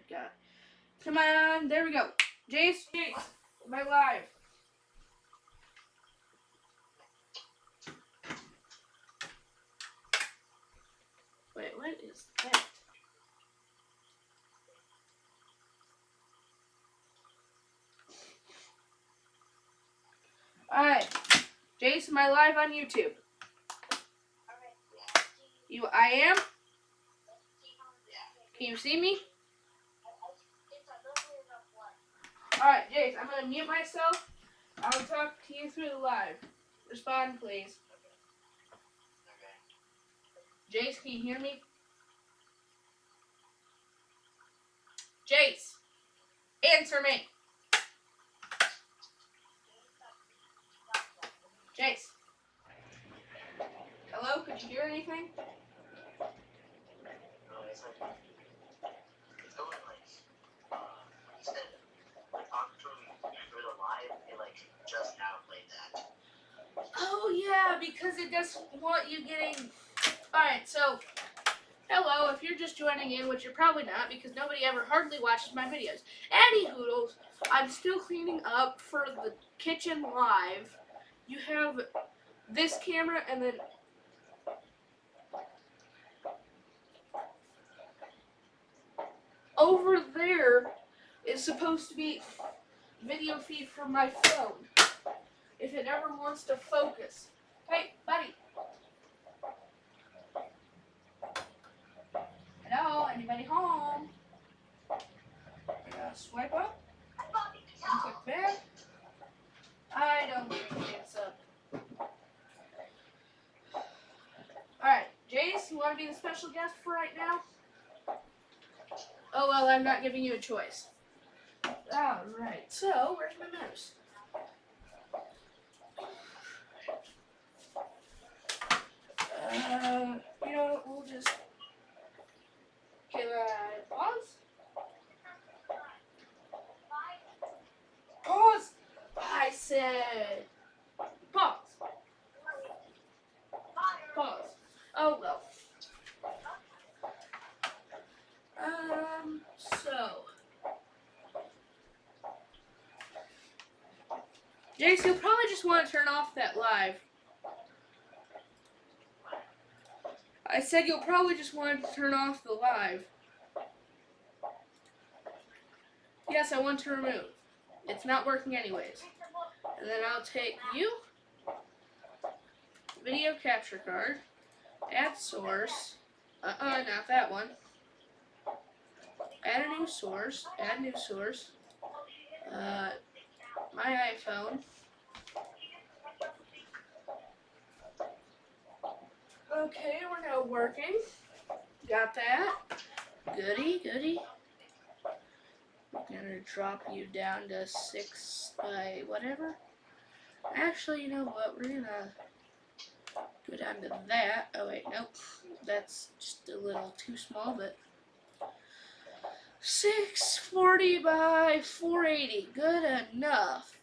God. Come on, there we go. Jace, am I live? Wait, what is that? Alright. Jace, am I live on YouTube? I am? Can you see me? Alright, Jace, I'm gonna mute myself. I'll talk to you through the live. Respond, please. Jace, can you hear me? Jace, answer me. Jace. Hello, could you hear anything? Oh yeah, because it doesn't want you getting... Alright, so, hello, if you're just joining in, which you're probably not, because nobody ever hardly watches my videos. Anywhoodles, I'm still cleaning up for the kitchen live. You have this camera, and then... over there is supposed to be video feed from my phone. If it ever wants to focus. Hey, buddy. Hello, anybody home? Swipe up. And click back. I don't think it's up. Alright, Jace, you want to be the special guest for right now? Oh, well, I'm not giving you a choice. Alright, so, where's my mouse? You know, we'll just... Can I pause? Pause! I said... Pause. Pause. Oh, well. So... Jace, you'll probably just want to turn off that live. I said you'll probably just want to turn off the live. Yes, I want to remove. It's not working anyways. And then I'll take you, video capture card, add source, not that one. Add a new source, add new source, my iPhone. Okay, we're now working. Got that. Goody, goody. I'm gonna drop you down to 6 by whatever. Actually, you know what? We're gonna go down to that. Oh wait, nope. That's just a little too small, but 640 by 480. Good enough.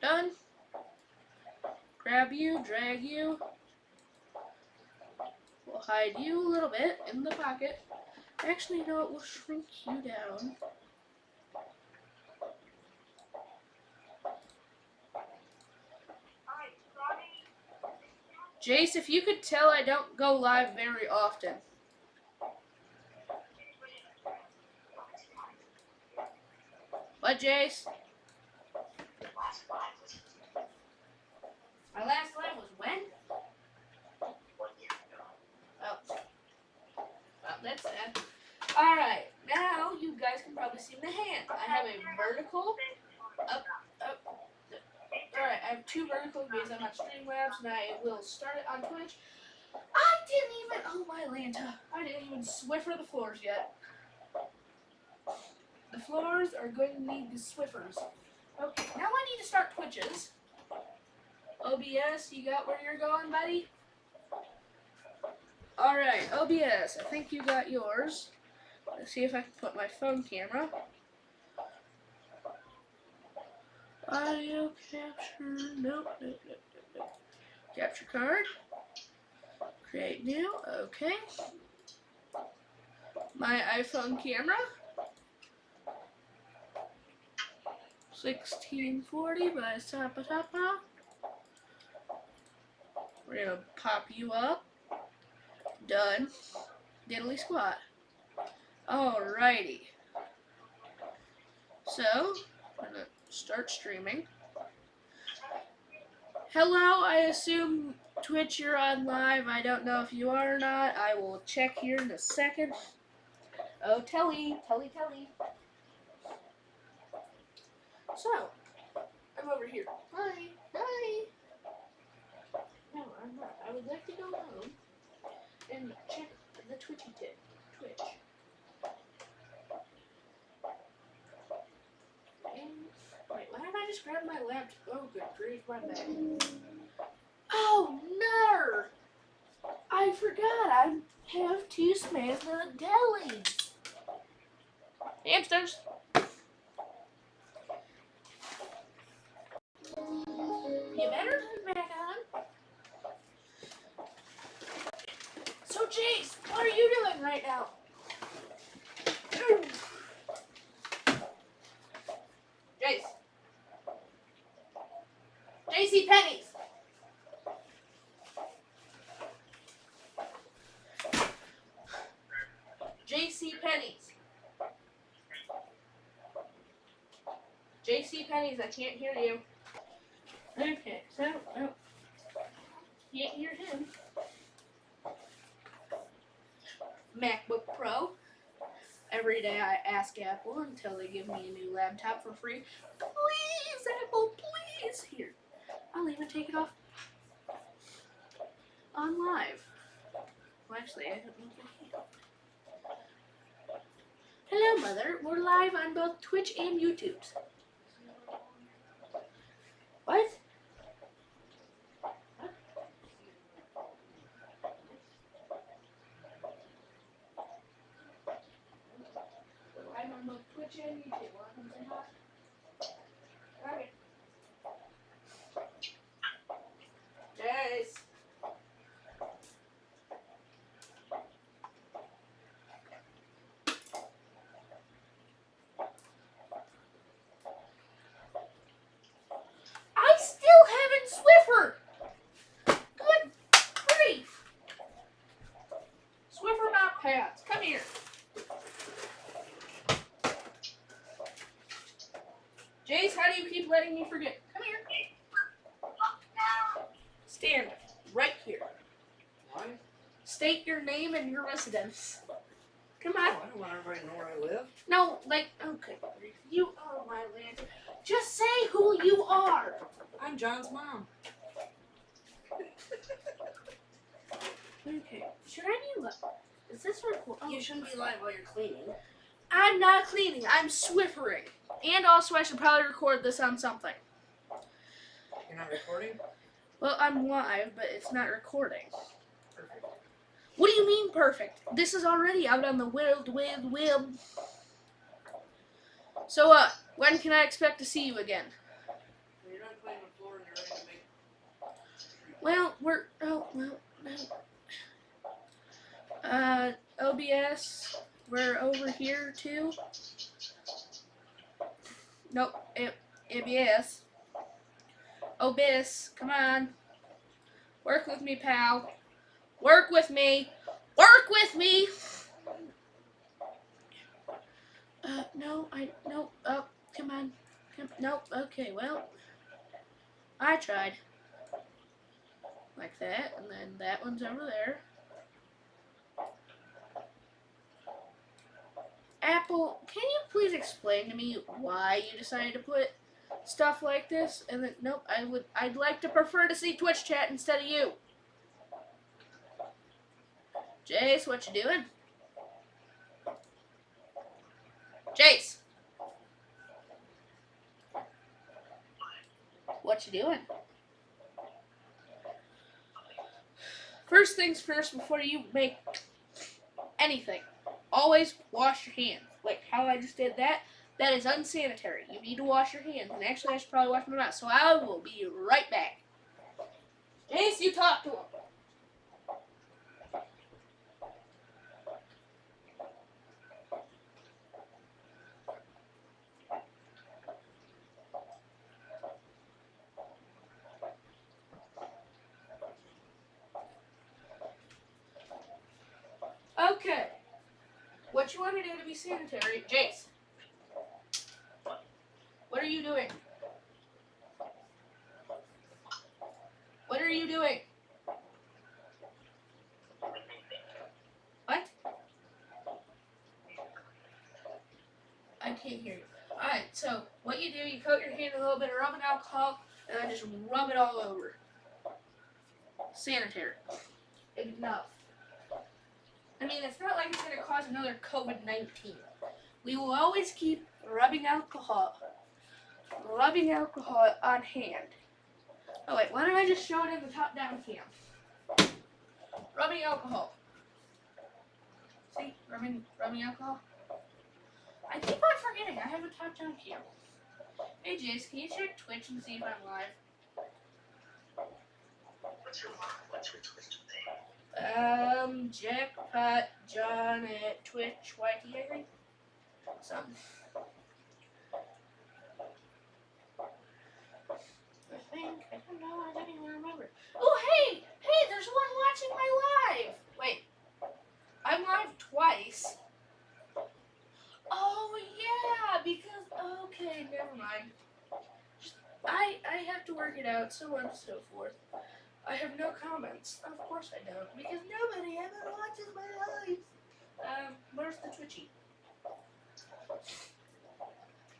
Done. Grab you, drag you. We'll hide you a little bit in the pocket. Actually, you know what? We'll shrink you down. Jace, if you could tell, I don't go live very often. What, Jace? My last live was when? Oh. Well, that's sad. Alright, now you guys can probably see my hand. I have a vertical, up. Alright, I have two vertical because I'm on Streamlabs, and I will start it on Twitch. Oh my Lanta, I didn't even Swiffer the floors yet. The floors are going to need the Swiffers. Okay, now I need to start Twitches. OBS, you got where you're going, buddy? Alright, OBS, I think you got yours. Let's see if I can put my phone camera. Audio capture, nope. Capture card. Create new, okay. my iPhone camera. 1640 by Sapatapa. We're gonna pop you up. Done. Diddly squat. Alrighty. So, I'm gonna start streaming. Hello, I assume Twitch you're on live. I don't know if you are or not. I will check here in a second. Oh, Telly. So, I'm over here. Hi. No, I'm not. I would like to go home and check the Twitchy tip. Twitch. And, wait, why did I just grab my laptop? Oh, good grief, my bad. Oh, no! I forgot I have to smash the delis. Hamsters. You better turn back on. So, Jace, what are you doing right now? Jace. JC Penney's. JC Penney's. JC Penney's, I can't hear you. Okay, so, oh, can't hear him. MacBook Pro. Every day I ask Apple until they give me a new laptop for free. Please, Apple, please. Here, I'll even take it off on live. Well, actually, I don't know if I can. Hello, Mother. We're live on both Twitch and YouTube. What? I'm on both Twitch and YouTube. Want to come say hi? Okay. Jace. I still haven't Swiffer. Good grief. Swiffer mop pads. Come here. Jace, how do you keep letting me forget? Come here. Stand right here. Why? State your name and your residence. Come on. I don't want everybody to know where I live. No, like, okay. You are my land. Just say who you are. I'm John's mom. Okay. Should I be live? Is this record? Oh. You shouldn't be live while you're cleaning. I'm not cleaning. I'm Swiffering. And also, I should probably record this on something. You're not recording? Well, I'm live, but it's not recording. Perfect. What do you mean perfect? This is already out on the Wild Web. So, when can I expect to see you again? When you're not playing the floor and you're ready to make... OBS, we're over here too. Nope, ABS. OBS, come on. Work with me, pal. Work with me. Work with me. No, oh, come on. Nope, okay, well. I tried. Like that, and then that one's over there. Apple, can you please explain to me why you decided to put stuff like this? And then, nope, I'd like to prefer to see Twitch chat instead of you. Jace, what you doing? Jace! What you doing? First things first, before you make anything, always wash your hands. Like how I just did that, that is unsanitary. You need to wash your hands. And actually, I should probably wash my mouth. So I will be right back. Jace, you talk to him. Okay. What you want to do to be sanitary, Jace? What are you doing? What are you doing? What? I can't hear you. Alright, so what you do, you coat your hand in a little bit of rubbing alcohol and then just rub it all over. Sanitary. Enough. I mean, it's not like it's going to cause another COVID-19. We will always keep rubbing alcohol on hand. Oh wait, why don't I just show it in the top-down cam? Rubbing alcohol. See, rubbing alcohol. I keep on forgetting I have a top-down cam. Hey Jace, can you check Twitch and see if I'm live? What's your Twitch name? Jackpot John at Twitch YT, I think. Something. I don't know, I don't even remember. Oh, hey, there's one watching my live. Wait, I'm live twice. Oh yeah, because okay, never mind. I have to work it out, so on and so forth. I have no comments. Of course I don't, because nobody ever watches my lives. Where's the Twitchy?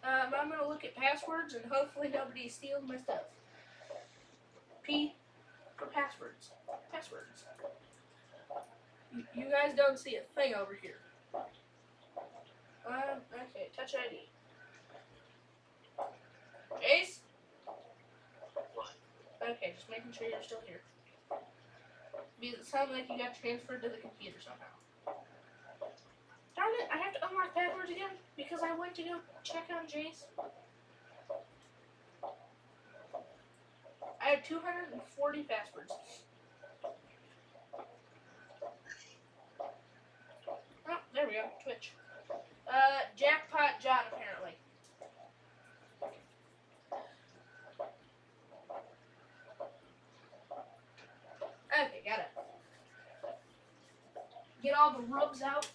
I'm gonna look at passwords and hopefully nobody steals my stuff. P for passwords. Passwords. You guys don't see a thing over here. Okay, Touch ID. Jace? Okay, just making sure you're still here. Because it sounds like you got transferred to the computer somehow. Darn it, I have to unlock passwords again because I went to go check on Jace. I have 240 passwords. Oh, there we go, Twitch. Jackpot John, apparently. Okay, got it. Get all the rubs out.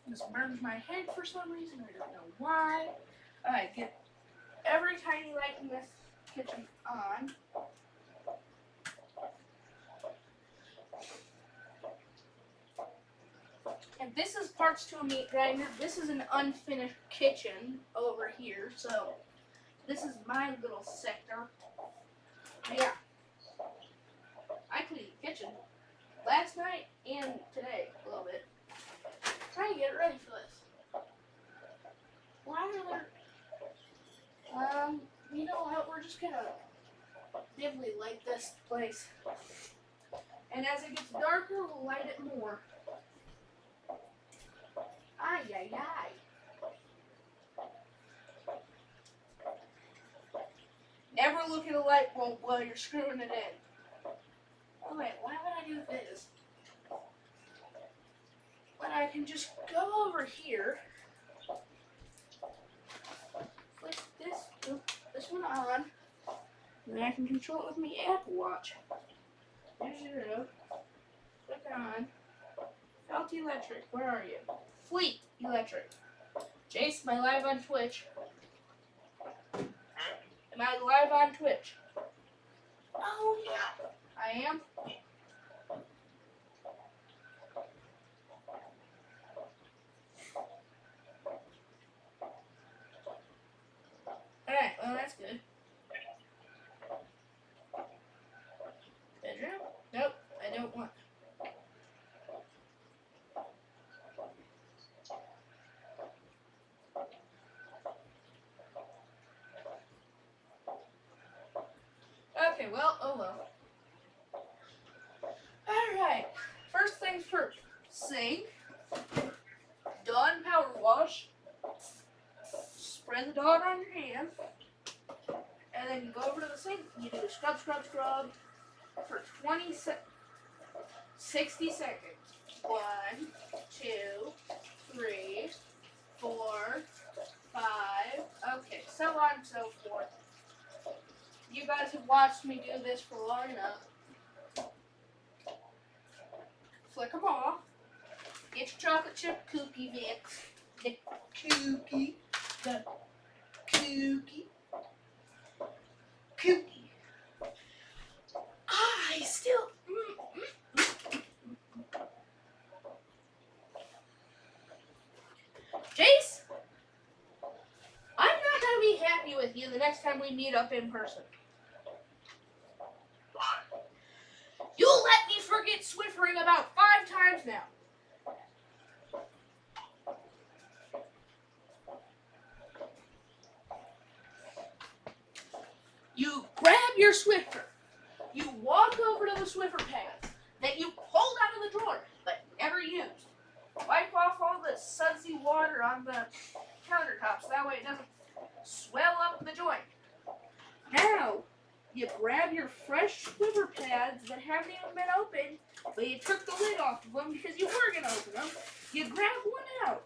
This burns my head for some reason. I don't know why. Alright, get every tiny light in this kitchen on. And this is parts to a meat grinder. This is an unfinished kitchen over here, so this is my little sector. But yeah, I cleaned the kitchen last night and today a little bit. Trying to get it ready for this. Why are there? You know what? We're just gonna dimly light this place, and as it gets darker, we'll light it more. Ay, ay, ay. Never look at a light bulb while you're screwing it in. Oh wait, why would I do this? When I can just go over here, flick this one on, and then I can control it with my Apple Watch. There's 0. Click on. Felt Electric, where are you? Fleet Electric. Jace, am I live on Twitch? Am I live on Twitch? Oh yeah, I am. Alright, well that's good. Bedroom? Nope, I don't want. Okay, well, oh well. Alright, first things first. Sink. Dawn power wash. Spread the Dawn on your hand. And then you go over to the sink. You do scrub, scrub, scrub for 60 seconds. 1, 2, 3, 4, 5. Okay, so on and so forth. You guys have watched me do this for long enough. Get your chocolate chip cookie mix. The cookie. The cookie. Cookie. I still. Jace, I'm not gonna be happy with you the next time we meet up in person. Why? You let me forget Swiffering about 5 times now. You grab your Swiffer. You walk over to the Swiffer pads that you pulled out of the drawer but never used. Wipe off all the sudsy water on the countertops. That way it doesn't swell up the joint. Now, you grab your fresh Swiffer pads that haven't even been opened, but you took the lid off of them because you were going to open them. You grab one out.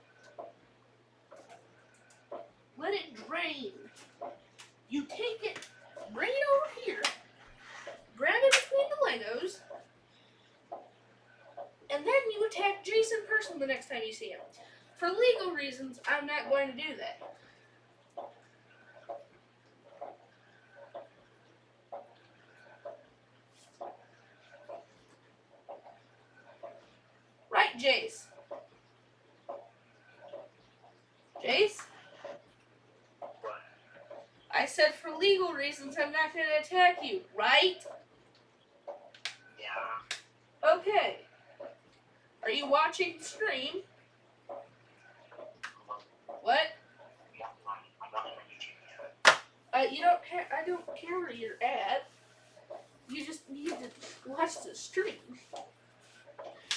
Let it drain. You take it, bring it over here, grab it between the Legos, and then you attack Jason in person the next time you see him. For legal reasons, I'm not going to do that. Right, Jace? Jace? What? I said for legal reasons I'm not going to attack you, right? Yeah. Okay. Are you watching the stream? What? I'm not on YouTube yet. You don't care. I don't care where you're at. You just need to watch the stream,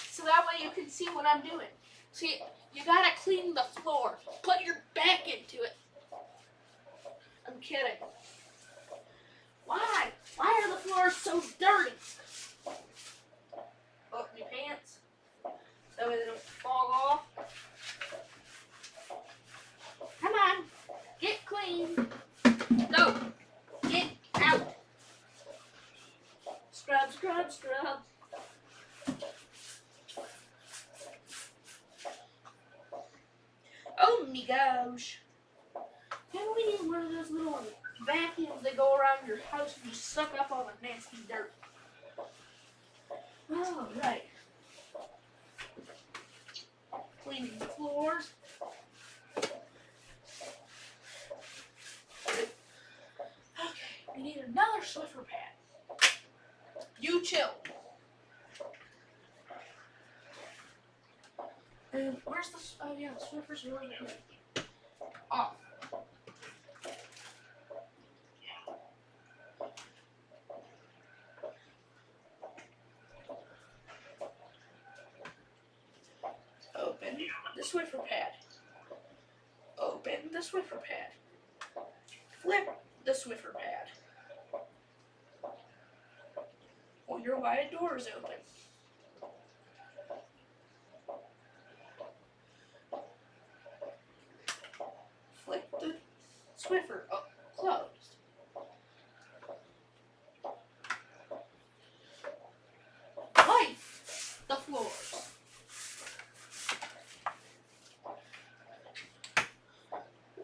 so that way you can see what I'm doing. See, you gotta clean the floor. Put your back into it. I'm kidding. Why? Why are the floors so dirty? Oh, my pants. That way they don't fall off. Come on. Get clean. No. Get out. Scrub, scrub, scrub. Oh my gosh. Maybe we need one of those little vacuums that go around your house and you suck up all the nasty dirt. All right. Cleaning the floors. Okay, we need another Swiffer pad. You chill. And where's the? Oh yeah, the Swiffer's over here. Off. Open the Swiffer pad. Open the Swiffer pad. Flip the Swiffer pad. Well, your wide door is open. Flip the Swiffer closed. Wipe the floors.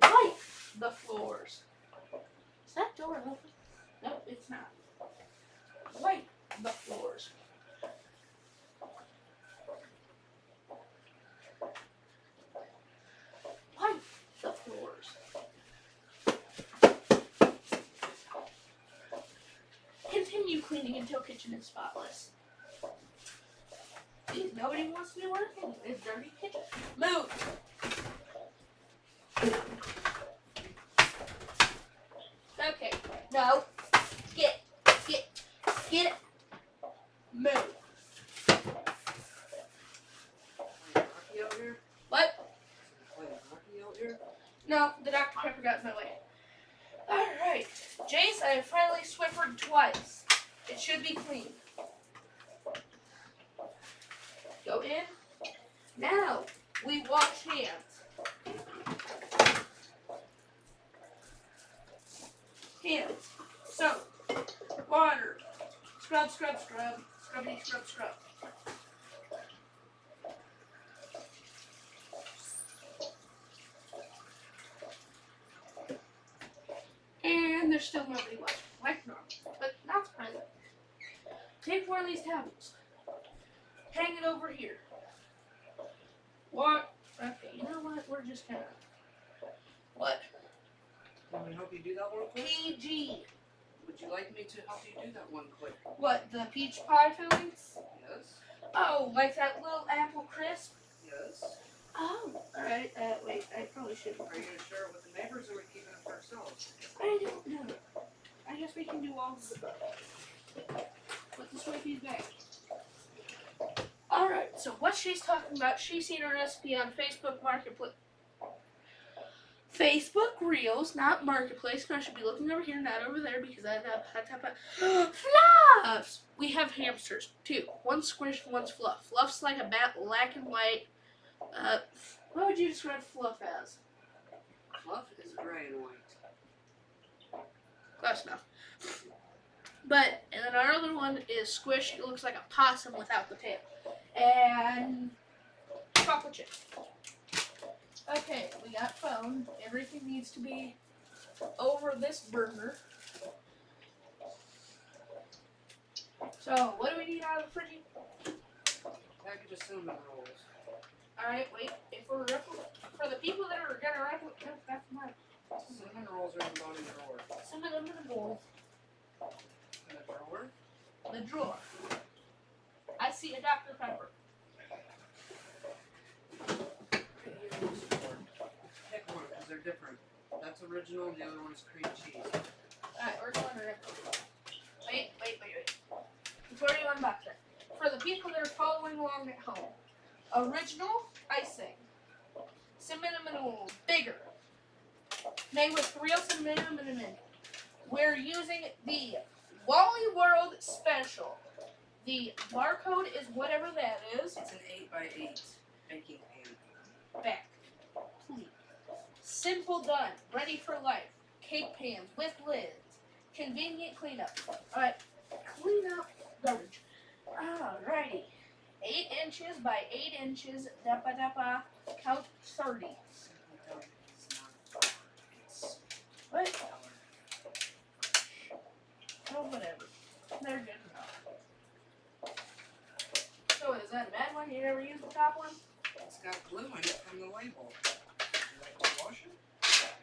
Wipe the floors. Is that door open? Nope, it's not. Wipe the floors. Wipe the floors. Continue cleaning until kitchen is spotless. Please, nobody wants to do anything in this dirty kitchen. Move! Okay, no. Get it. Move. Hockey out here? What? Playing hockey out here? No, the Dr. Pepper got in my way. Alright. Jace, I have finally Swiffered twice. It should be clean. Go in. Now, we wash hands. Hands. Soap. Water. Scrub, scrub, scrub. Scrubbity, scrub, scrub. still nobody watching, like normal, but not surprising. Take one of these tablets, hang it over here. What? Okay, you know what? We're just gonna. What? Can we help you do that one quick? PG. Would you like me to help you do that one quick? What? The peach pie fillings? Yes. Oh, like that little apple crisp? Yes. Oh, alright. Wait, I probably shouldn't. Are you gonna share it with the neighbors or are we keeping it for ourselves? I don't know. I guess we can do all of the above. Put the Swifties back. Alright, so what she's talking about, she's seen a recipe on Facebook Marketplace. Facebook Reels, not Marketplace. I should be looking over here, not over there, because I have fluffs. We have hamsters too. One's squished, one's fluff. Fluff's like a black and white. What would you describe fluff as? Fluff is gray and white. Close enough. But and then our other one is squished. It looks like a possum without the tail. And chocolate chip. Okay, we got phone. Everything needs to be over this burner. So, what do we need out of the fridge? Package of cinnamon rolls. Alright, wait. If we're for the people that are gonna replicate, that's mine. Cinnamon rolls are in the bottom drawer. Some of them in the bowl. In the drawer? The drawer. I see a Dr. Pepper. Pick one because they're different. That's original, the other one's cream cheese. Alright, we're going to rip. Wait. Before you unbox it. For the people that are following along at home. Original icing. Cinnamon bigger. Made with real cinnamon. We're using the Wally World Special. The barcode is whatever that is. It's an 8x8 baking pan. Back. Please. Simple done. Ready for life. Cake pans with lids. Convenient cleanup. Alright. Clean up garbage. Alrighty. 8 inches by 8 inches. Dappa. Count 30. What? Oh, whatever. They're good enough. So is that a bad one? You never use the top one? It's got glue in it from the label. Would you like to wash it?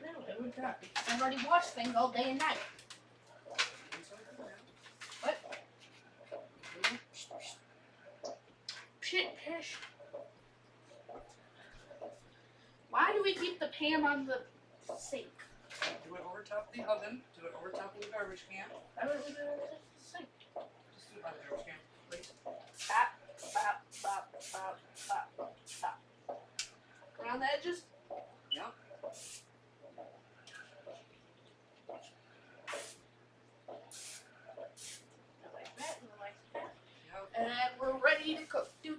No, it would not. I've already washed things all day and night. What? Shit, pish. Why do we keep the pan on the sink? Do it over top the oven. Do it over top of the garbage can. Why would we do it on the sink? Just do it by the garbage can, please. Bop. Around the edges? Yep. Like that and like that. Yep. And then we're ready to cook. Do.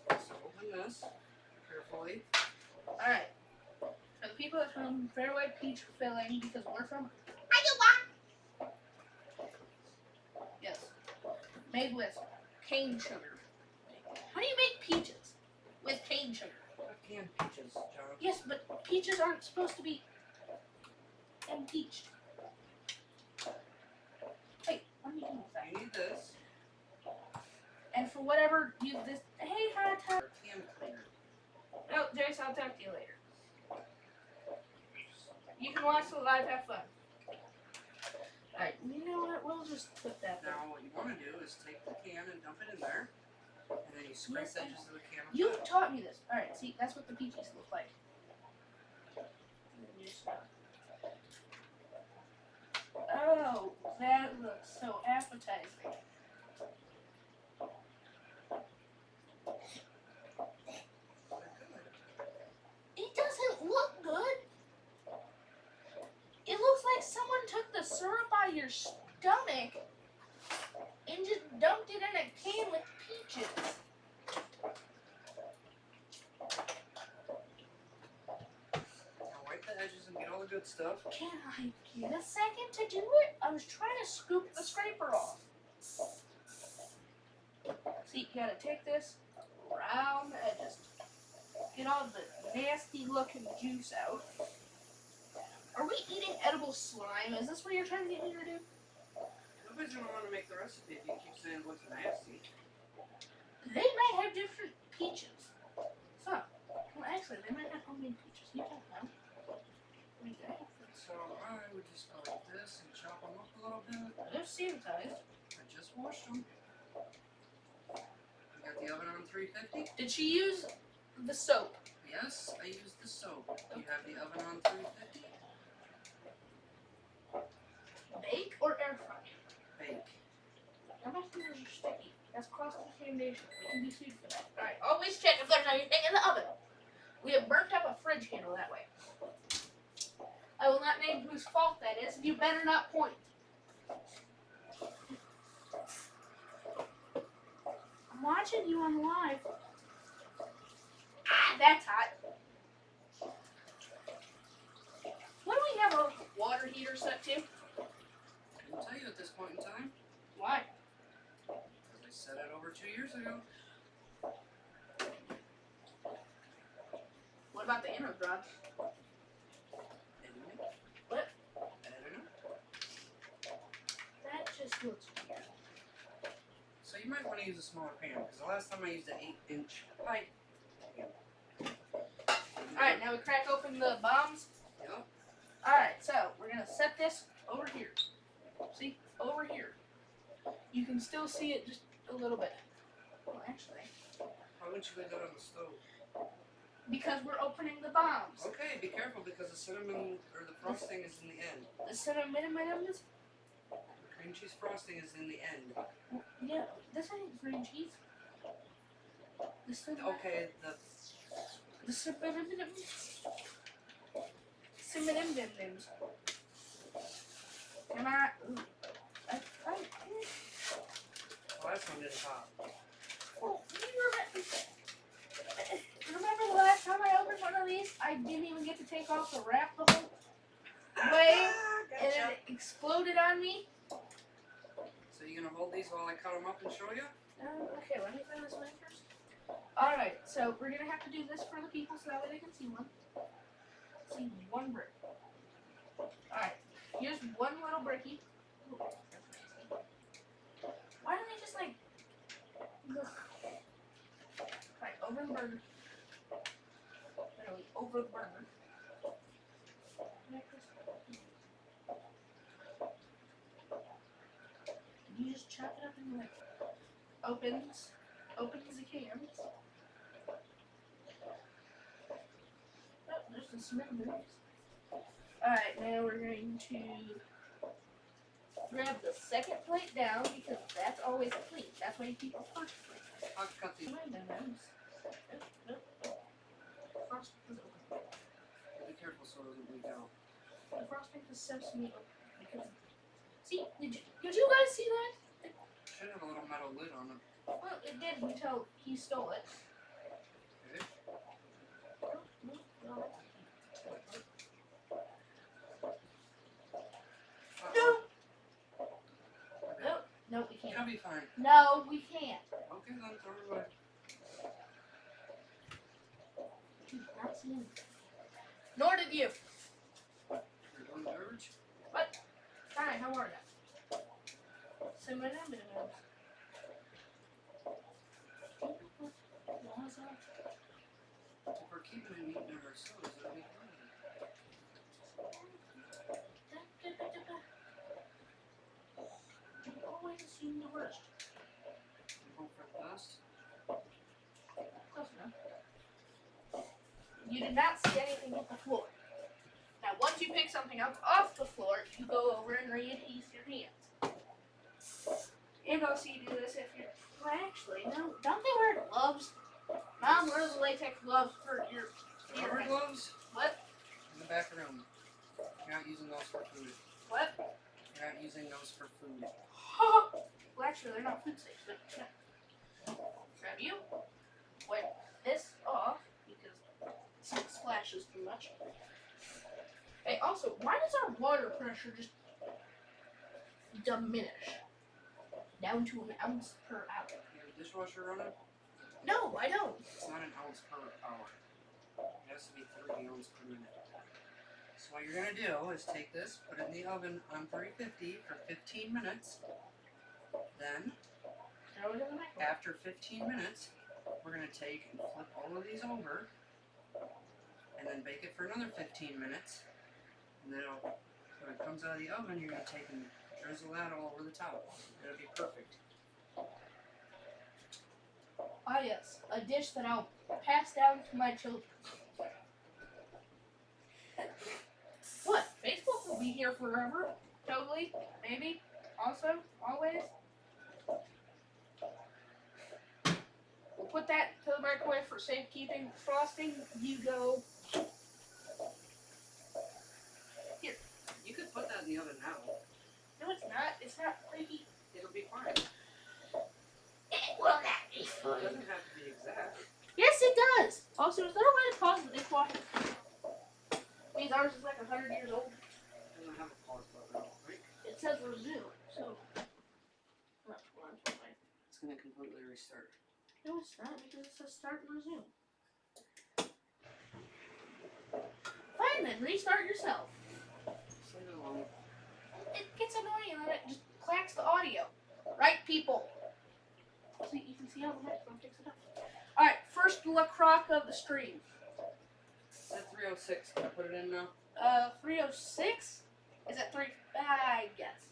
So open this carefully. Alright. For the people at home, Fairway Peach filling because we're from Yes. Made with cane sugar. How do you make peaches with cane sugar? Canned peaches, John. Yes, but peaches aren't supposed to be impeached. Hey, what are you doing with that? You need this. And for whatever you this hey hi Tom. Or can cleaner. Oh, Jace, I'll talk to you later. You can watch the live, have fun. Alright, you know what? We'll just put that there. Now what you want to do is take the can and dump it in there. And then you scrape Yes, the edges of the can with You that. taught me this. Alright, see, that's what the peaches look like. Oh, that looks so appetizing. It doesn't look good. It looks like someone took the syrup out of your stomach and just dumped it in a can with peaches. Now wipe the edges and get all the good stuff. Can I get a second to do it? I was trying to scoop the scraper off. See, you gotta take this around the edges. Get all the nasty looking juice out. Are we eating edible slime? Is this what you're trying to get me to do? Nobody's gonna want to make the recipe if you keep saying it looks nasty. They might have different peaches. So, well, actually, they might have homemade peaches. You don't know. Okay. So I would just go like this and chop them up a little bit. They're sanitized. I just washed them. We got the oven on 350. Did she use the soap? Yes, I used the soap. You have the oven on 350. Bake or air fry? Bake. Now my fingers are sticky. That's cross contamination. We can be sued for that. Alright, always check if there's anything in the oven. We have burnt up a fridge handle that way. I will not name whose fault that is. You better not point. I'm watching you on live. Ah, that's hot. What do we have our water heater set to? I can tell you at this point in time, Why? because I set it over 2 years ago. What about the inner rods? Didn't it? What? I don't know. That just looks weird. So you might want to use a smaller pan, because the last time I used an 8-inch pipe. Alright, now we crack open the bombs. Yep. Alright, so we're gonna set this over here. See? Over here. You can still see it just a little bit. Well, actually, Why wouldn't you leave that on the stove? because we're opening the bombs. Okay, be careful because the cinnamon or the frosting is in the end. The cinnamon is. The cream cheese frosting is in the end. Yeah, this ain't cream cheese. The cinnamon. Okay, The cinnamon. Cinnamon. Come on. Ooh. the last one didn't pop. Remember the last time I opened one of these? I didn't even get to take off the wrap the whole way, and it exploded on me. So you gonna hold these while I cut them up and show you? Okay, let me throw this away first. Alright, so we're gonna have to do this for the people so that way they can see one. See one brick. Alright, here's one little bricky. Ooh, that's nasty. Why don't they just like... Alright, over the burger. Literally, over the burger. You just chop it up and like opens the cans. Oh, there's the smithers. Alright, now we're going to grab the second plate down because that's always clean. That's why you keep a first plate. I'll cut these. Frosting is open. Be careful so it doesn't leak out. The frosting is sesame open. Because, see, did you guys see that? Should have a little metal lid on it. Well, it did until he stole it. Okay. No! Okay. No, no, we can't. It'll be fine. No, we can't. Okay, then throw it away. Not seeing it. Nor did you. You're doing garbage? Hi, how are you? Cinnamon. If we're keeping it neat in ourselves, it'll be fine. You always assume the worst. You hope for the best. Close enough. You did not see anything hit the floor. Now, once you pick something up off the floor, you go over and re-adhese your hands. And also you do this if you're... Well, actually, no. Don't they wear gloves? Mom wears the latex gloves for your... Rubber gloves? What? In the back room. You're not using those for food. What? You're not using those for food. Well, actually, they're not food safe, but yeah. Grab you. Wipe this off because it splashes too much. Hey, also, why does our water pressure just diminish down to an ounce per hour? You have a dishwasher running? No, I don't. It's not an ounce per hour. It has to be 30 ounces per minute. So So what you're gonna do is take this, put it in the oven on 350 for 15 minutes. Then, Throw it in the microwave. after 15 minutes, we're gonna take and flip all of these over, and then bake it for another 15 minutes. And then when it comes out of the oven, you're gonna take and drizzle that all over the top. It'll be perfect. Ah, yes, a dish that I'll pass down to my children. What? Facebook will be here forever? Totally? Maybe? Also? Always? We'll put that to the microwave for safekeeping. Frosting, you go. You could put that in the oven now. No, it's not. It's not preheat. It'll be fine. It will not be It fun. doesn't have to be exact. Yes, it does. Also, is there a way to pause the dishwasher? Means ours is like 100 years old. It doesn't have a pause button, right? It says resume, so. It's gonna completely restart. No, it's not because it says start and resume. Fine then, restart yourself. Just leave it alone. It gets annoying and then it just clacks the audio. Right, people? See, you can see how the microphone picks it up. Alright, first La Croc of the stream. It's at 306. Can I put it in now? 306? Is that 3? I guess.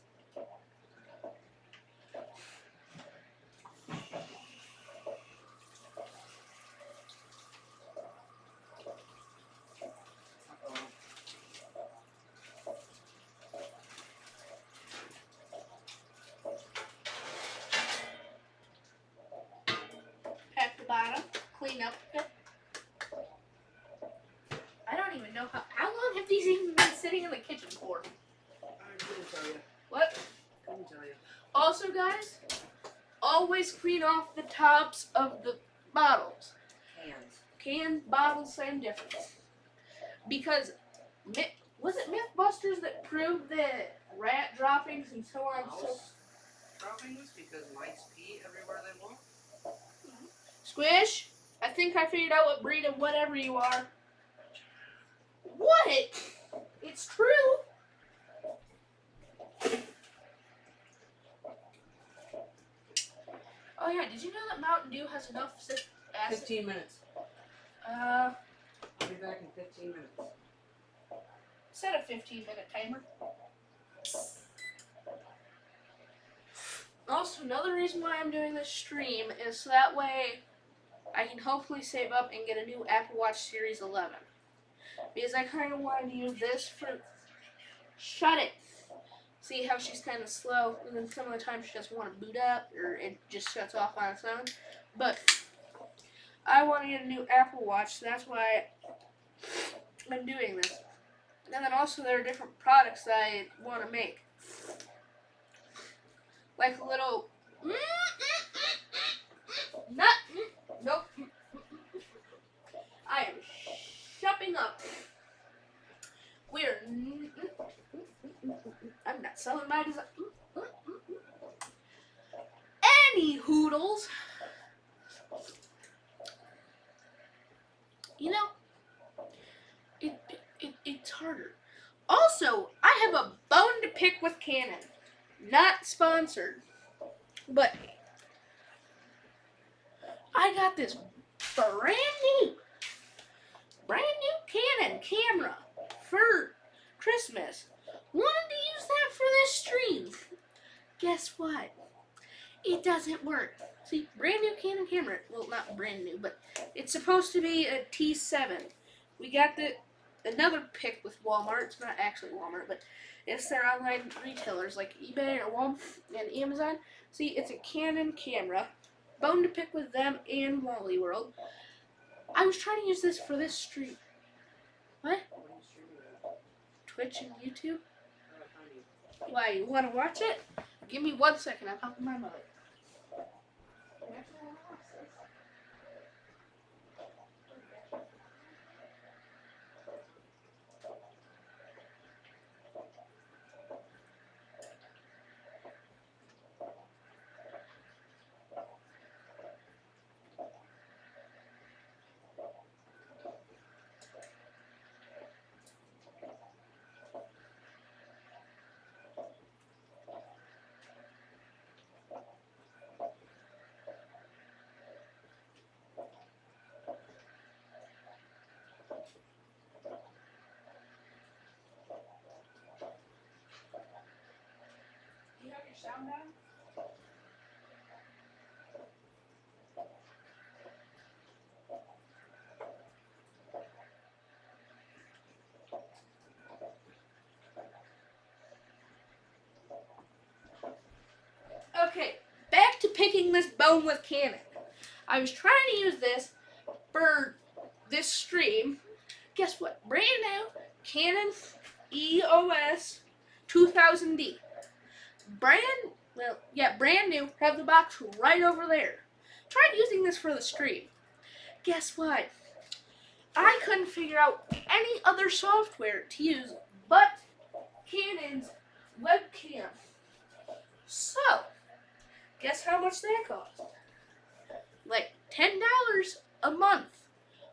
Uh-oh. At the bottom, clean up a bit. I don't even know how long have these even been sitting in the kitchen for? I couldn't tell you. What? Couldn't tell you. Also, guys, always clean off the tops of the bottles. Hands. Canned bottles, same difference. Because, was it Mythbusters that proved that rat droppings and so on and so Mouse droppings because mice pee everywhere they walk. Squish, I think I figured out what breed of whatever you are. What? It's true. Oh yeah, did you know that Mountain Dew has enough citric acid? 15 minutes. I'll I'll be back in 15 minutes. set a 15-minute timer. Also, another reason why I'm doing this stream is so that way I can hopefully save up and get a new Apple Watch Series 11. Because I kind of wanted to use this for... Shut it! See how she's kind of slow, and then some of the time she doesn't want to boot up, or it just shuts off on its own. But I want to get a new Apple Watch, so that's why I'm doing this. And then also there are different products that I want to make. Like a little... Nut! Nope. I am shupping up. We're... I'm not selling my design. Any hoodles. You know, it's harder. Also, I have a bone to pick with Canon. Not sponsored, but I got this brand new Canon camera for Christmas. Wanted to use that for this stream. Guess what? It doesn't work. See, brand new Canon camera. Well, not brand new, but it's supposed to be a T7. We got another pick with Walmart. It's not actually Walmart, but it's their online retailers like eBay or Walmart and Amazon. See, it's a Canon camera. Bone to pick with them and Wally World. I was trying to use this for this stream. What? What are you streaming at? Twitch and YouTube? How do I find you? Why, you want to watch it? Give me 1 second. I'm helping my mother. sound down? Okay, back to picking this boneless Canon. I was trying to use this for this stream. Guess what? Brand new Canon EOS 2000D. Brand new. Have the box right over there. Tried using this for the stream. Guess what? I couldn't figure out any other software to use but Canon's webcam. So, guess how much that cost? Like $10 a month,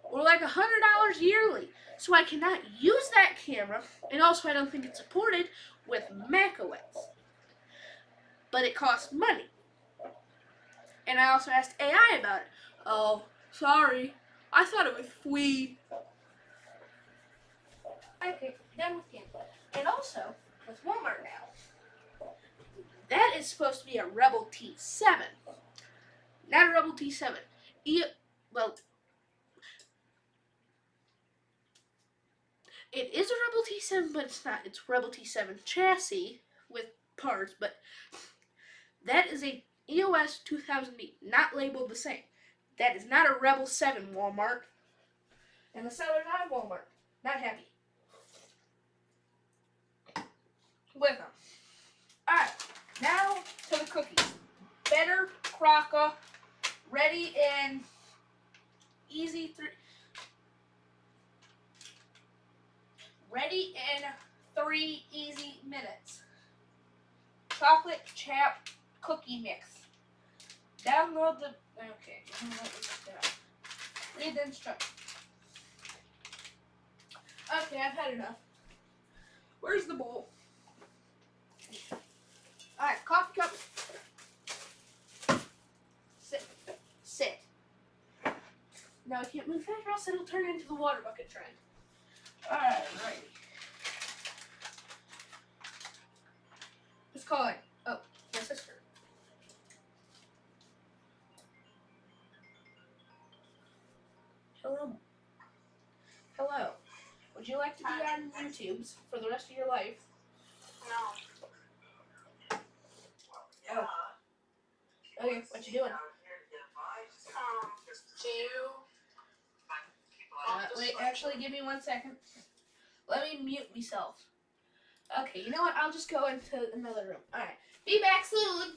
or like $100 yearly. So I cannot use that camera, and also I don't think it's supported with macOS. But it costs money. And I also asked AI about it. Oh, sorry. I thought it was free. Okay, done with Canada. And also, with Walmart now, that is supposed to be a Rebel T7. Not a Rebel T7. It is a Rebel T7, but it's not. It's Rebel T7 chassis with parts, but that is a EOS 2000D, not labeled the same. That is not a Rebel 7, Walmart. And the sellers at Walmart, not happy with them. Alright, now to the cookies. Better Crocker, ready in easy 3 easy minutes. Chocolate chap cookie mix. Download the. Okay, I'm gonna let this down. Read the instructions. Okay, I've had enough. Where's the bowl? Alright, coffee cup. Sit. Now I can't move fast or else it'll turn into the water bucket trend. Alright. Who's calling? Oh, my sister. Hello. Would you like to be on YouTube's for the rest of your life? No. Oh. Okay, what you doing? Wait, actually, give me 1 second. Let me mute myself. Okay, you know what? I'll just go into another room. Alright. Be back soon!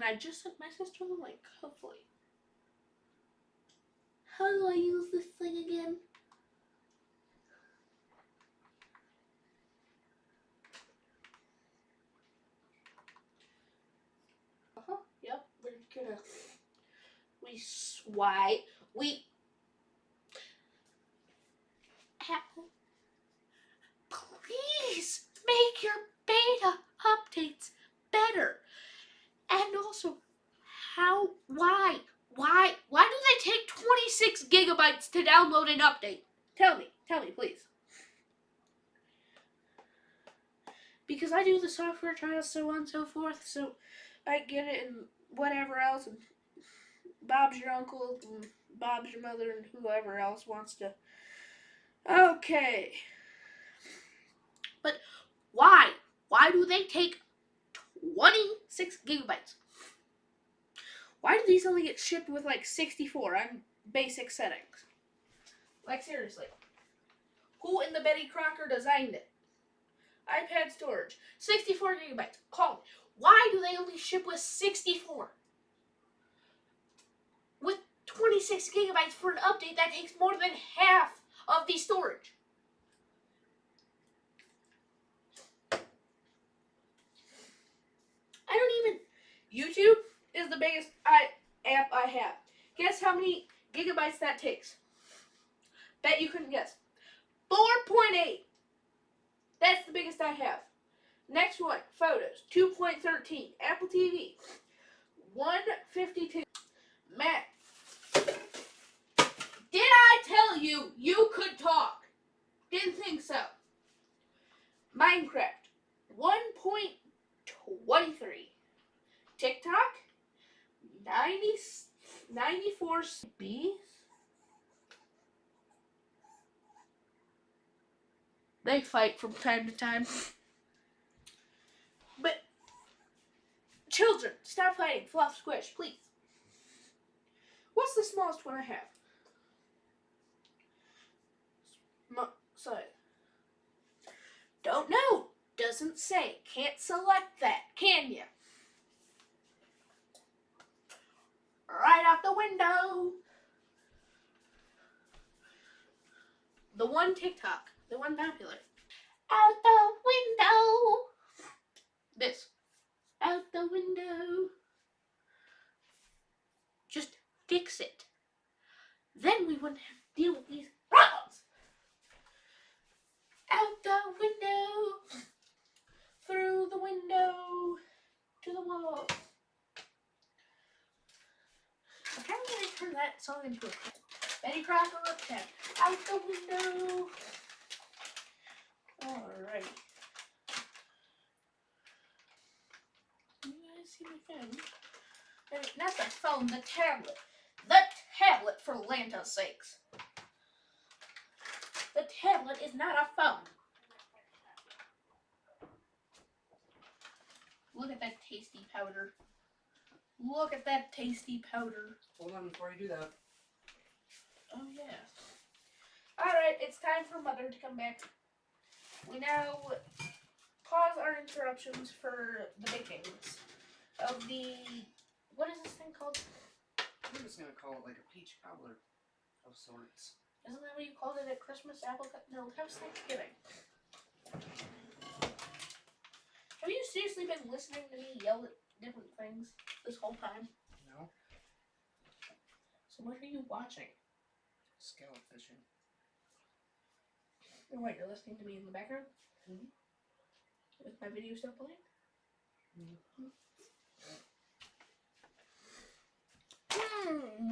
Can I just send my sister the link? Hopefully. How do I use this thing again? Yep, we're gonna. We Apple, please make your beta updates better. And also, why do they take 26 gigabytes to download an update? Tell me, please. Because I do the software trials, so on and so forth, so I get it and whatever else, and Bob's your uncle, and Bob's your mother, and whoever else wants to. Okay. But why? Why do they take 26 gigabytes? Why do these only get shipped with like 64 on basic settings? Like seriously. Who in the Betty Crocker designed it? iPad storage, 64 gigabytes. Call me. Why do they only ship with 64? With 26 gigabytes for an update that takes more than half of the storage. I don't even. YouTube is the biggest app I have. Guess how many gigabytes that takes? Bet you couldn't guess. 4.8. That's the biggest I have. Next one, photos, 2.13. Apple TV, 152. Matt, did I tell you you could talk? Didn't think so. Minecraft, 1.23. TikTok, 94 B. They fight from time to time. But children, stop fighting. Fluff squish, please. What's the smallest one I have? Sorry. Don't know. Doesn't say. Can't select that, can you? Right out the window. The one TikTok. The one popular. Out the window. This. Out the window. Just fix it. Then we wouldn't have to deal with these problems. Out the window. Through the window. To the wall. How am I going to turn that song into a Betty Crocker up 10. Out the window. Alright. You guys see my phone? Not the phone, the tablet. The tablet, for Lanta's sakes. The tablet is not a phone. Look at that tasty powder. Look at that tasty powder. Hold on before you do that. Oh, yeah. Alright, it's time for Mother to come back. We now pause our interruptions for the bakings of the... What is this thing called? I'm just going to call it like a peach cobbler of sorts. Isn't that what you called it at Christmas? Apple cut? No, that was Thanksgiving. Have you seriously been listening to me yell at different things this whole time? No. So what are you watching? Scallop fishing. Oh, wait, you're listening to me in the background? Mm-hmm. Is my video still playing? Mm-hmm.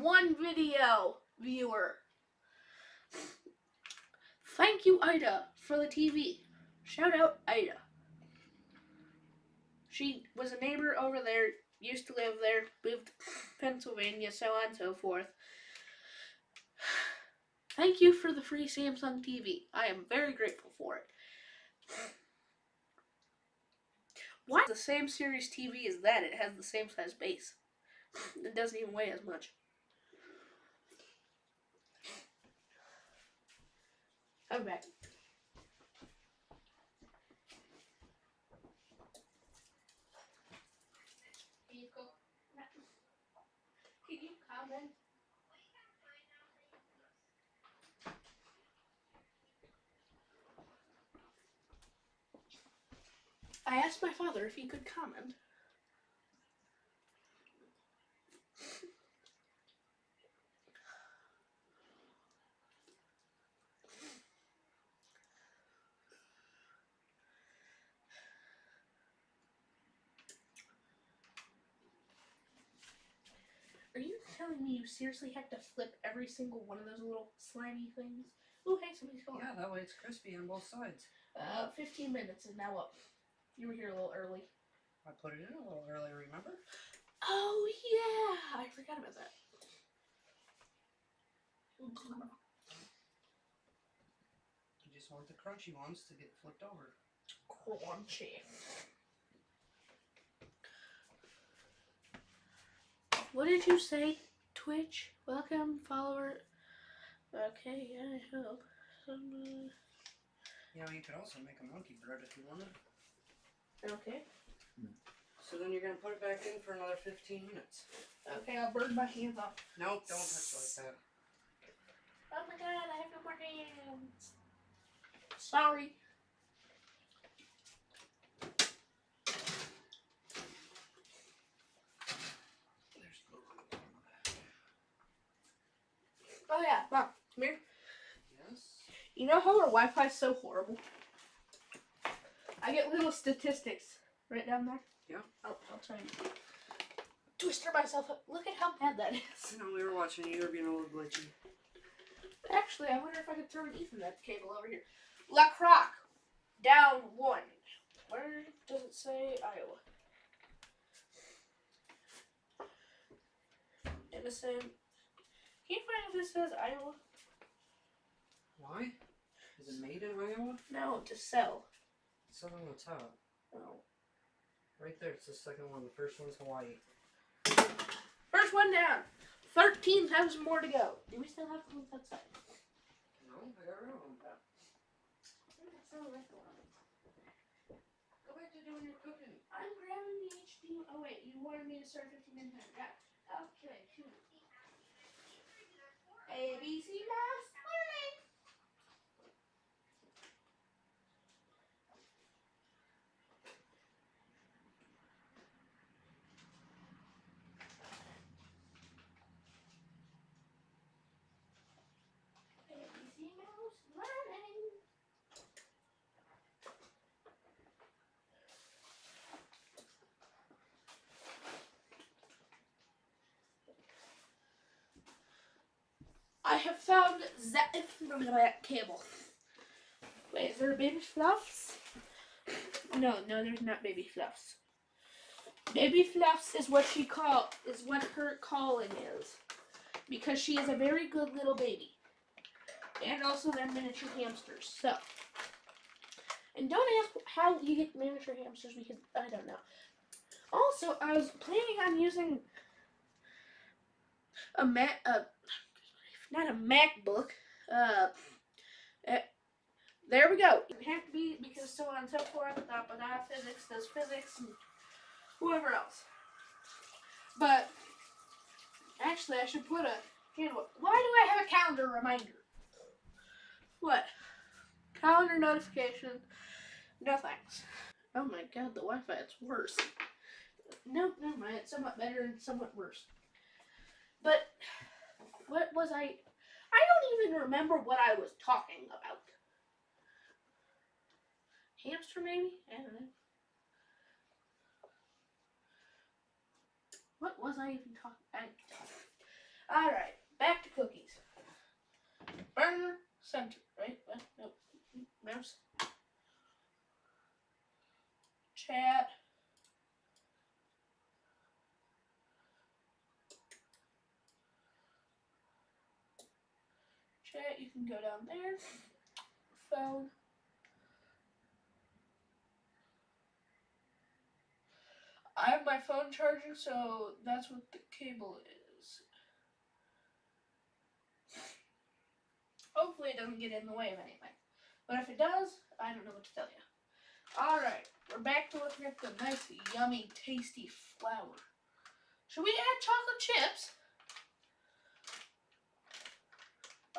One video viewer. Thank you, Ida, for the TV. Shout out, Ida. She was a neighbor over there, used to live there, moved to Pennsylvania, so on and so forth. Thank you for the free Samsung TV. I am very grateful for it. Why the same series TV as that? It has the same size base. It doesn't even weigh as much. I'm back. asked my father if he could comment. Are you telling me you seriously had to flip every single one of those little slimy things? Oh, hey, somebody's calling. Yeah, that way it's crispy on both sides. 15 minutes is now up. You were here a little early. I put it in a little earlier, remember? Oh, yeah. I forgot about that. You just want the crunchy ones to get flipped over. Crunchy. What did you say? Twitch? Welcome, follower. Okay, yeah, I hope. Yeah, you could also make a monkey bread if you wanted. Okay. So then you're going to put it back in for another 15 minutes. Okay, I'll burn my hands off. Nope, don't touch like that. Oh my god, I have no more hands. Sorry. Oh yeah, Mom, come here. Yes? You know how our Wi-Fi is so horrible? I get little statistics right down there. Yeah. I'll try and twister myself up. Look at how bad that is. You know, we were watching you, were being a little glitchy. Actually, I wonder if I could throw an Ethernet cable over here. La Croc, down 1. Where does it say Iowa? Innocent. Can you find if this says Iowa? Why? Is it made in Iowa? No, to sell. It's up on the top. Oh. Right there, it's the second one. The first one's Hawaii. First one down. 13,000 more to go. Do we still have to move that side? No, I got rid of them. Go back to doing your cooking. I'm grabbing the HD. Oh wait, you wanted me to start 15 minutes ago. Yeah. Okay, cool. ABC Mouse learning. ABC Mouse learning. I have found that cable. Wait, is there baby fluffs? No, there's not baby fluffs. Baby fluffs is what her calling is, because she is a very good little baby, and also they're miniature hamsters. So, and don't ask how you get miniature hamsters because I don't know. Also, I was planning on using not a MacBook. There we go. It have to be because so on and so forth. Physics does physics, and whoever else. But actually, I should put a handle. Why do I have a calendar reminder? What? Calendar notification. No thanks. Oh my god, the Wi-Fi is worse. No, never mind. It's somewhat better and somewhat worse. But what was I don't even remember what I was talking about. Hamster, maybe? I don't know. What was I even talking? Alright, back to cookies. Burner, center, right? Nope. Mouse. Chat. Chat, you can go down there. Phone. I have my phone charging, so that's what the cable is. Hopefully it doesn't get in the way of anything. But if it does, I don't know what to tell you. Alright, we're back to looking at the nice, yummy, tasty flour. Should we add chocolate chips?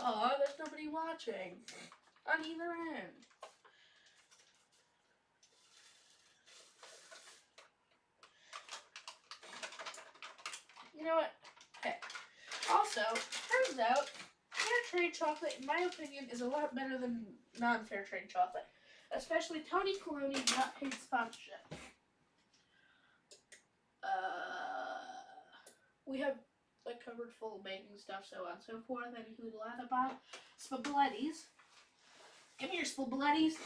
Oh, there's nobody watching. On either end. You know what? Okay. Also, turns out fair trade chocolate, in my opinion, is a lot better than non-fair trade chocolate. Especially Tony Coloni not paid sponsorship. We have a cupboard full of baking stuff, so on and so forth, and who'd lather by spaghettis. Give me your spaghettis.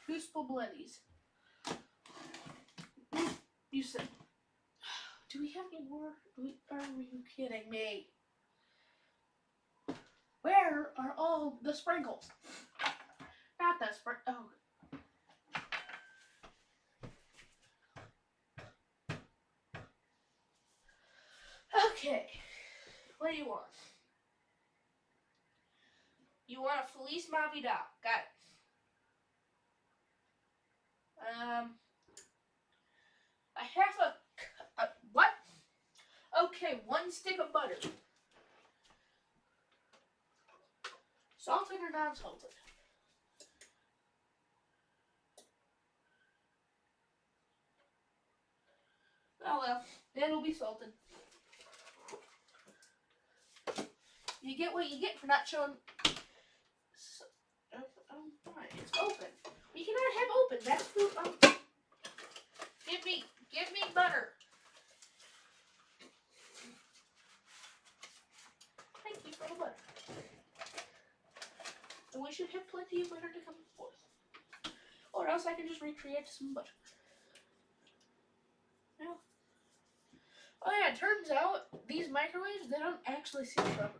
Who's spaghettis? You said. Do we have any more? Are you kidding me? Where are all the sprinkles? Not the sprinkles. Oh. Okay. What do you want? You want a Feliz Navidad. Got it. I have a what? Okay, 1 stick of butter. Salted or non-salted? Oh well, it'll be salted. You get what you get for not showing. Fine. It's open. We cannot have open. That's food. Give me butter. Thank you for the butter. And we should have plenty of butter to come forth. Or else I can just recreate some butter. Yeah. Oh yeah, it turns out these microwaves, they don't actually seal properly.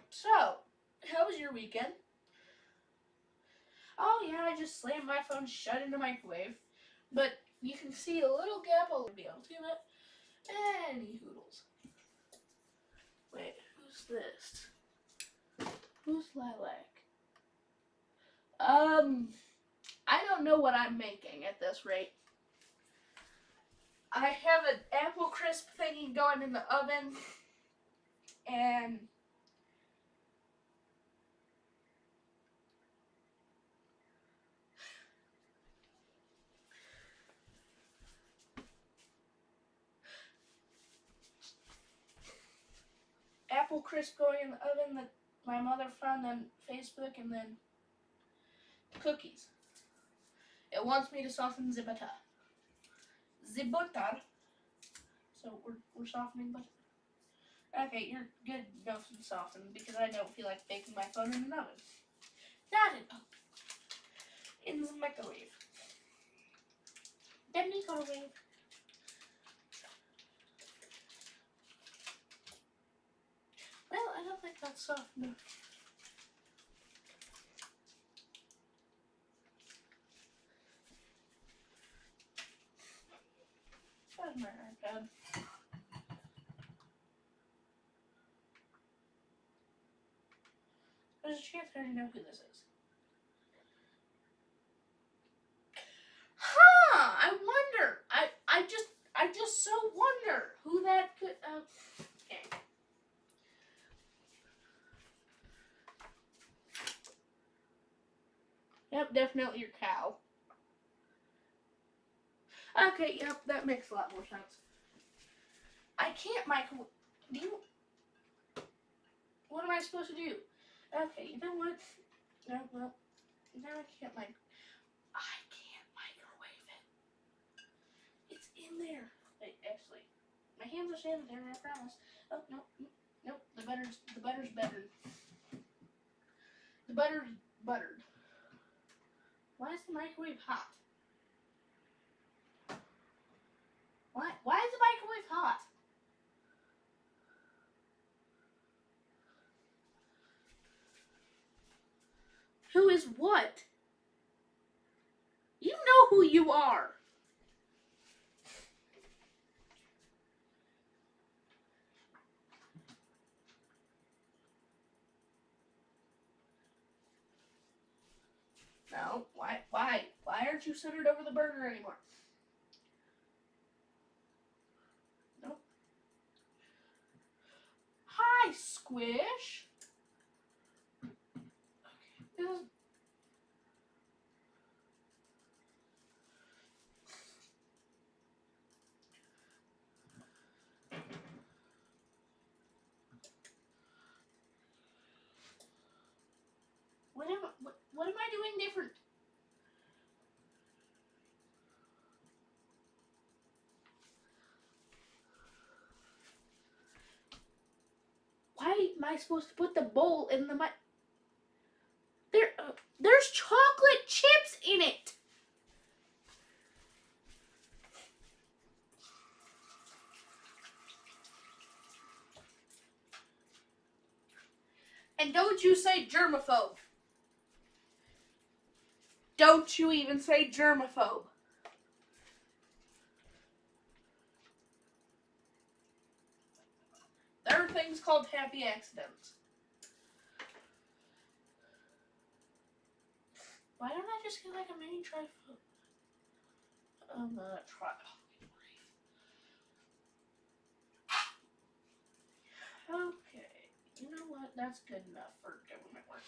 So, how was your weekend? Oh yeah, I just slammed my phone shut in the microwave. But you can see a little gap, I'll be able to do it. Any hoodles. Wait, who's this? Who's Lilac? I don't know what I'm making at this rate. I have an apple crisp thingy going in the oven. And apple crisp going in the oven that my mother found on Facebook, and then cookies. It wants me to soften the butter. The butter. So we're softening butter. Okay, you're good enough to soften because I don't feel like baking my phone in an oven. Not in the microwave. The microwave. Well, I don't think that's soft enough. That's my iPad. There's a chance I already know who this is. Huh! I wonder. I just so wonder who that could. Okay. Yep, definitely your cow. Okay, yep, that makes a lot more sense. I can't microwave. Do you? What am I supposed to do? Okay, you know what? No, well, now I can't microwave it. It's in there. Wait, actually, my hands are sanitary, I promise. Oh no, nope. The butter's buttered. The butter's buttered. Why is the microwave hot? Why is the microwave hot? Who is what? You know who you are. No, why aren't you centered over the burner anymore? Nope. Hi, Squish. Okay. What am I doing different? Why am I supposed to put the bowl in the there's chocolate chips in it. And don't you say germaphobe. Don't you even say germaphobe. There are things called happy accidents. Why don't I just get like a mini trifle? Try. Okay, you know what? That's good enough for government work.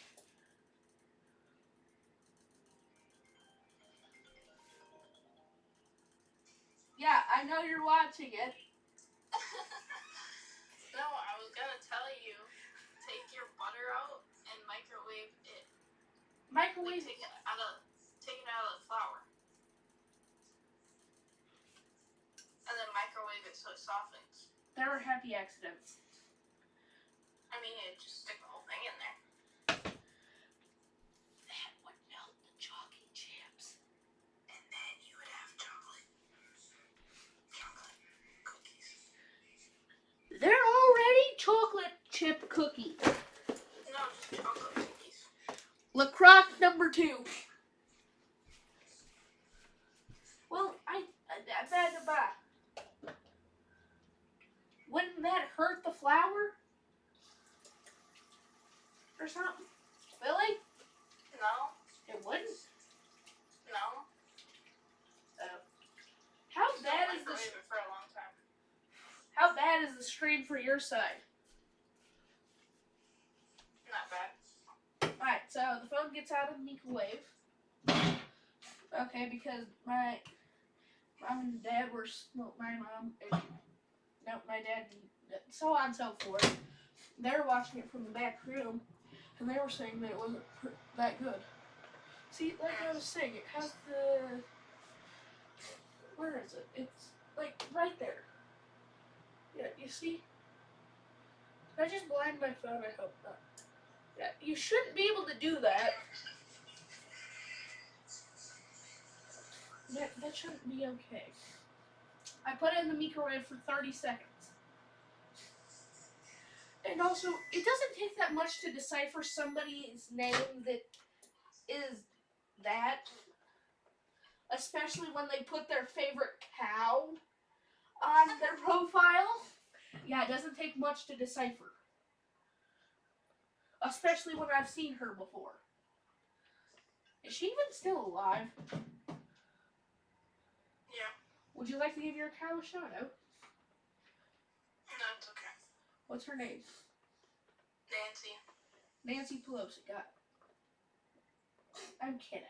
Yeah, I know you're watching it. No, I was gonna tell you, take your butter out and microwave it. Like, Microwave. take it out of the flour. And then microwave it so it softens. There are happy accidents. I mean, you just stick the whole thing in there. That would melt the chalky chips. And then you would have chocolate cookies. They're already chocolate chip cookies. No, just chocolate cookies. LaCroix number 2. Well, wouldn't that hurt the flour? Or something? Really? No, It wouldn't? no. How Just bad don't is the microwave it for a long time. How bad is the stream for your side? Not bad. Alright, so the phone gets out of the microwave. Okay, because my mom and dad were my dad, so on and so forth. They were watching it from the back room, and they were saying that it wasn't that good. See, like I was saying, it has the, where is it? It's like right there. Yeah, you see? Did I just blind my phone? I hope not. Yeah, you shouldn't be able to do that. That shouldn't be okay. I put it in the microwave for 30 seconds. And also, it doesn't take that much to decipher somebody's name that is that. Especially when they put their favorite cow on their profile. Yeah, it doesn't take much to decipher. Especially when I've seen her before. Is she even still alive? Yeah. Would you like to give your cow a shout out? No, it's okay. What's her name? Nancy. Nancy Pelosi. Got it. I'm kidding.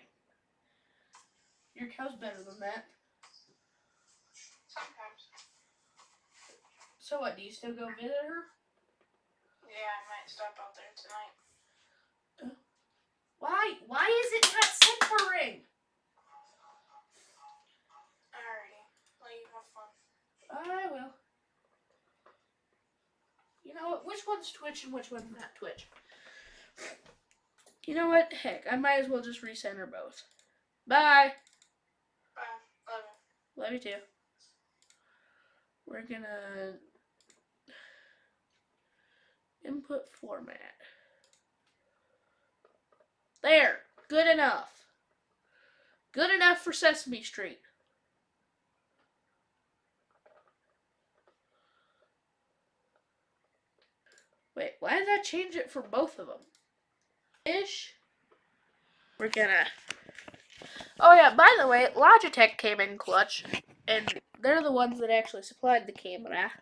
Your cow's better than that. Sometimes. So what, do you still go visit her? Yeah, I might stop out there tonight. Why? Why is it not centering? Alrighty. Well, you have fun. I will. You know what? Which one's Twitch and which one's not Twitch? You know what? Heck, I might as well just recenter both. Bye. Bye. Love you. Love you too. We're gonna input format. There. Good enough. Good enough for Sesame Street. Wait, why did I change it for both of them? We're gonna... Oh yeah, by the way, Logitech came in clutch, and they're the ones that actually supplied the camera.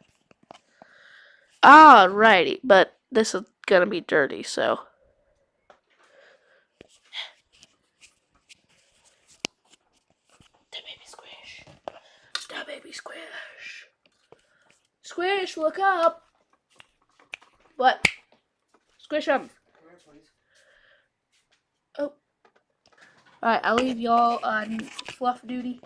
Alrighty, but this is gonna be dirty, so... The baby squish. The baby squish. Squish, look up. What? Squish 'em. Come here, please. Alright, I'll leave y'all on fluff duty.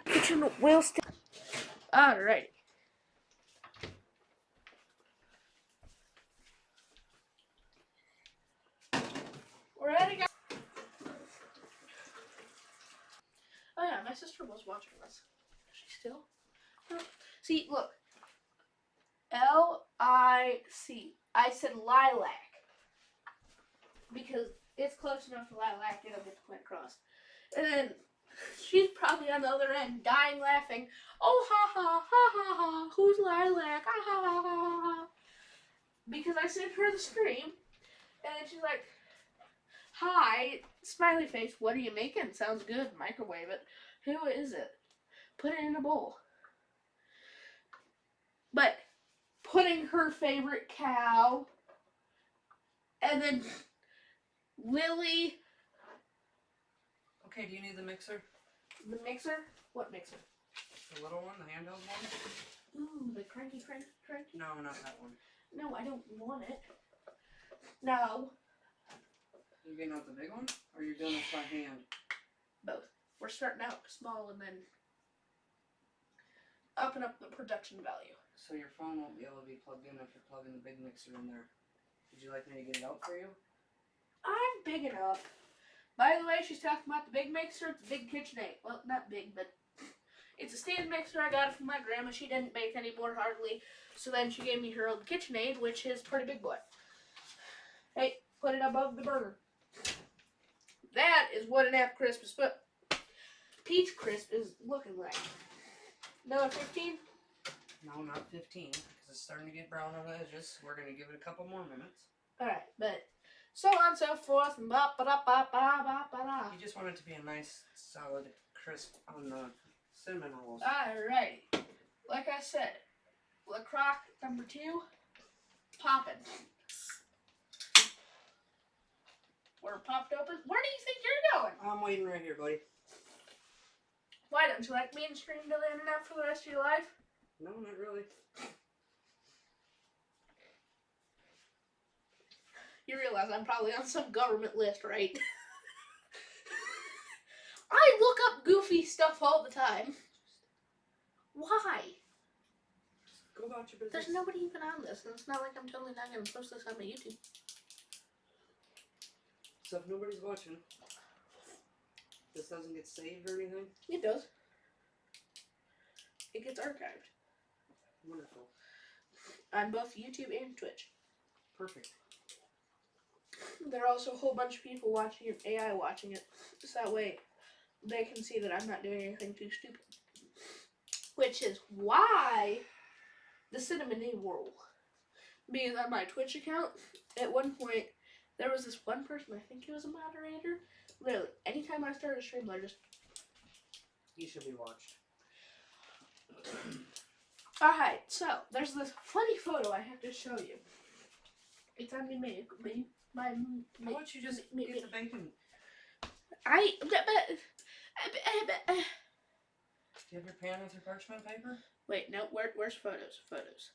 Kitchen will stay. Alright. We're ready, guys. Oh yeah, my sister was watching this. Is she still? No. See, look. L-I-C. I said lilac. Because it's close enough to lilac, it'll get the point across. And then she's probably on the other end, dying laughing. Oh, ha, ha, ha, ha, ha. Who's lilac? Ah, ha, ha, ha, ha. Because I sent her the scream. And then she's like, hi, smiley face, what are you making? Sounds good, microwave it. Who is it? Put it in a bowl. But putting her favorite cow, and then Lily. Okay, do you need the mixer? The mixer? What mixer? The little one, the handheld one? Ooh, the cranky. No, not that one. No, I don't want it. No. You getting out the big one? Or you're doing this by hand? Both. We're starting out small and then upping up the production value. So your phone won't be able to be plugged in if you're plugging the big mixer in there. Would you like me to get it out for you? I'm big enough. By the way, she's talking about the big mixer. It's a big KitchenAid. Well, not big, but it's a stand mixer. I got it from my grandma. She didn't bake anymore hardly. So then she gave me her old KitchenAid, which is pretty big boy. Hey, put it above the burner. That is what an F crisp is. Peach crisp is looking like. Another 15? No, not 15, because it's starting to get brown on the edges. We're going to give it a couple more minutes. Alright, but so on and so forth. And ba ba da ba ba ba ba da. You just want it to be a nice, solid, crisp on the cinnamon rolls. Alright. Like I said, La Croc number 2, poppin'. We're popped open. Where do you think you're going? I'm waiting right here, buddy. Why don't you like being streamed to the internet for the rest of your life? No, not really. You realize I'm probably on some government list, right? I look up goofy stuff all the time. Why? Go about your business. There's nobody even on this, and it's not like I'm totally not going to post this on my YouTube. So if nobody's watching, this doesn't get saved or anything? It does. It gets archived Wonderful. on both YouTube and Twitch. Perfect. There are also a whole bunch of people watching it, AI watching it, so that way they can see that I'm not doing anything too stupid. Which is why the Cinnamon A rule. Because on my Twitch account, at one point, there was this one person, I think he was a moderator. Literally, anytime I started a stream, I just... You should be watched. Alright, so, there's this funny photo I have to show you. It's on my Why don't you just get the bacon? Do you have your pan with your parchment paper? Wait, no, where's photos? Photos.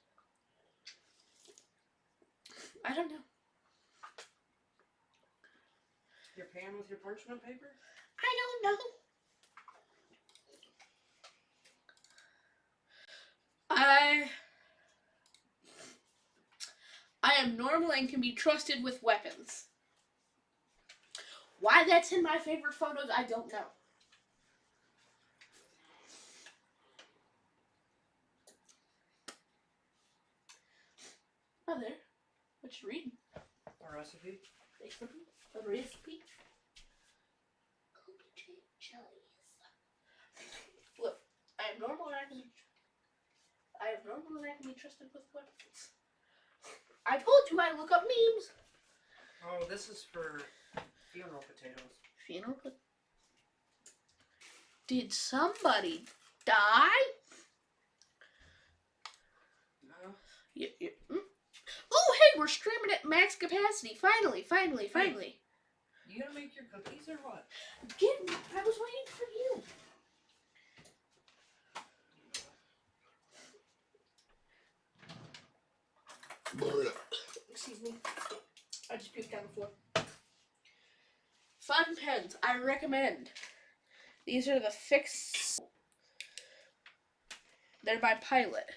I don't know. Your pan with your parchment paper? I don't know. I am normal and can be trusted with weapons. Why that's in my favorite photos, I don't know. Oh, there. What you reading? A recipe? A recipe? Look, I am normal and I can be trusted with weapons. I told you I look up memes. Oh, this is for funeral potatoes. Funeral potatoes? Did somebody die? No. Oh, hey, we're streaming at max capacity. Finally. You gonna make your cookies or what? I was waiting for you. Excuse me. I just puked on the floor. Fun pens, I recommend. These are the Fix. They're by Pilot.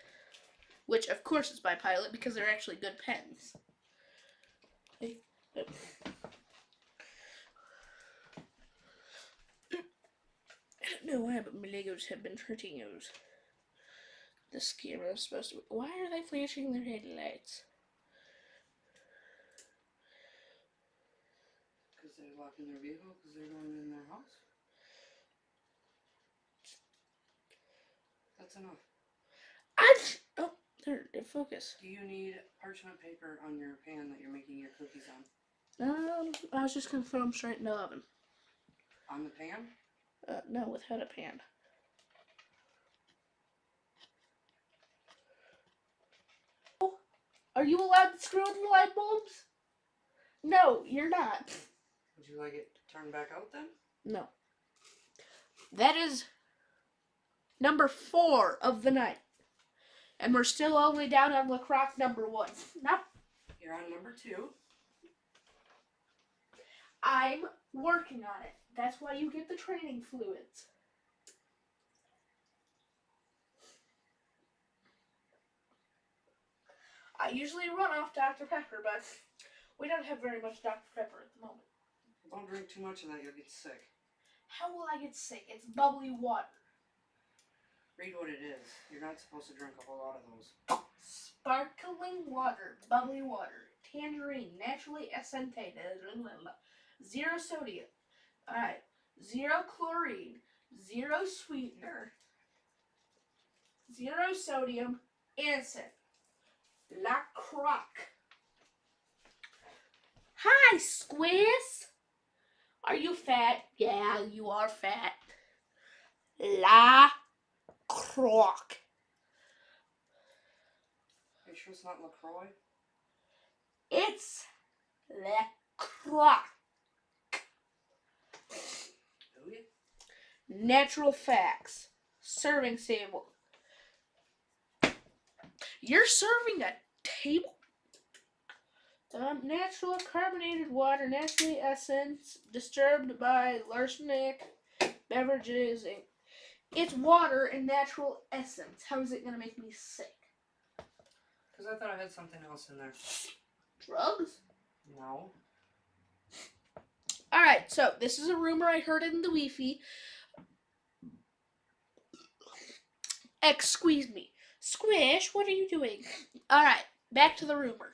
Which, of course, is by Pilot because they're actually good pens. I don't know why, but my Legos have been hurting those. This camera is supposed to be. Why are they flashing their headlights? Because they're locking their vehicle because they're going in their house. That's enough. Oh, there, focus. Do you need parchment paper on your pan that you're making your cookies on? I was just gonna throw them straight in the oven. On the pan? No, without a pan. Are you allowed to screw in the light bulbs? No, you're not. Would you like it turned back out then? No. That is number 4 of the night. And we're still only down on LaCroix number 1. Now, You're on number 2. I'm working on it. That's why you get the training fluids. I usually run off Dr. Pepper, but we don't have very much Dr. Pepper at the moment. Don't drink too much of that, you'll get sick. How will I get sick? It's bubbly water. Read what it is. You're not supposed to drink a whole lot of those. Sparkling water, bubbly water, tangerine, naturally essented, 0 sodium. Alright, 0 chlorine, 0 sweetener, 0 sodium, innocent. LaCroix. Hi, Squiz. Are you fat? Yeah, you are fat. LaCroix. Are you sure it's not LaCroix? It's LaCroix. Do you? Natural facts. Serving table. You're serving a table? Natural carbonated water, naturally essence, disturbed by arsenic, beverages. It's water and natural essence. How is it going to make me sick? Because I thought I had something else in there. Drugs? No. Alright, so this is a rumor I heard in the Wi-Fi. Excuse me. Squish, what are you doing? Alright, back to the rumor.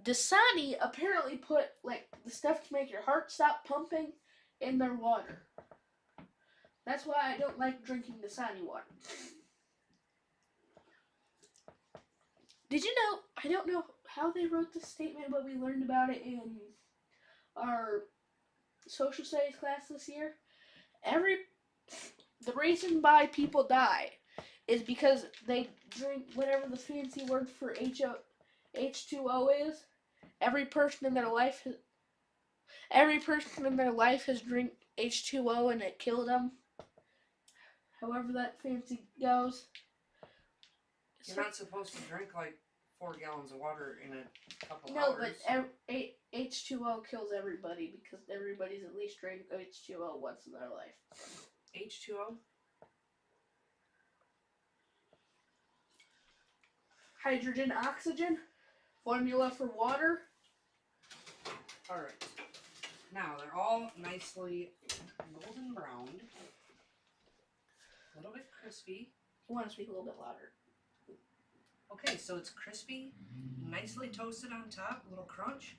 Dasani apparently put, like, the stuff to make your heart stop pumping in their water. That's why I don't like drinking Dasani water. Did you know, I don't know how they wrote this statement, but we learned about it in our social studies class this year. The reason why people die is because they drink whatever the fancy word for H2O is. Every person in their life has drank H2O and it killed them. However that fancy goes. You're not supposed to drink like 4 gallons of water in a couple No, hours. but H2O kills everybody because everybody's at least drank H2O once in their life. H2O? Hydrogen, oxygen, formula for water. Alright. Now, they're all nicely golden browned. A little bit crispy. You want to speak a little bit louder. Okay, so it's crispy, nicely toasted on top, a little crunch.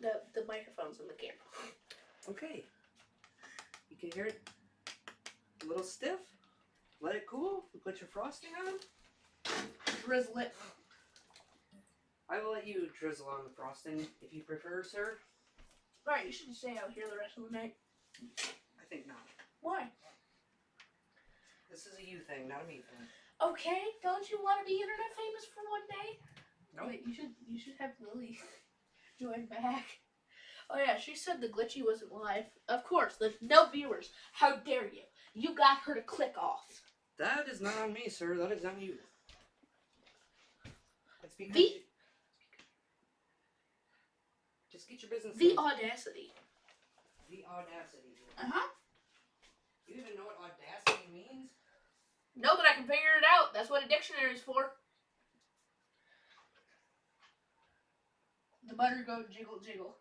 The microphone's in the camera. Okay. You can hear it a little stiff. Let it cool. Put your frosting on. Drizzle it. I will let you drizzle on the frosting if you prefer, sir. Alright, you should stay out here the rest of the night. I think not. Why? This is a you thing, not a me thing. Okay, don't you want to be internet famous for one day? Nope. Wait, you should have Lily join back. Oh yeah, she said the glitchy wasn't live. Of course, there's no viewers. How dare you? You got her to click off. That is not on me, sir. That is on you. Because The- just get your business. The done. audacity. The audacity. Uh-huh. You even know what audacity means? No, but I can figure it out. That's what a dictionary is for. The butter go jiggle jiggle.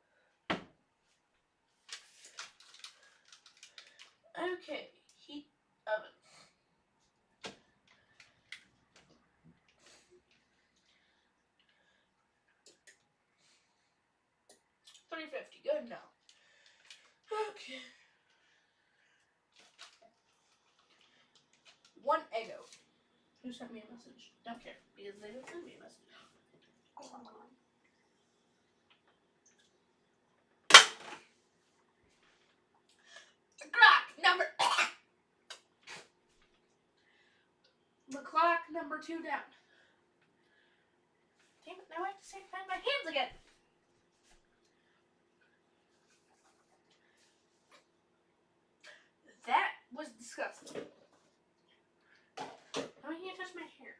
Okay, heat oven. $3.50. Good now. Okay. 1 Eggo. Who sent me a message? Don't care because they didn't send me a message. The clock number 2 down. Damn it, now I have to sanitize my hands again. That was disgusting. Now I can't touch my hair.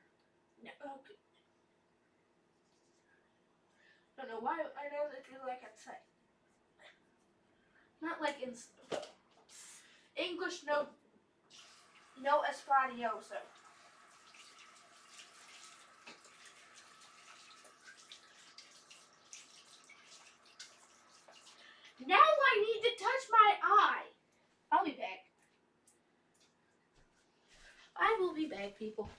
No, okay. Don't know why I know that you like outside. Not like in English, no espradioso. Now I need to touch my eye. I'll be back. I will be back, people.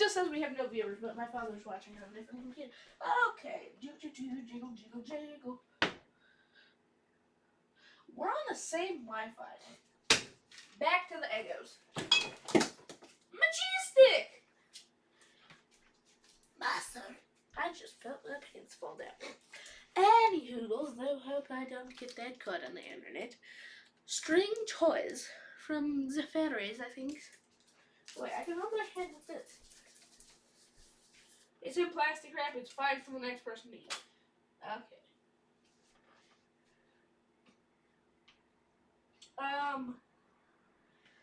Still says we have no viewers, but my father's watching on a different computer. Okay. Jiggle, jiggle, jiggle. We're on the same Wi-Fi. Back to the Eggos. Majestic! Master. I just felt my pants fall down. Anywhoodles, though, hope I don't get that caught on the internet. String toys from the fairies, I think. Wait, I can hold my head with this. It's in plastic wrap. It's fine for the next person to eat. Okay.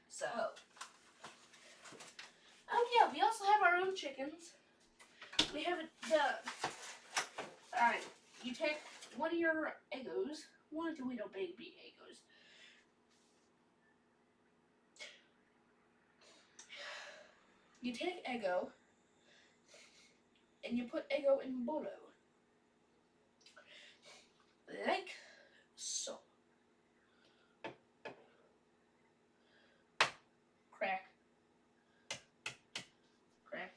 So. Oh yeah, we also have our own chickens. We have alright, you take one of your Eggos, one of the little baby Eggos. You take Eggo, and you put Eggo in bolo. Like so. Crack. Crack.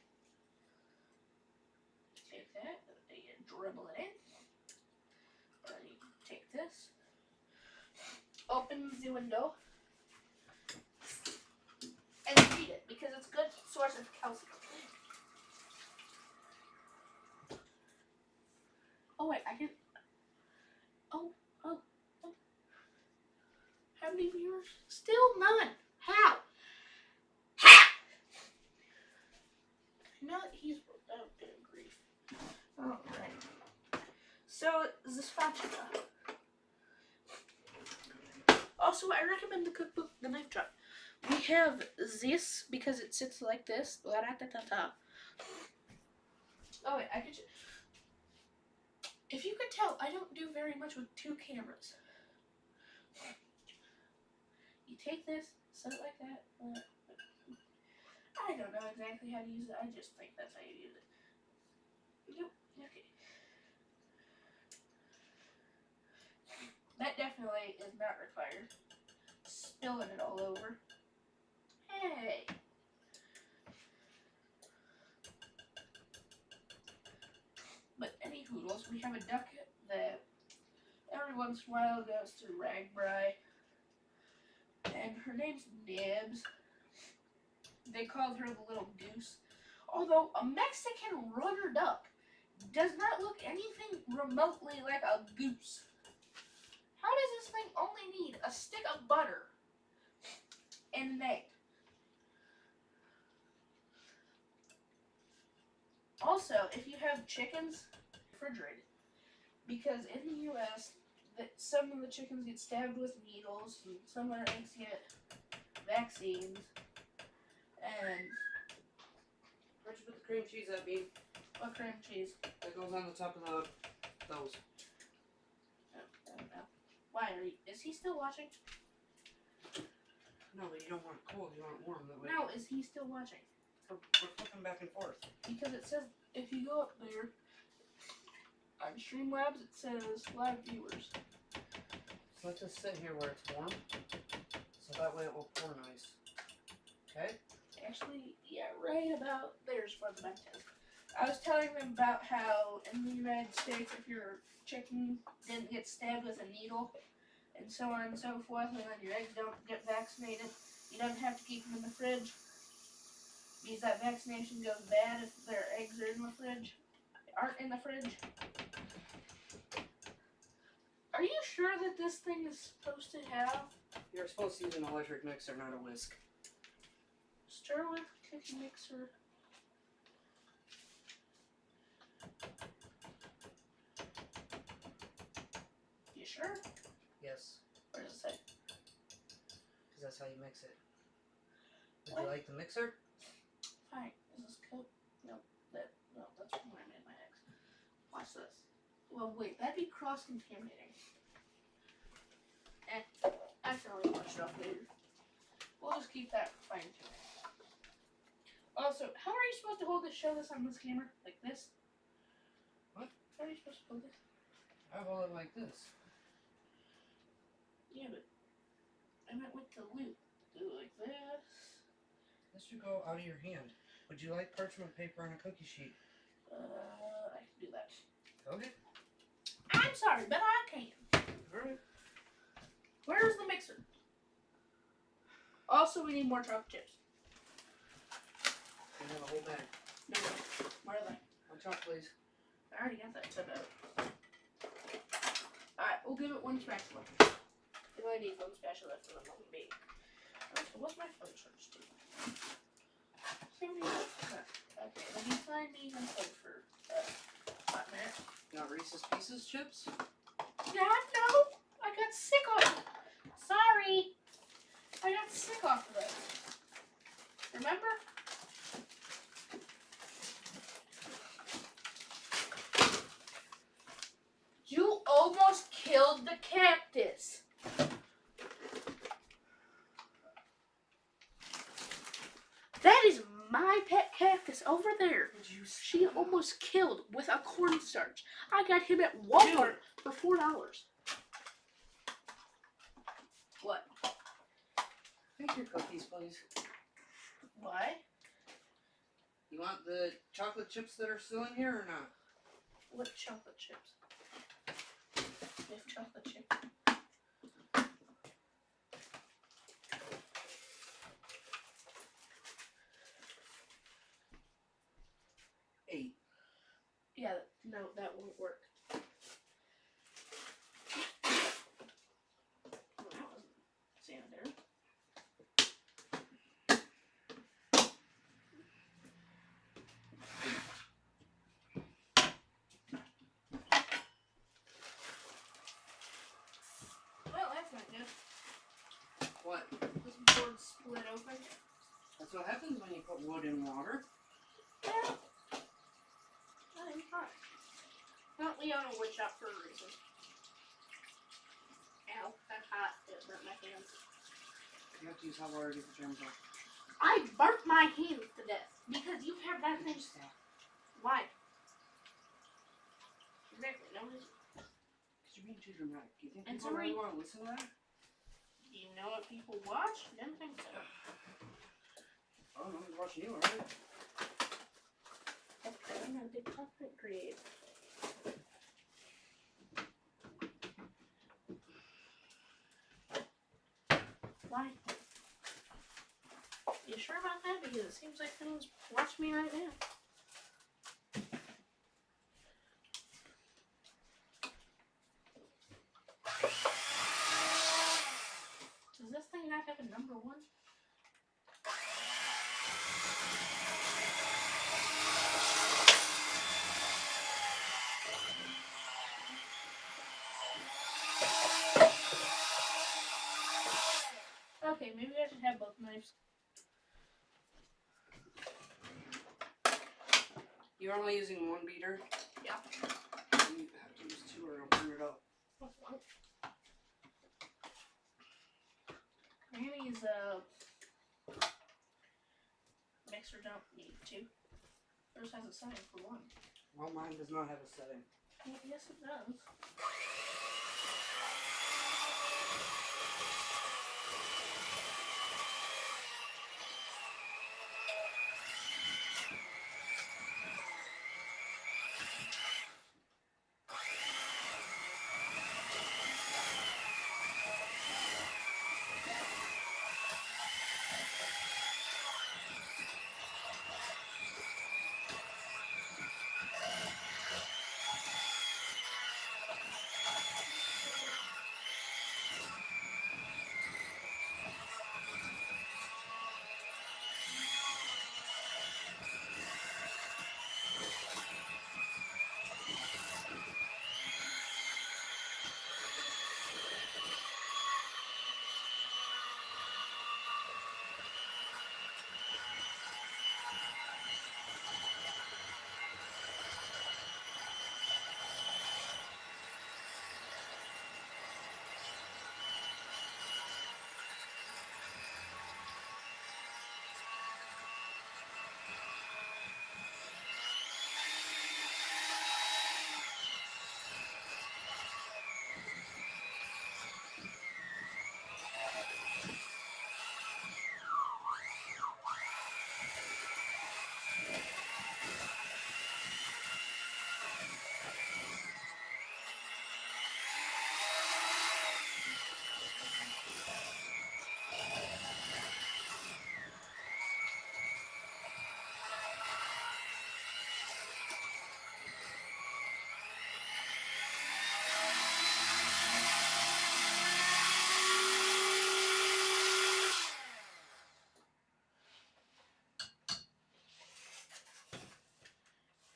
Take that, and you dribble it in. Then you take this. Open the window. And feed it, because it's a good source of calcium. Oh wait, I can. Oh. How many viewers? Still none. How? Now that he's. Oh, good grief. Alright. So, the spatula. Also, I recommend the cookbook, The Knife Drop. we have this because it sits like this. La-da-da-da-da. Oh wait, I could. If you could tell, I don't do very much with two cameras. You take this, set it like that. I don't know exactly how to use it. I just think that's how you use it. Nope. Okay. That definitely is not required. Spilling it all over. Hey. But any hoodles, we have a duck that every once in a while goes through RAGBRAI. And her name's Nibs. They called her the little goose. Although a Mexican rudder duck does not look anything remotely like a goose. How does this thing only need a stick of butter and an egg? Also, if you have chickens, refrigerate it. Because in the U.S., some of the chickens get stabbed with needles, and some of the eggs get vaccines, and... Where'd you put the cream cheese at, Bean? What cream cheese? That goes on the top of those. I don't know. Why is he still watching? No, but you don't want it cold, you want it warm. That way. No, is he still watching? We're flipping back and forth. Because it says, if you go up there, on Streamlabs, it says live viewers. So let's just sit here where it's warm, so that way it will pour nice. Okay? Actually, yeah, right about there's where the mic is. I was telling them about how in the United States, if your chicken didn't get stabbed with a needle, and so on and so forth, and then your eggs don't get vaccinated, you don't have to keep them in the fridge, because that vaccination goes bad if their eggs are in the fridge, aren't in the fridge. Are you sure that this thing is supposed to have You're supposed to use an electric mixer, not a whisk. stir with cookie mixer? You sure? Yes, What does it say? because that's how you mix it. Would you like the mixer? Fine. Is this coat? No, that's from when I made my eggs. Watch this. Well, wait, that'd be cross-contaminating. I can only wash it off later. We'll just keep that fine-tuning. Also, how are you supposed to show this on this camera? Like this? What? How are you supposed to hold this? I hold it like this. Yeah, but I meant with the loop. Do it like this. This should go out of your hand. Would you like parchment paper on a cookie sheet? I can do that. Okay. I'm sorry, but I can. Alright. Where's the mixer? Also, we need more chocolate chips. You have a whole bag. No, where are they? One chop, please. I already got that set up. Alright, we'll give it one spatula. We only need one spatula for the moment being. Alright, so what's my phone charge to? 70%. Okay, then you find me on hold for a hot minute. You want Reese's Pieces chips? Dad, no! I got sick off of it. Sorry! I got sick off of those. Remember? You almost killed the cactus. That is my pet cactus over there. She almost killed with a cornstarch. I got him at Walmart for $4. What? Take your cookies, please. Why? You want the chocolate chips that are still in here or not? What chocolate chips? We have chocolate chips. 8. Yeah, no, that won't work. Well, that wasn't sanitary. Well, that's not good. What? This board split open. That's what happens when you put wood in water. Yeah. I'm fine. Well, we own a wood shop for a reason. Ow, that's hot. It burnt my hands. You have to use hot water to get the germs off. I burnt my hands to death because you have that thing. Stop. Why? Exactly. No reason. Because you're being too dramatic. Do you think And people sorry. really want to listen to that? Do you know what people watch? Didn't think so. Oh no, he's watching you, alright? Okay, I'm a big content creator. Why? You sure about that? Because it seems like someone's watching me right now. Does this thing not have a number 1? Okay, maybe I should have both knives. You're only using one beater? Yeah. You have to use 2 or it'll burn it up. Granny's mixer don't need 2. Hers has a setting for 1. Well, mine does not have a setting. Well, yes, it does.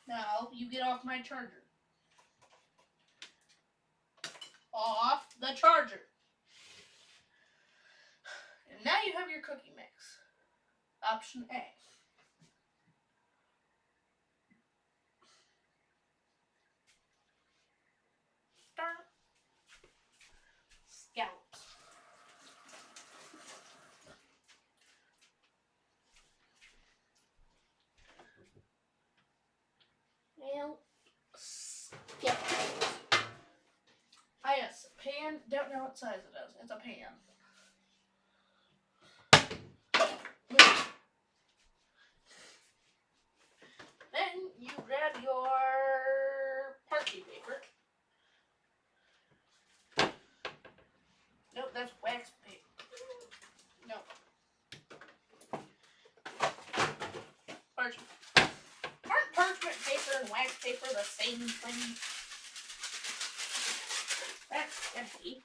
Now, you get off my charger. Off the charger. And now you have your cookie mix. Option A. Start. Scallops. Well, scallops. Ah yes, pan. Don't know what size it is. It's a pan. Then you grab your parchment paper. Nope, that's wax paper. No. Parchment. Aren't parchment paper and wax paper the same thing? That's empty.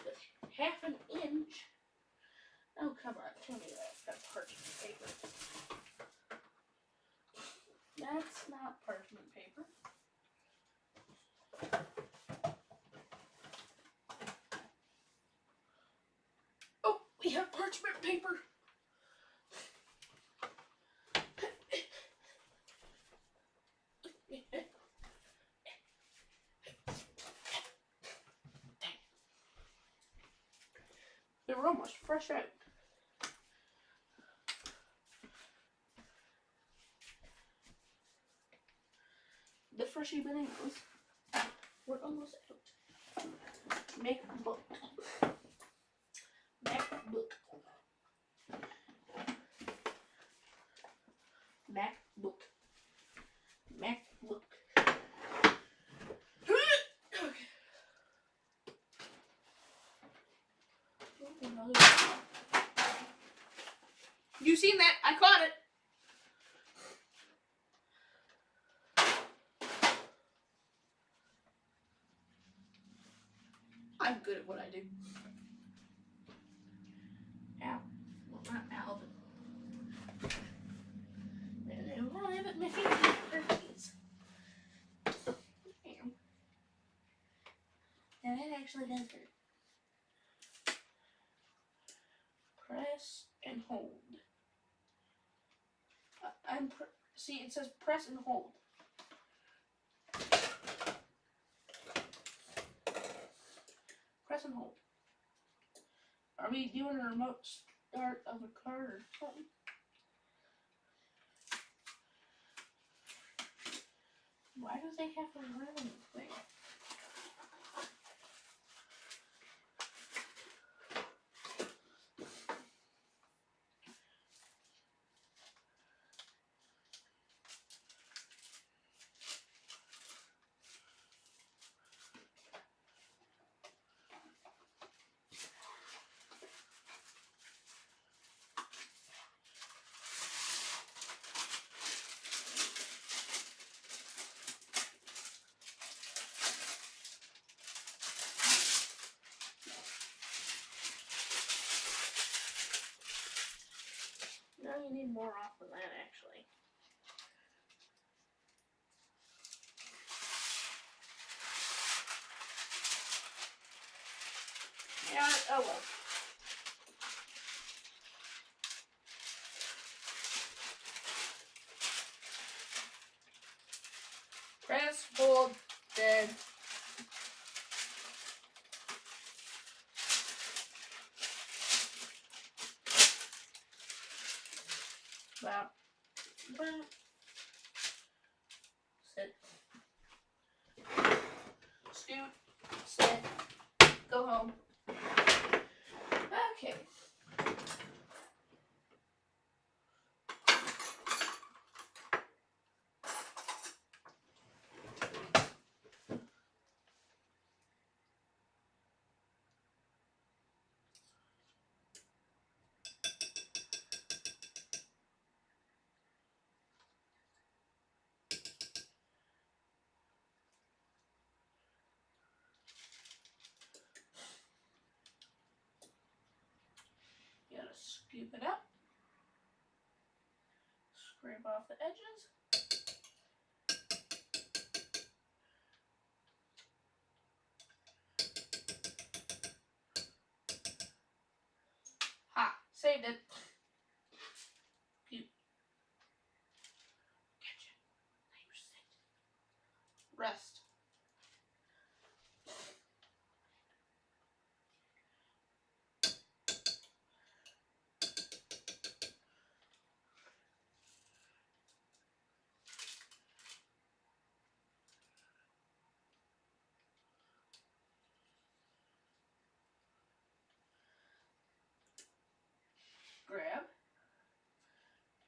With half an inch. Oh, come on. Tell me that's parchment paper. That's not parchment paper. Oh, we have paper. They were almost fresh out. The freshy bananas were almost out. MacBook. MacBook. MacBook. MacBook. Okay. Oh, another one. You seen that? I caught it. I'm good at what I do. Al. Well, not Al, but... Well, I have it in my fingers. Damn. Now that actually does hurt. Press and hold. See, it says press and hold. Press and hold. Are we doing a remote start of a car or something? Why do they have a running thing? No, you need more off than that, actually. Yeah, oh well. Press, hold, then. Wow. Sit. Scoot. Sit. Go home. Okay. You gotta scoop it up. Scrape off the edges. Ha! Saved it. Cute. Gotcha. Now you're sit. Rest. Grab.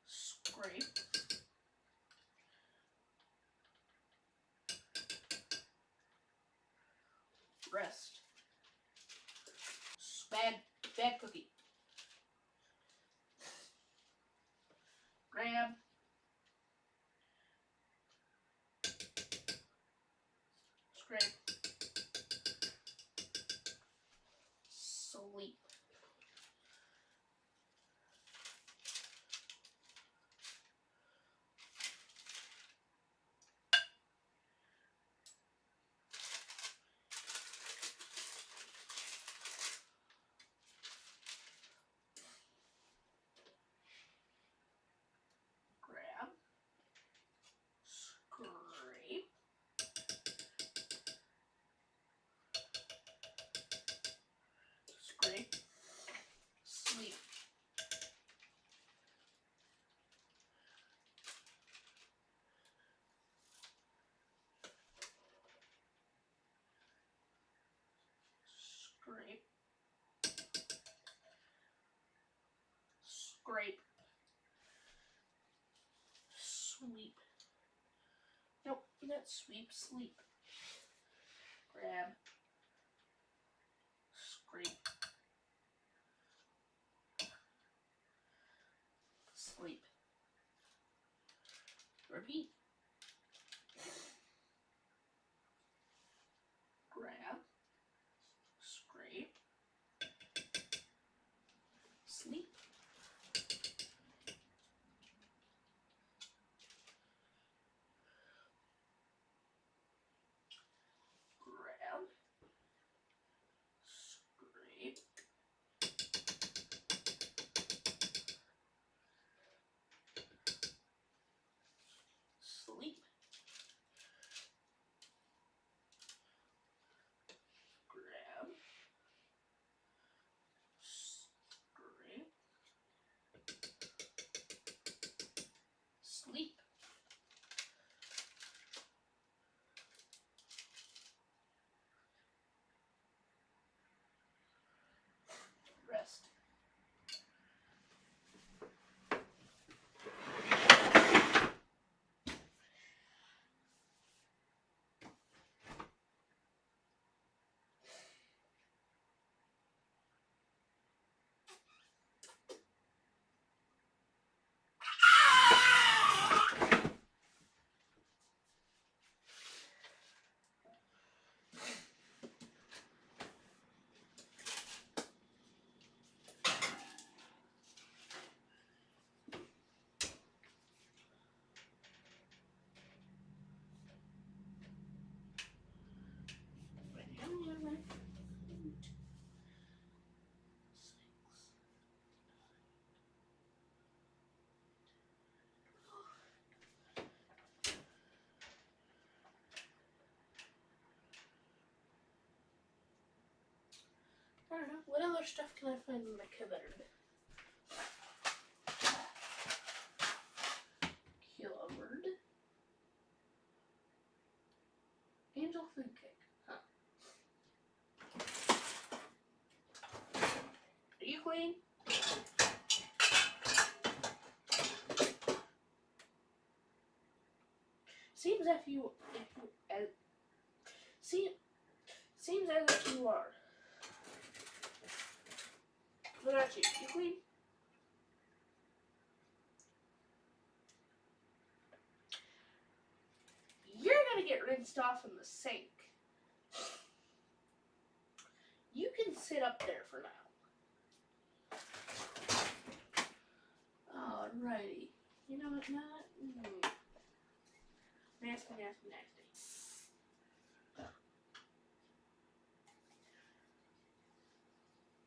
Scrape. Rest. Bad cookie. Grab. Scrape. Sleep. that sweep sleep. Grab. Scrape. Sleep. Repeat. Grab. Scrape. Sleep. Grab. Scrape. Sleep. Grab. Scrape. Sleep. Rest. I don't know. What other stuff can I find in my cupboard? Cupboard. Angel food cake. Huh. Are you clean? Seems as if you seems as if you are. What about you? You clean? You're gonna get rinsed off in the sink. You can sit up there for now. Alrighty. You know what? Not. Nasty, nasty, nasty.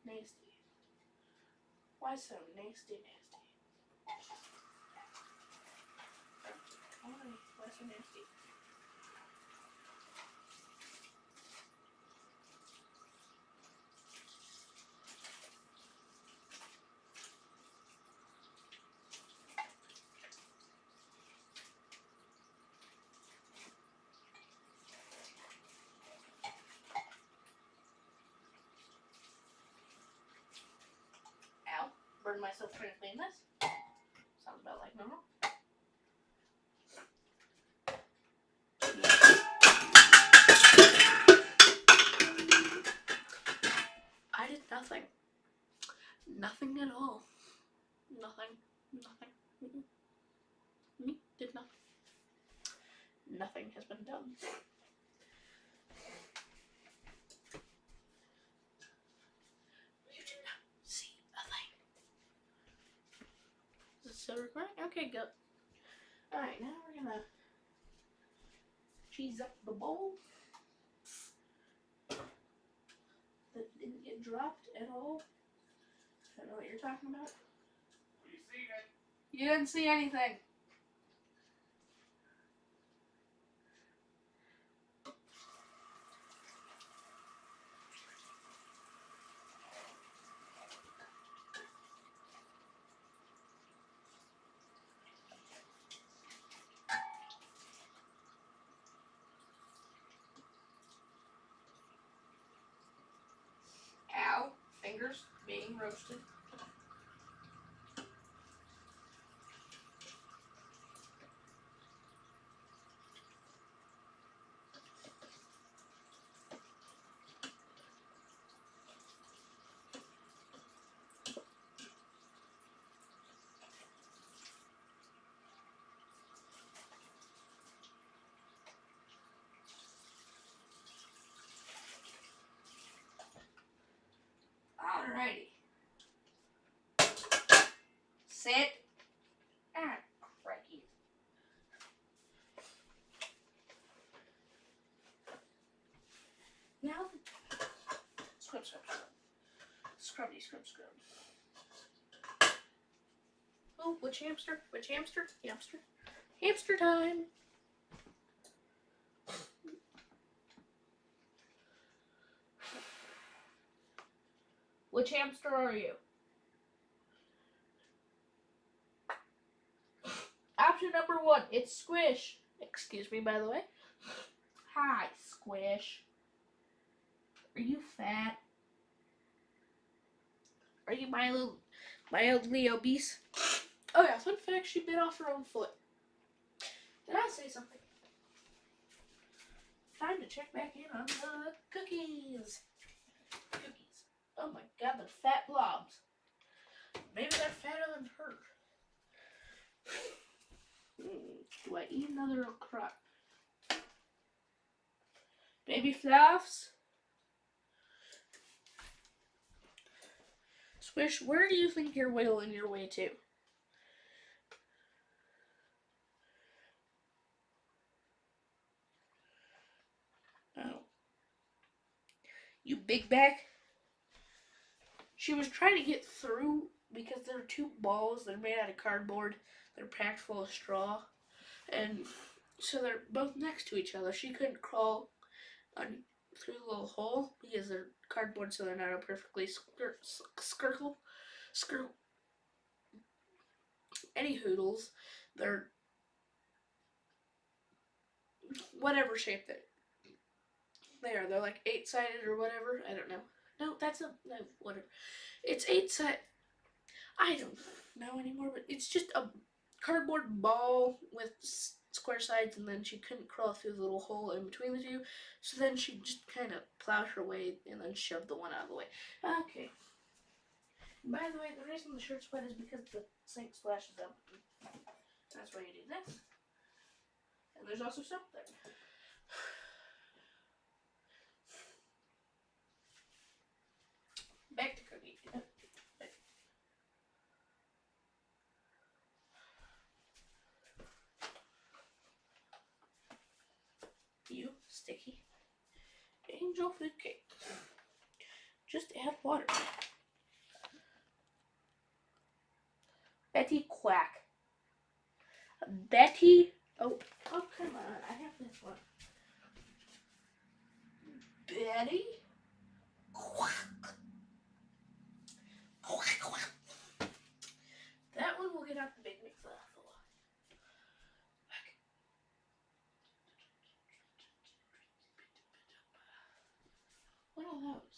Nasty. Why so nasty, nasty? Why so nasty? Ow. Burned myself trying to clean this. Sounds about like normal. I did nothing. Nothing at all. Nothing. Nothing. Me did nothing. Nothing has been done. You did not see a thing. Is it still recording? Okay, good. Alright, now we're gonna cheese up the bowl. That didn't get dropped at all. I don't know what you're talking about. You seen it? You didn't see anything. Ow. Fingers being roasted. Scrubby scrub scrub. Oh, which hamster? Which hamster? Hamster. Hamster time. Which hamster are you? Option number 1, it's Squish. Excuse me, by the way. Hi, Squish. Are you fat? Are you mildly obese? Oh yeah, fun fact, she bit off her own foot. Did I say something? Time to check back in on the cookies. Cookies. Oh my god, they're fat blobs. Maybe they're fatter than her. Do I eat another crop? Baby fluffs. Swish, where do you think you're wiggling your way to? Oh. You big back. She was trying to get through because there are 2 balls. They're made out of cardboard. They're packed full of straw. And so they're both next to each other. She couldn't crawl through the little hole because they're cardboard, so they're not a perfectly skirkle. Any hoodles. They're whatever shape they are. They're like 8-sided or whatever. I don't know. No, whatever. It's 8-sided. I don't know anymore, but it's just a cardboard ball with square sides, and then she couldn't crawl through the little hole in between the 2, so then she just kind of plowed her way and then shoved the one out of the way. Okay. By the way, the reason the shirt's wet is because the sink splashes up. That's why you do this. And there's also soap there. Back to cookie. You sticky angel food cake. Just add water. Betty Quack. Betty. Oh, come on. I have this one. Betty Quack. Quack, quack. That one will get out the big mix a lot. What are those?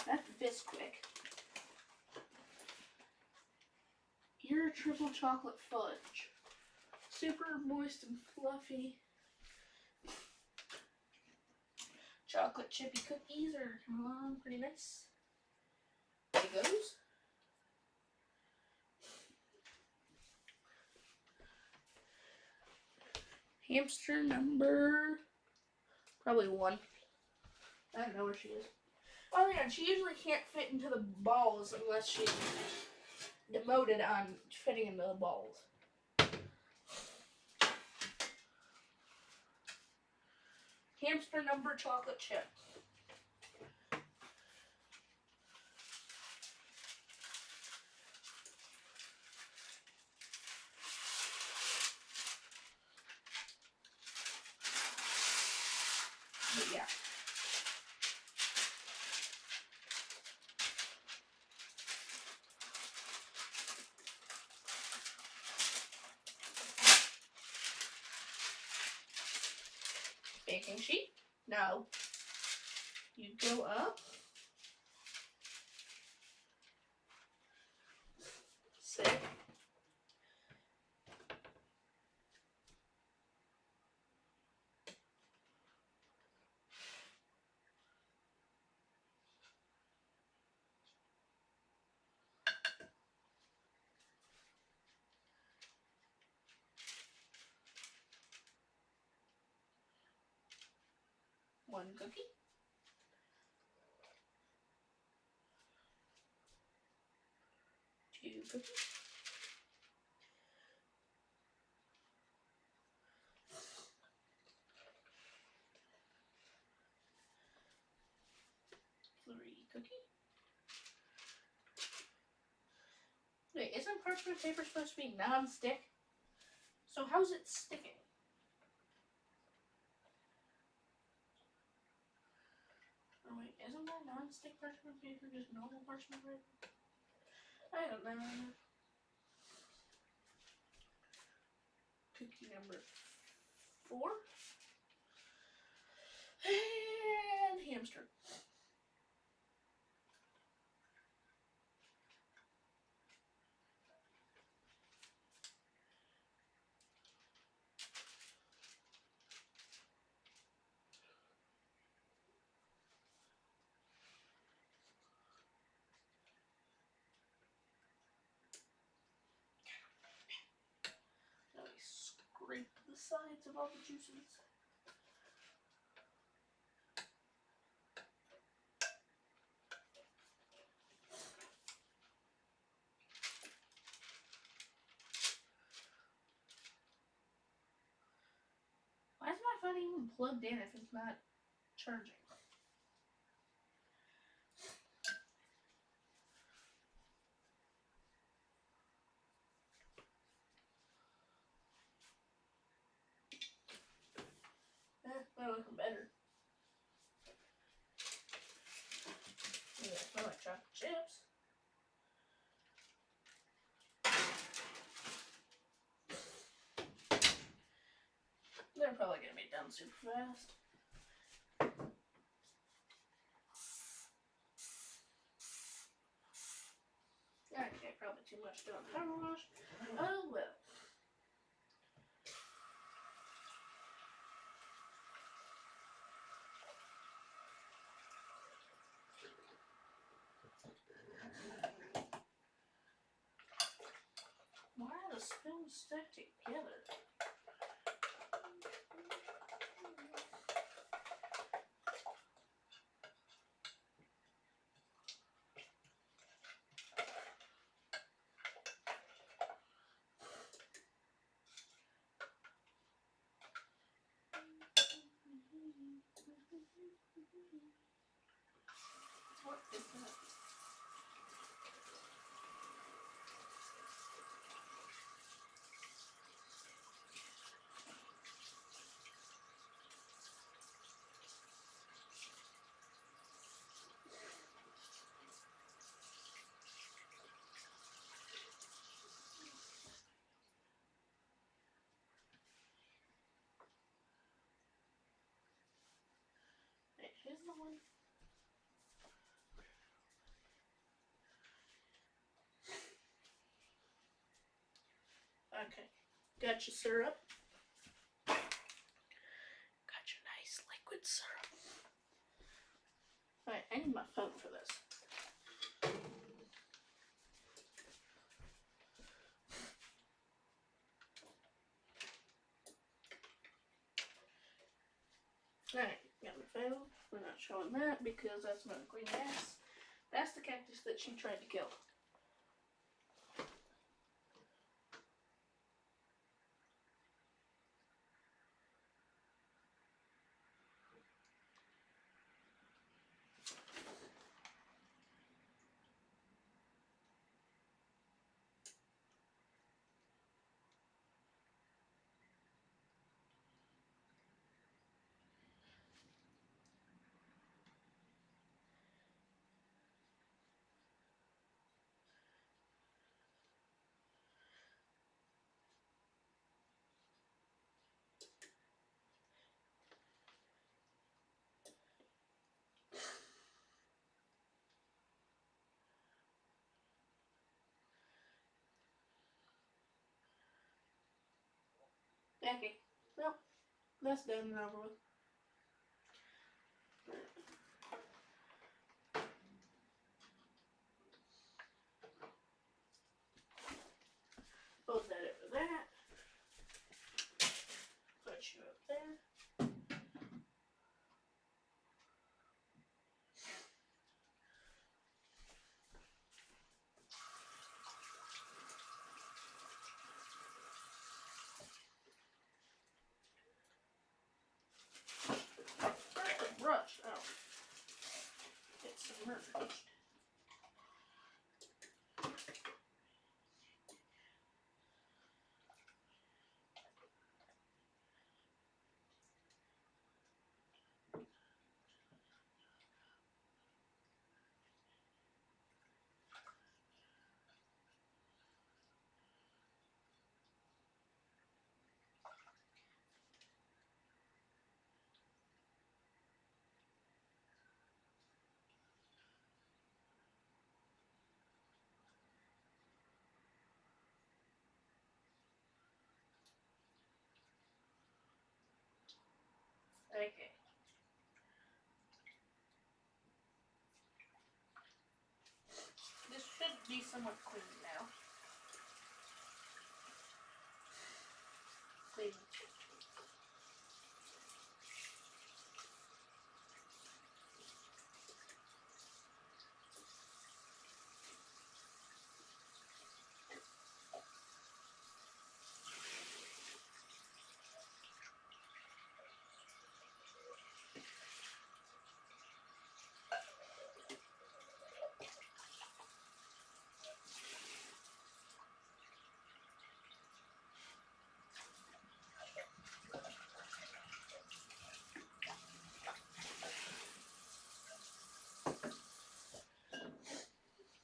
That's Bisquick. You're a triple chocolate fudge. Super moist and fluffy. Chocolate chippy cookies are coming along pretty nice. There it goes. Hamster number probably 1. I don't know where she is. Oh yeah, she usually can't fit into the balls unless she's demoted on fitting into the balls. Hamster number chocolate chip. But yeah. Baking sheet? No. You go up. Sit. One cookie. 2 cookies. 3 cookies. isn't parchment paper supposed to be non-stick? So how's it sticking? Oh wait, isn't that non-stick parchment paper just normal parchment paper? I don't know. Cookie number 4. And hamster. Now we scrape the sides of all the juices. Why is my phone even plugged in if it's not charging? That looks better. Yeah, I like chocolate chips. They're probably gonna be done super fast. Okay, probably too much done power wash. Oh well. Why are the spoons stuck together? What is that? Hey, here's the one. Okay, got your syrup. Got your nice liquid syrup. Alright, I need my phone for this. Alright, got my phone. We're not showing that because that's not a green ass. That's the cactus that she tried to kill. Okay, well, that's done and over with. Hold that over that. Put you up there. Where's the brush? Oh. It's submerged. Okay. This should be somewhat clean now. Clean.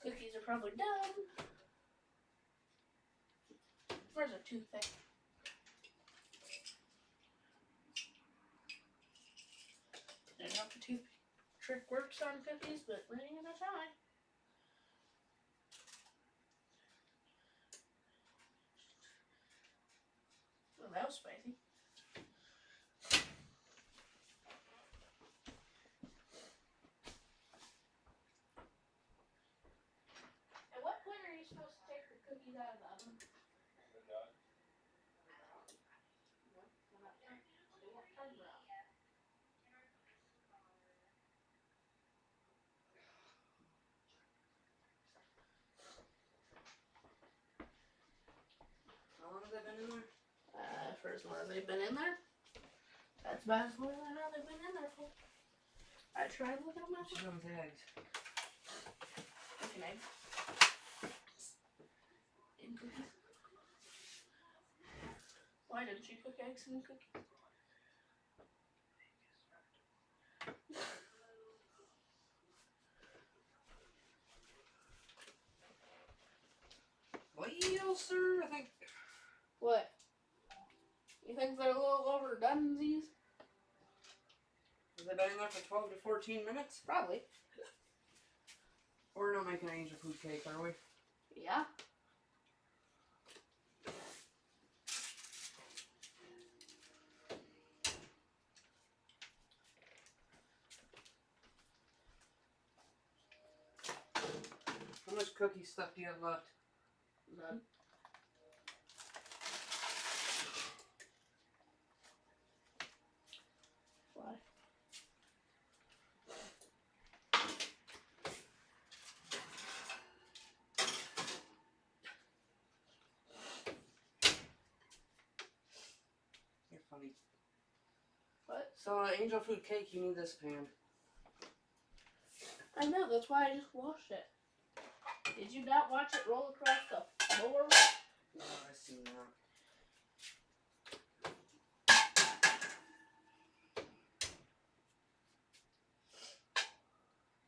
Cookies are probably done. Where's a toothpick? I don't know if the toothpick trick works on cookies, but we're gonna try. Oh, that was spicy. At what point are you supposed to take the cookies out of the oven? They won't turn brown. How long have they been in there? For as long as they've been in there. That's about as long as I know they've been in there for. I tried looking at my What's wrong with the eggs? cooking eggs. In cookies. Why didn't you cook eggs in cookies? Well, sir, I think. What? You think they're a little overdone, these? Have they been in there for 12 to 14 minutes? Probably. We're not making an angel food cake, are we? Yeah. How much cookie stuff do you have left? None. Why? You're funny. What? So, angel food cake, you need this pan. I know, that's why I just washed it. Did you not watch it roll across the floor? No, I seen that.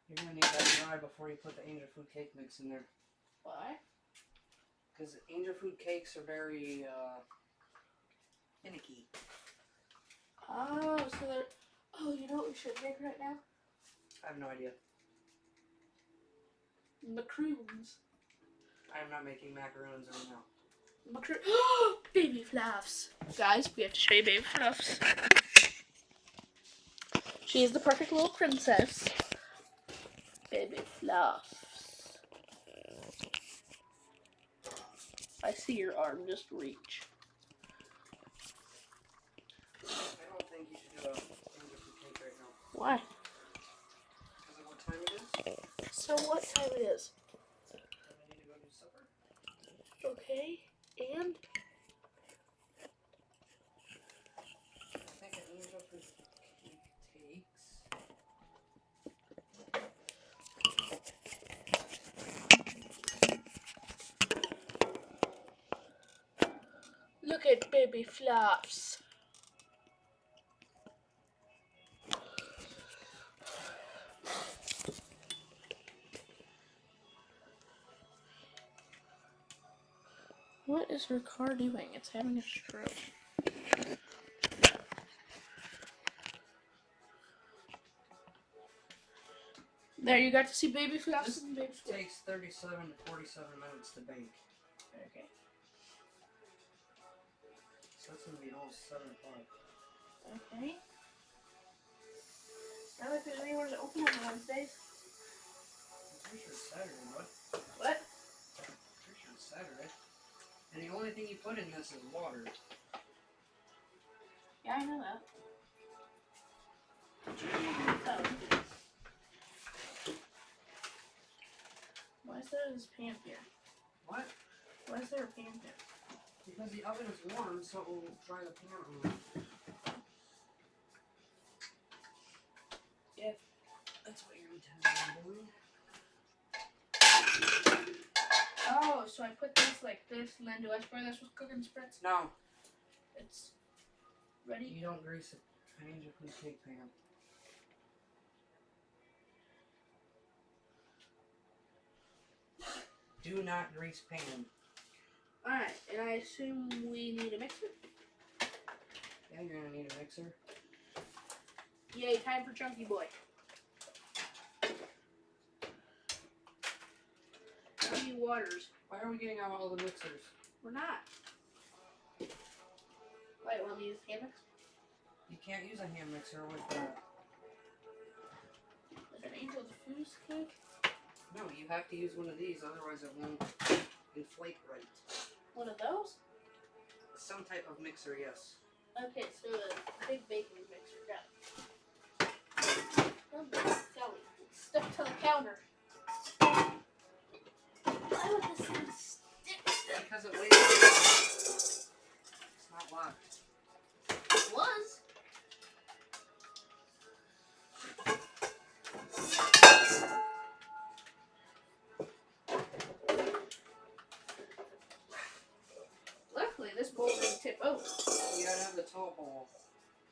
You're gonna need that dry before you put the angel food cake mix in there. Why? Because angel food cakes are very, finicky. Oh, so they're... Oh, you know what we should make right now? I have no idea. Macaroons. I am not making macaroons right now. Baby Fluffs. Guys, we have to show you Baby Fluffs. She is the perfect little princess. Baby Fluffs. I see your arm just reach. I don't think you should do a angel food cake right now. Why? Because of what time it is? So what time it is? And I need to go do supper. Okay, and? I think an angel food cake takes... Look at Baby Fluffs. What is her car doing? It's having a stroke. There, you got to see Baby Fluffs This and Baby Fluffs. takes 37 to 47 minutes to bake. Okay. So that's going to be almost 7 o'clock. Okay. I don't think there's anywhere to open on Wednesdays. I'm pretty sure it's Saturday, bud. What? Pretty sure it's Saturday. And the only thing you put in this is water. Yeah, I know that. Why is there this pan here? What? Why is there a pan here? Because the oven is warm, so it will dry the pan on. If that's what you're intending on doing. Oh, so I put this like this, and then do I spray this with cooking spritz? No, It's ready. you don't grease it. I need your cake pan. Do not grease pan. Alright, and I assume we need a mixer? Yeah, you're gonna need a mixer. Yay, time for Chunky Boy. Chunky Waters. Why are we getting out all the mixers? We're not. Wait, we'll use hand mix? You can't use a hand mixer with that. Is it Angel's Foos cake? No, you have to use one of these, otherwise it won't inflate right. One of those? Some type of mixer, yes. Okay, so a big baking mixer. Got it. Oh, golly. It's stuck to the counter. Why would this thing stick to Because it weighs. It's not locked. it? Was? Luckily, this bowl didn't tip over. You gotta have the tall bowl.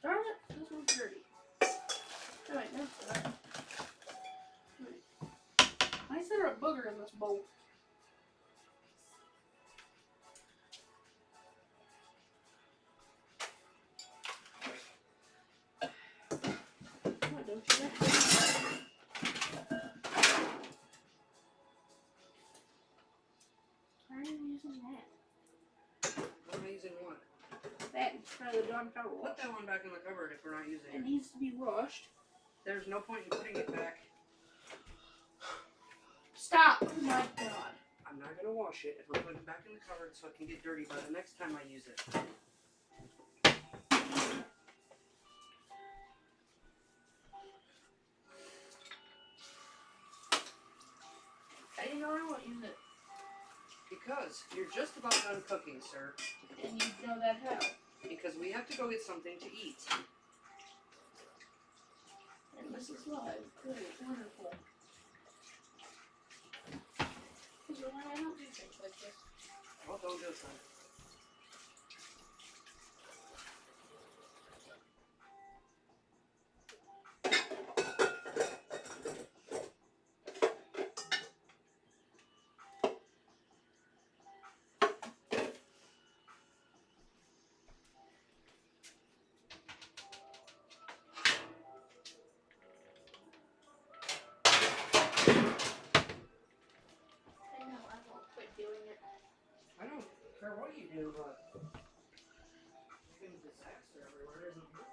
Darn it, this one's dirty. Oh, wait, no, it's not. Why is there a booger in this bowl? What, don't you like that? Why are you using that? What am I using one? That in front of the darn cover wash. Put that one back in the cupboard if we're not using It it. needs to be washed. There's no point in putting it back. Stop! Oh my god. I'm not gonna wash it if I put it back in the cupboard so it can get dirty by the next time I use it. How do you know I won't use it? Because you're just about done cooking, sir. And you know that how? Because we have to go get something to eat. And this is live. Good, wonderful. Because why I don't do things like this? Well, don't do it, son. I know, I won't quit doing it. I don't care what you do, but it's been a disaster everywhere, isn't it?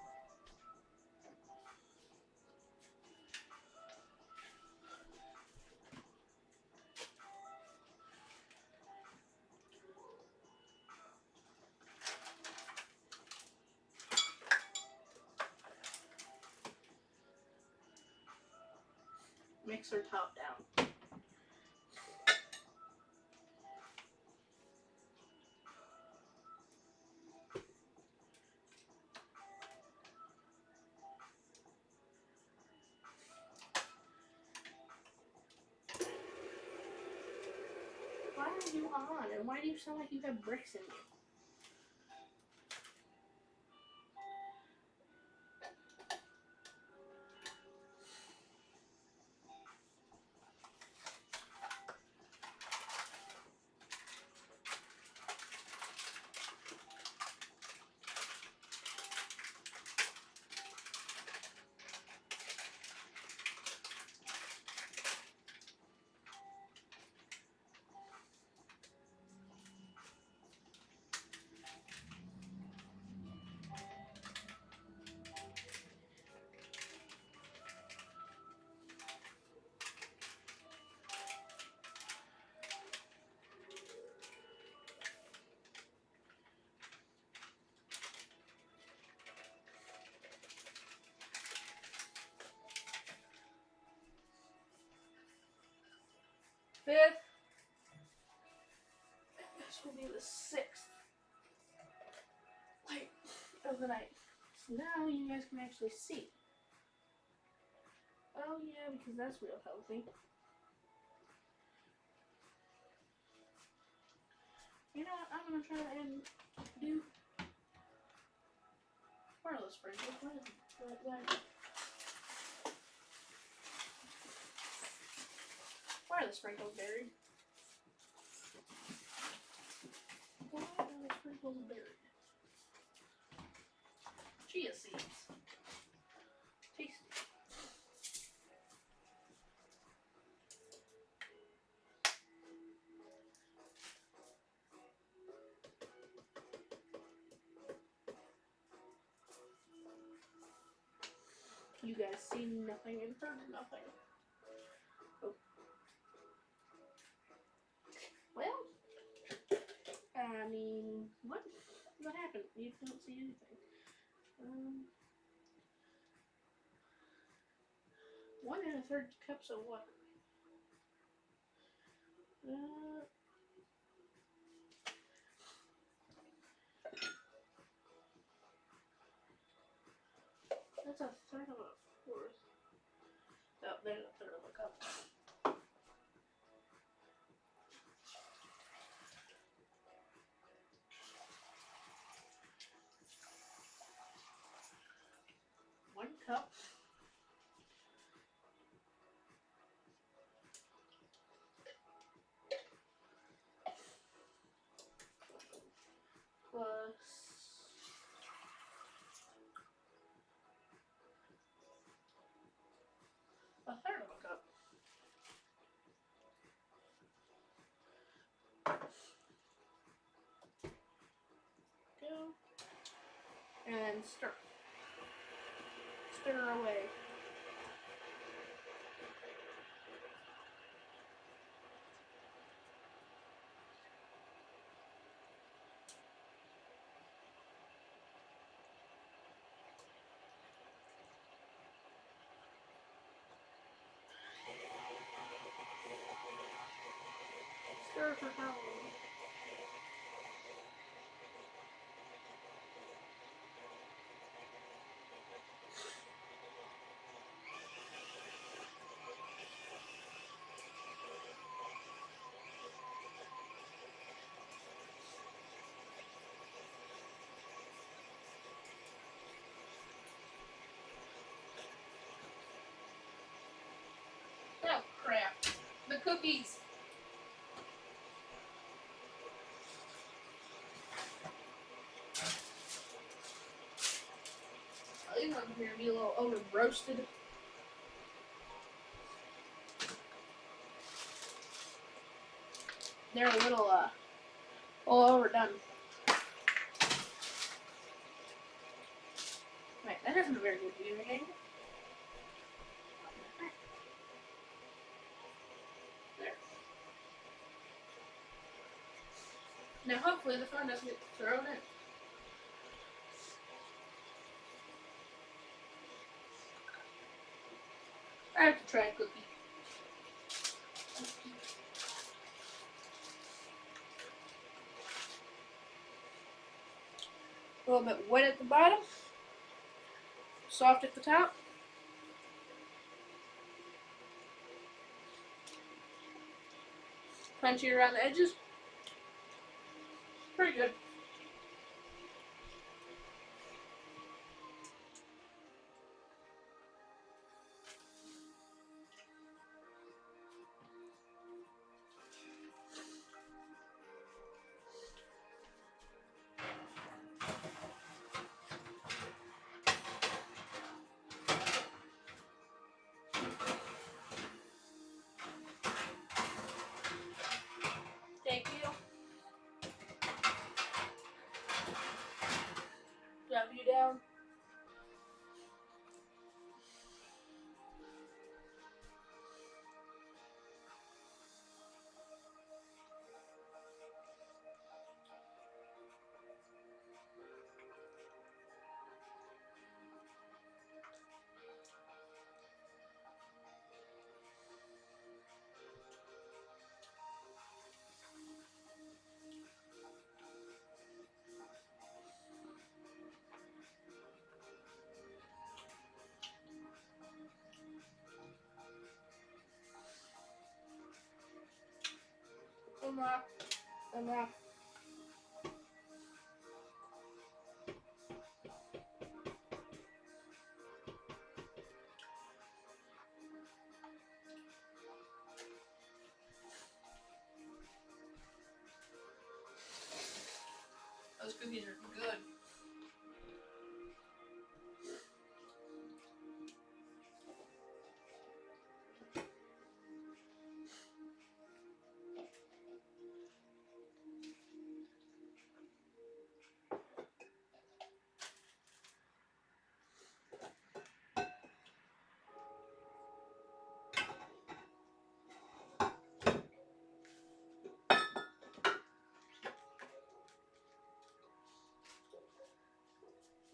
Mixer top down. Why are you on? And why do you sound like you have bricks in you? 5th. And this will be the 6th light of the night. So now you guys can actually see. Oh yeah, because that's real healthy. You know what? I'm gonna try and do wireless sprinkles. What is it? Wireless sprinkles buried. Why are the sprinkles buried? Chia seeds. Tasty. You guys see nothing and heard nothing. Oh. Well, I mean, what happened? You don't see anything. 1 1/3 cups of water. That's a third of a fourth. Oh, there's a third of a cup. One cup. Plus a third of a cup. Go. And stir. Stir away. Stir for how long? Oh crap. The cookies. These ones here be a little over roasted. They're a little overdone. Right, that isn't a very good viewing angle. There. Now hopefully the phone doesn't get thrown in. I have to try a cookie. A little bit wet at the bottom, soft at the top. Crunchy around the edges. Pretty good. Thank you. Drop you down. Unlock. Unlock. Those cookies are good.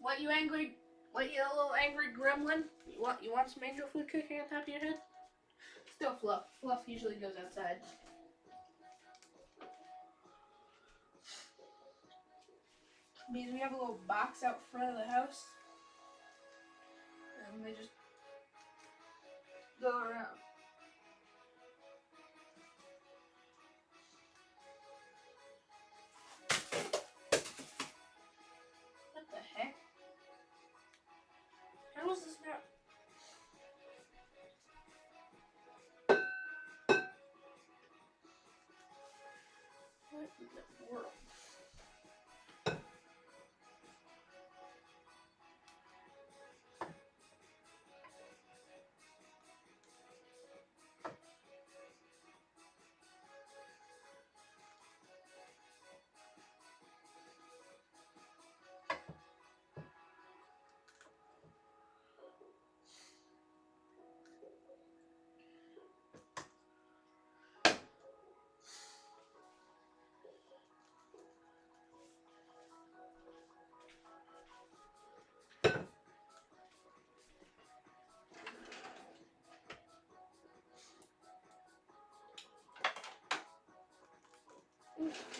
What you angry? What you little angry gremlin? You want some angel food cooking on top of your head? Still Fluff. Fluff usually goes outside. Means we have a little box out front of the house, and they just go around. What the heck? How is this not? What in the world?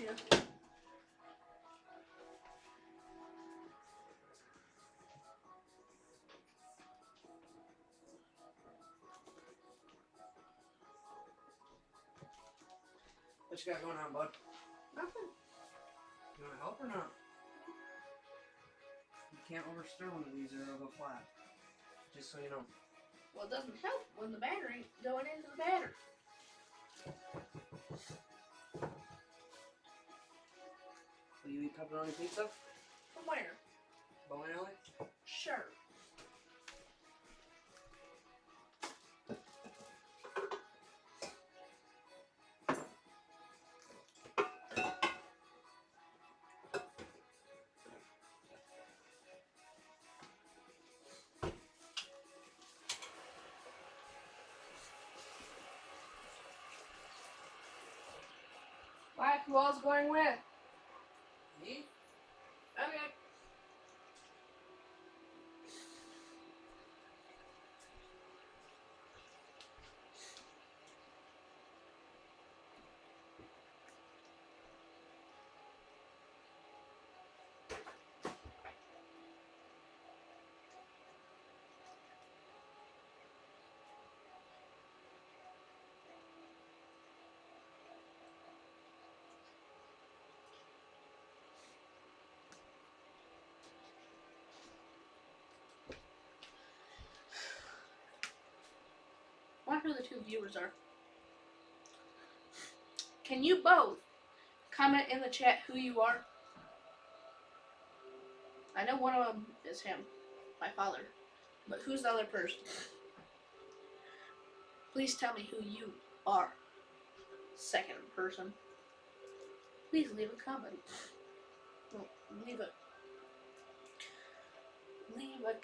Yeah. What you got going on, bud? Nothing. You want to help or not? You can't overstir one of these or it'll go flat. Just so you know. Well, it doesn't help when the battery going into the batter. Will you eat pepperoni pizza? From where? Bowling alley? Sure. Why? Who else going with? Me? Okay. I wonder who the two viewers are. Can you both comment in the chat who you are? I know one of them is him, my father. But who's the other person? Please tell me who you are. Second person. Please leave a comment. Well, leave a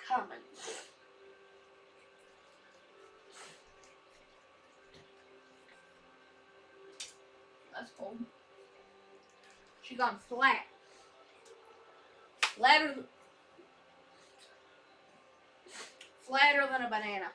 comment. That's cold. She gone flat. Flatter than a banana.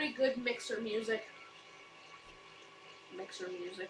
pretty good mixer music. Mixer music.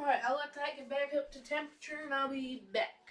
Alright, I'll let that get back up to temperature and I'll be back.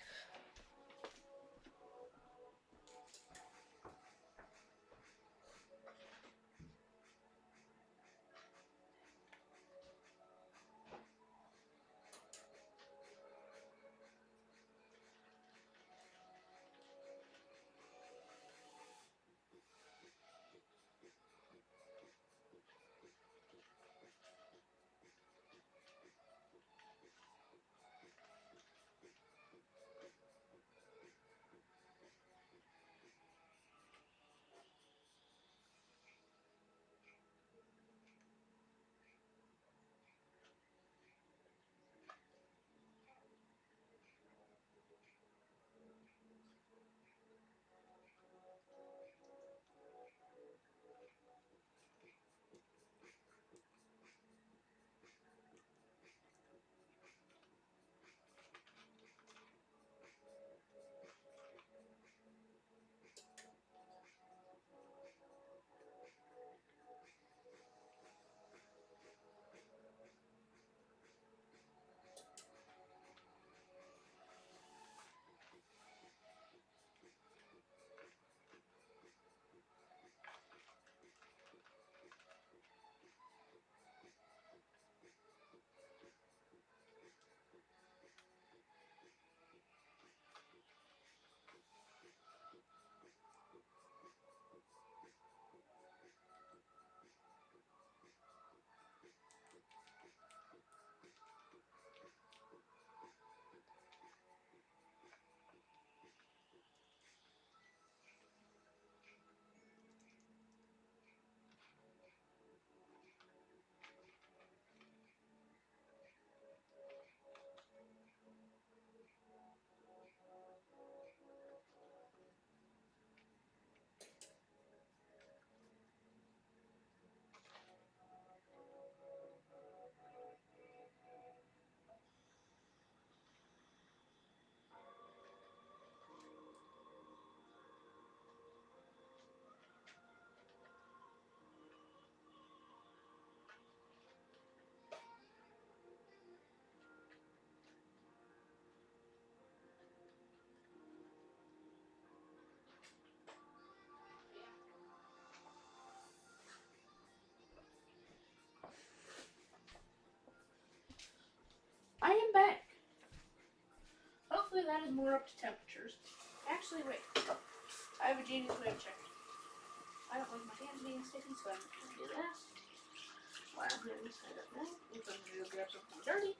I am back. Hopefully that is more up to temperatures. Actually, wait. I have a easiest way of checking. I don't like my hands being sticky, so I'm gonna do this. While I'm doing this side up now, if I'm gonna go grab something dirty.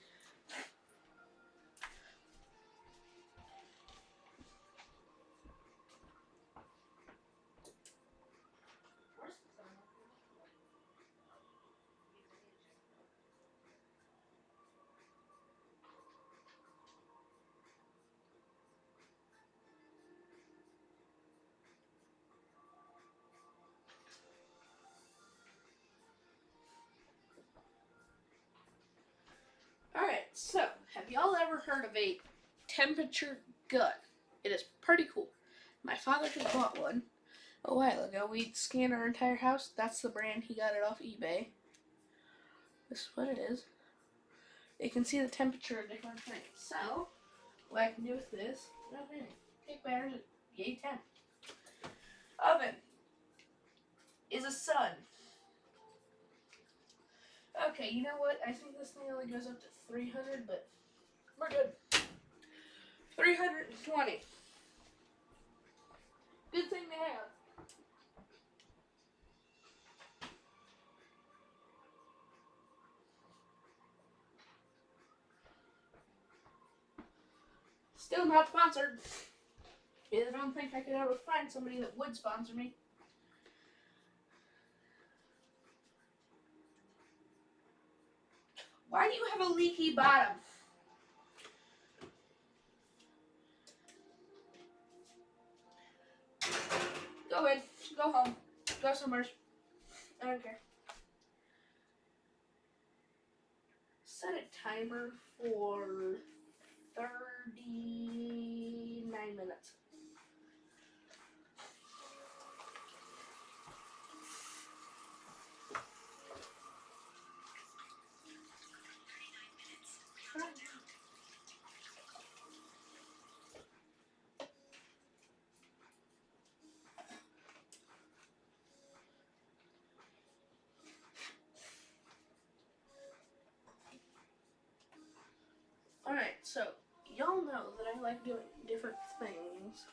Alright, so have y'all ever heard of a temperature gun? It is pretty cool. My father just bought one a while ago. We'd scan our entire house. That's the brand. He got it off eBay. This is what it is. It can see the temperature of different things. So, what I can do with this, okay, take batteries at yay 10. Oven is a sun. Okay, you know what? I think this thing only goes up to 300, but we're good. 320. Good thing to have. Still not sponsored. I don't think I could ever find somebody that would sponsor me. Why do you have a leaky bottom? Go in. Go home. Go somewhere. I don't care. Set a timer for 39 minutes. Alright, so y'all know that I like doing different things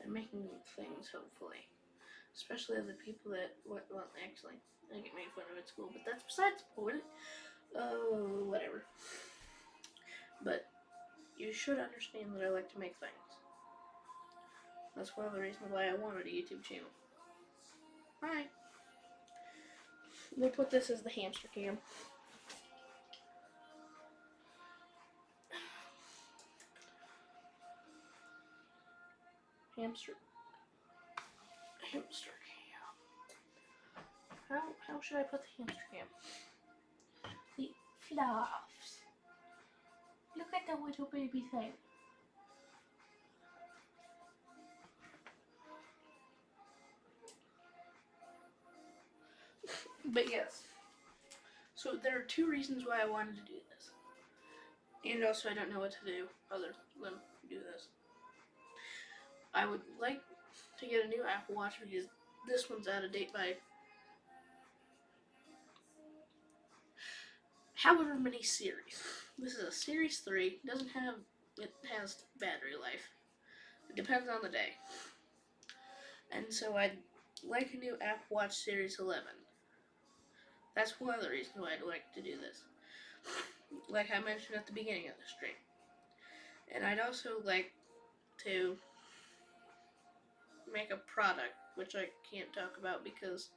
and making things, hopefully. Especially other people that, well, actually, I get made fun of at school, but that's besides the point. Whatever. But you should understand that I like to make things. That's one of the reasons why I wanted a YouTube channel. Hi. We'll put this as the hamster cam. Hamster cam. How should I put the hamster cam? The fluffs. Look at the little baby thing. But yes. So there are two reasons why I wanted to do this. And also I don't know what to do other than do this. I would like to get a new Apple Watch because this one's out of date by however many series. This is a Series 3. It has battery life. It depends on the day. And so I'd like a new Apple Watch Series 11. That's one of the reasons why I'd like to do this. Like I mentioned at the beginning of the stream. And I'd also like to make a product, which I can't talk about because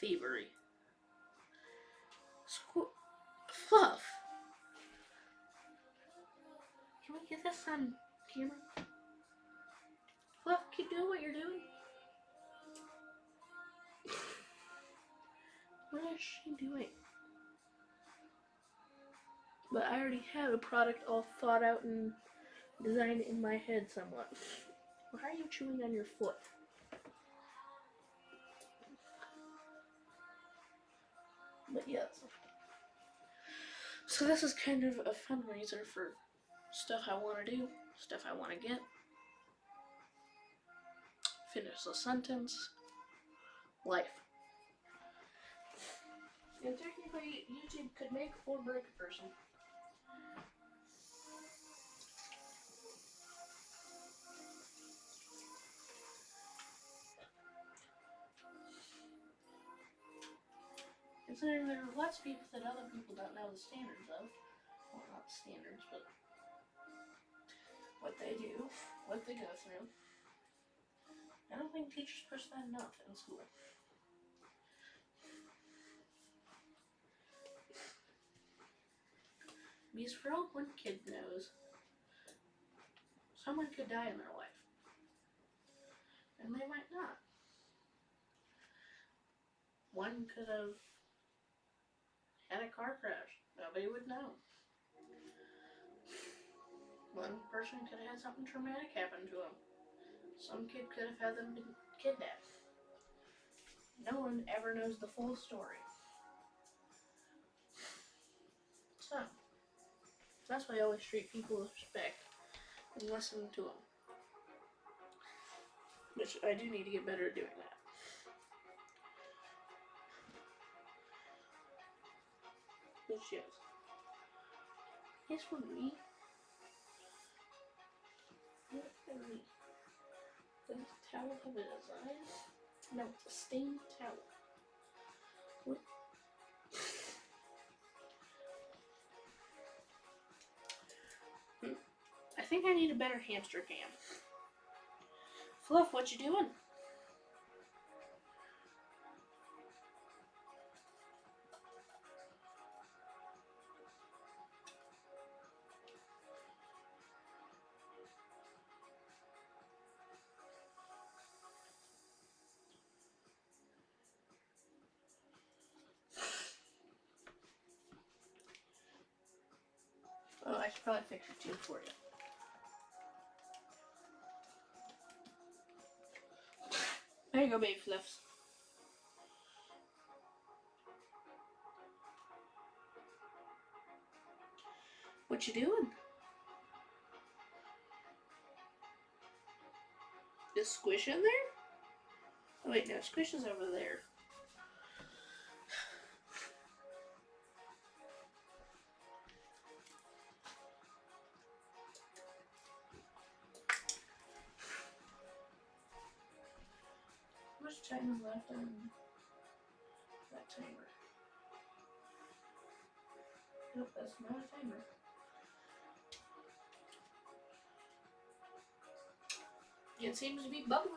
thievery. Fluff! Can we get this on camera? Fluff, keep doing what you're doing. What is she doing? But I already have a product all thought out and designed in my head somewhat. Why are you chewing on your foot? But yes. So this is kind of a fundraiser for stuff I want to do, stuff I want to get. Finish the sentence. Life. And technically, YouTube could make or break a person. Considering there are lots of people that other people don't know the standards of. Well, not the standards, but what they do, what they go through. I don't think teachers push that enough in school. Because for all one kid knows, someone could die in their life. And they might not. One could have had a car crash. Nobody would know. One person could have had something traumatic happen to them. Some kid could have had them been kidnapped. No one ever knows the full story. So, that's why I always treat people with respect and listen to them. Which I do need to get better at doing that. Which yes. Yes, for me. What for me? Does the towel have a design? No, it's a stained towel. What? I think I need a better hamster cam. Fluff, what you doing? Oh, I should probably fix your tube for you. There you go, baby Fluffs. What you doing? Is Squish in there? Oh wait, no, Squish is over there. How much time is left on that timer? Nope, that's not a timer. It seems to be bubbling.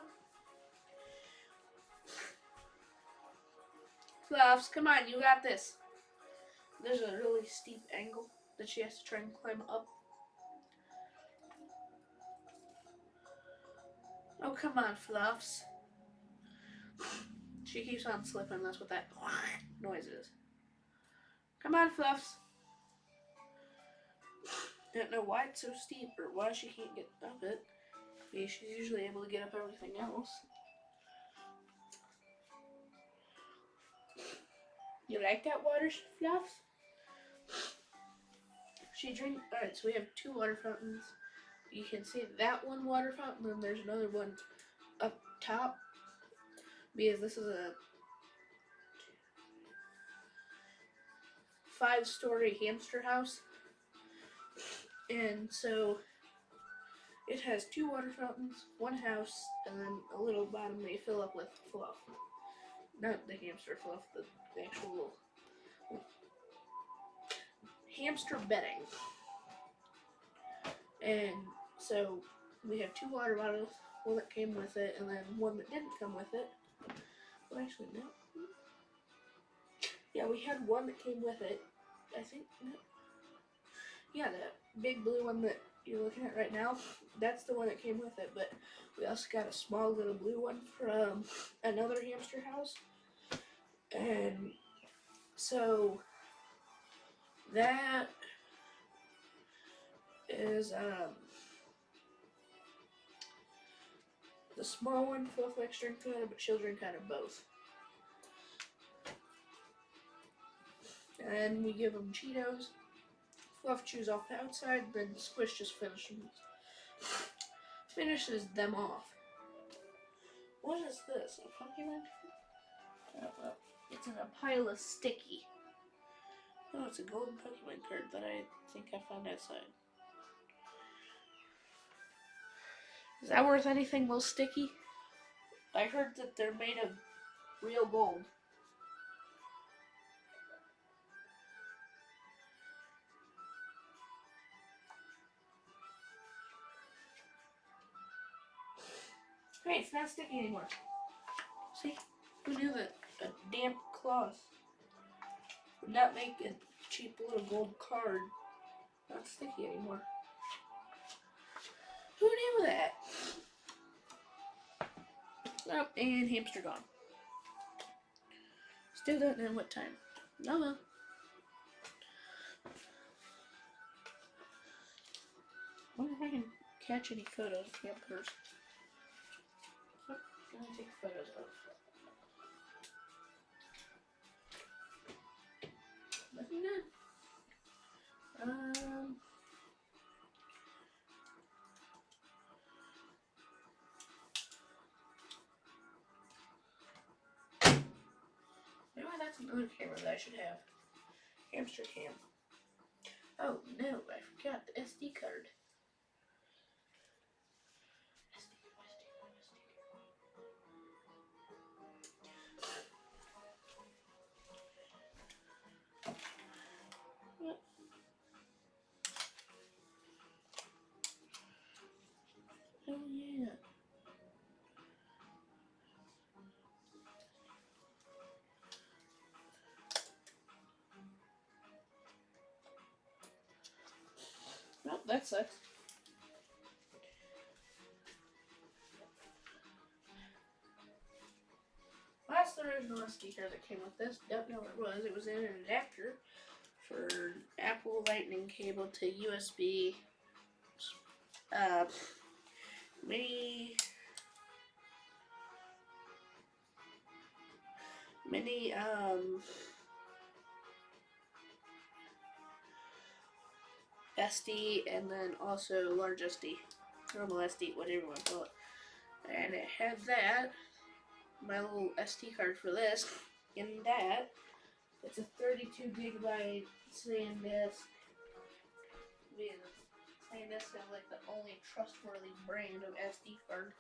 Fluffs, come on, you got this. There's a really steep angle that she has to try and climb up. Oh, come on, Fluffs. She keeps on slipping, that's what that noise is. Come on, Fluffs. I don't know why it's so steep or why she can't get up it. Maybe she's usually able to get up everything else. You like that water, Fluffs? She drinks. Alright, so we have two water fountains. You can see that one water fountain, and there's another one up top. Because this is a 5-story hamster house. And so it has two water fountains, one house, and then a little bottom they fill up with fluff. Not the hamster fluff, the actual hamster bedding. And so we have two water bottles, one that came with it, and then one that didn't come with it. Well, actually, no. Yeah, we had one that came with it. I think, no. Yeah, that big blue one that you're looking at right now, that's the one that came with it, but we also got a small little blue one from another hamster house. And so that is the small one. Fluff likes to drink out of, but she'll drink out of both. And we give them Cheetos. Fluff chews off the outside, then Squish just finishes them off. What is this? A Pokemon? Oh, well, it's in a pile of sticky. Oh, it's a golden Pokemon card that I think I found outside. Is that worth anything, those sticky? I heard that they're made of real gold. Hey, it's not sticky anymore. See? Who knew that a damp cloth would not make a cheap little gold card not sticky anymore? Who knew that? Oh, and hamster gone. Still don't know what time. No, well. Wonder if I can catch any photos of hamsters. Oh, I'm gonna take photos of. Looking good. Maybe that's another camera that I should have. Hamster cam. Oh no, I forgot the SD card. Yep. Hell yeah. Well, that sucks. That's the original SD card that came with this. Don't know what it was. It was in an adapter for Apple Lightning cable to USB. Mini SD, and then also large SD, normal SD, whatever you want to call it. And it had that, my little SD card for this, in that. It's a 32 gigabyte SanDisk. SanDisk is like the only trustworthy brand of SD card.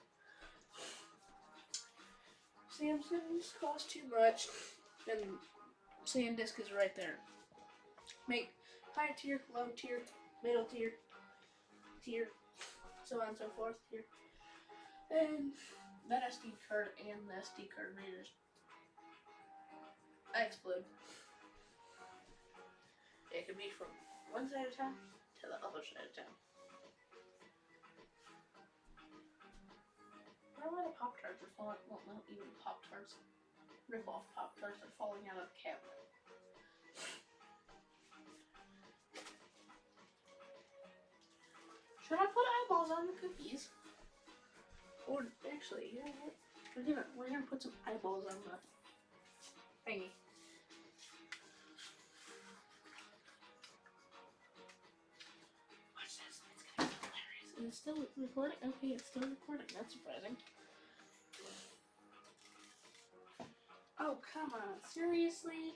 Samsung's cost too much, and SanDisk is right there. Make high tier, low tier, middle tier, so on and so forth tier. And that SD card and the SD card readers, I explode. It could be from one side of town to the other side of town. I don't know why the Pop-Tarts are falling. Well, not even Pop-Tarts. Rip-off Pop-Tarts are falling out of the cabinet. Should I put eyeballs on the cookies? Or actually, you know what? We're gonna put some eyeballs on the thingy. Watch this. It's gonna be hilarious. Is it still recording? Okay, it's still recording. That's surprising. Oh, come on. Seriously?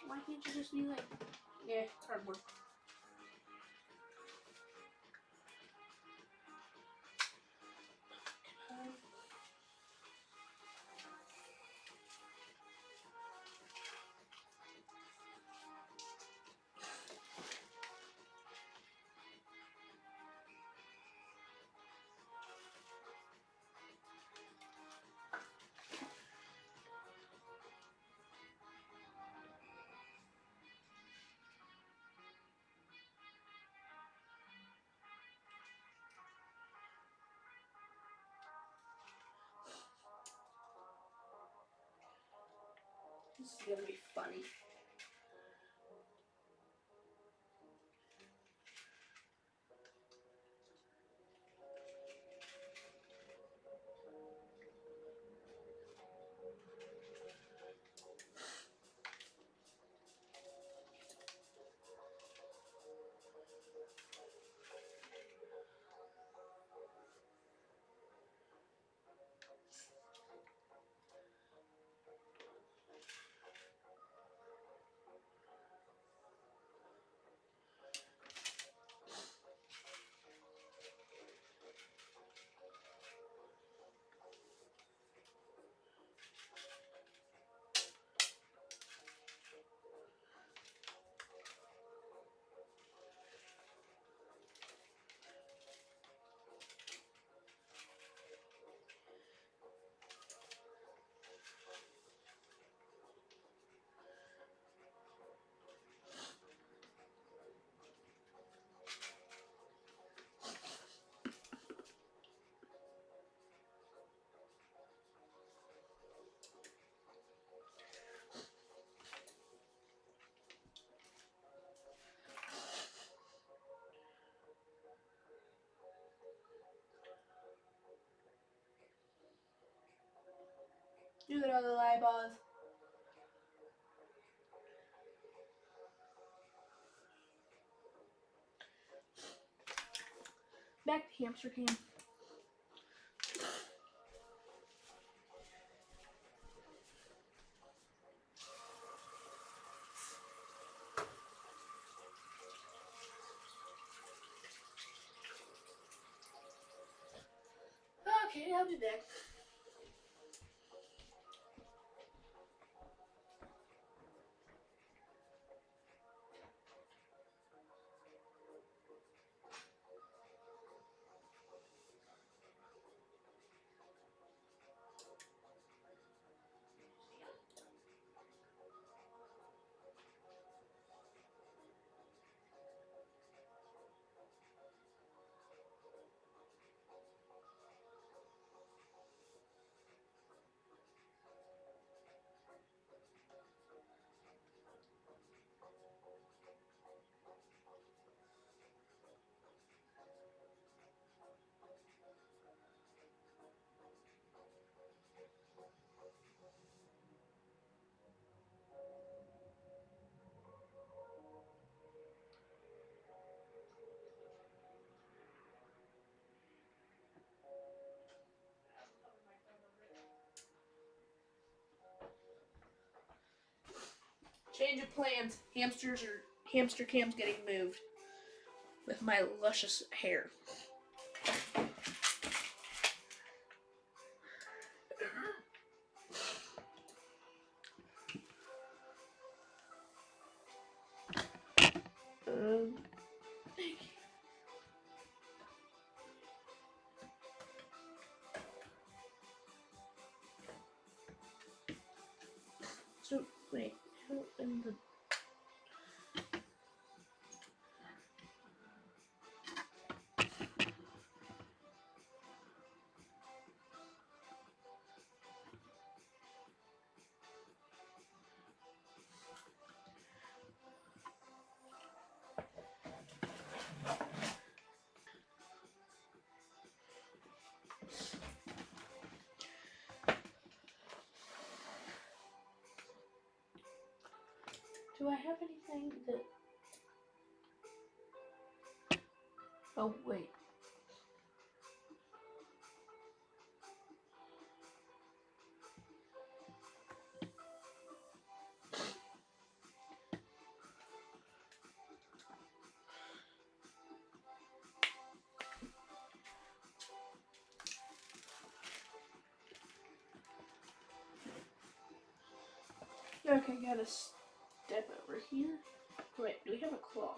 Why can't you just be like, yeah, cardboard. This is gonna be funny. Do the other eyeballs. Back to hamster cam. Okay, I'll be back. Change of plans. Hamster cam's getting moved with my luscious hair. Thank you. So wait, how in the do I have anything that? Oh wait. Okay, gotta step over here. Wait, do we have a claw?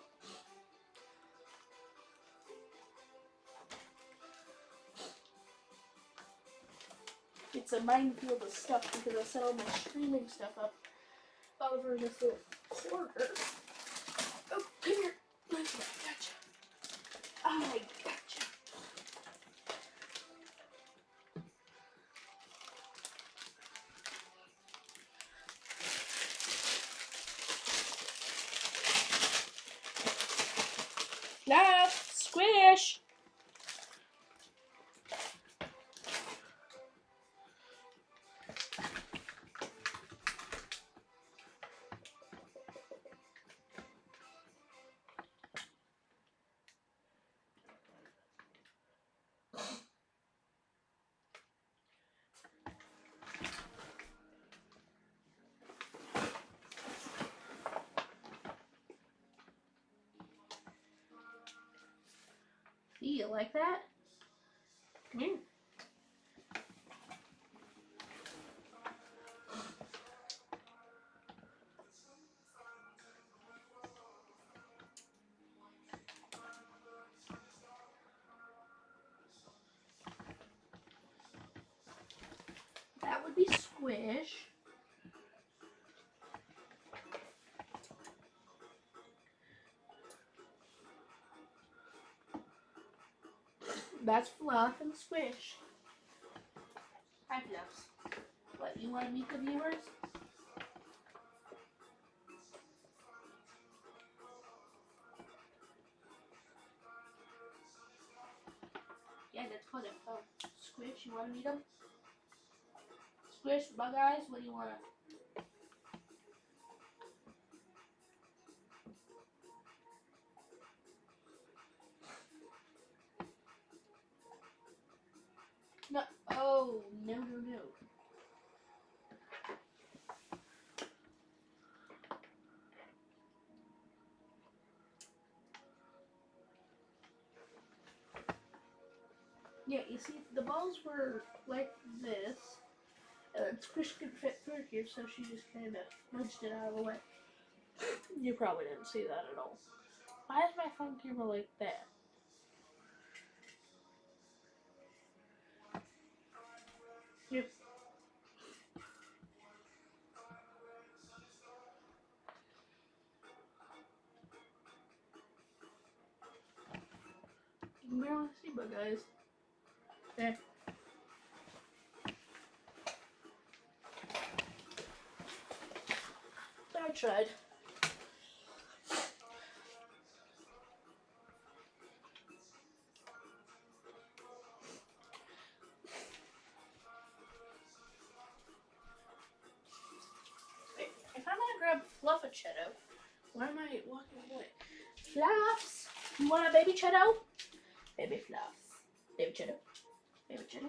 It's a minefield of stuff because I set all my streaming stuff up over this little corner. Oh, come here. Gotcha. I gotcha. Ah, squish. You like that? Come here. That would be Squish. That's Fluff and Squish. Hi, Fluffs. What, you want to meet the viewers? Yeah, that's called a Squish. You want to meet them? Squish, bug eyes, what do you want? No. Oh, no. Yeah, you see, the balls were like this, and Squish could fit through here, so she just kind of nudged it out of the way. You probably didn't see that at all. Why is my phone camera like that? Yep. You can barely see, but guys. There. I tried. Wait, if I'm gonna grab Fluffachetto, why am I walking away? Fluffs! You want a baby Chetto? Baby Fluffs. Baby Chetto. Baby Chetto.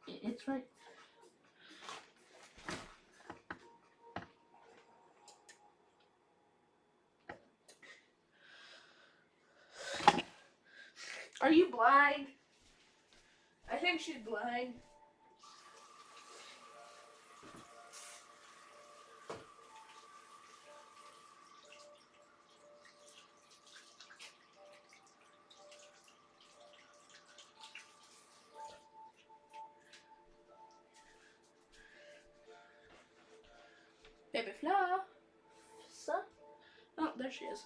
It's right. Are you blind? I think she's blind. Baby Fluff. Oh, there she is.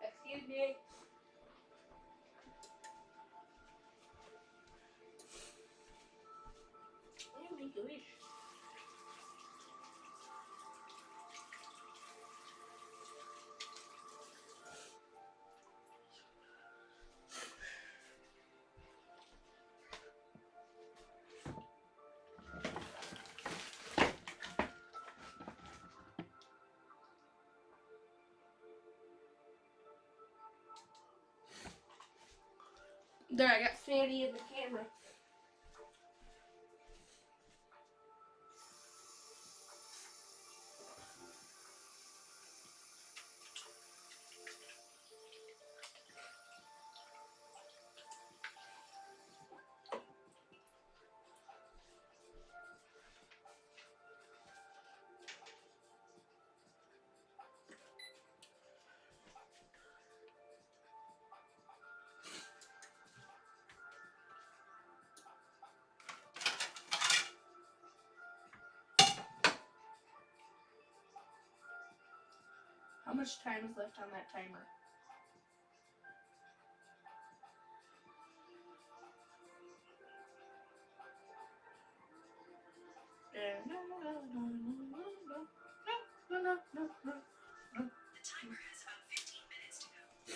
Excuse me. Oh my gosh. There, I got Fanny in the camera. How much time is left on that timer? timer has about 15 minutes to go.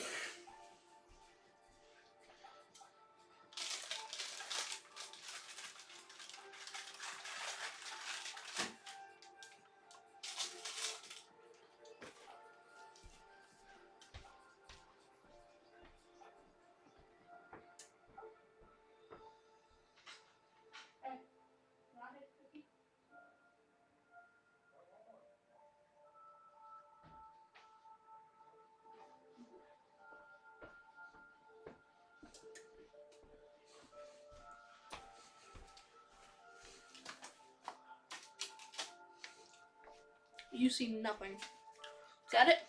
You see nothing. Got it?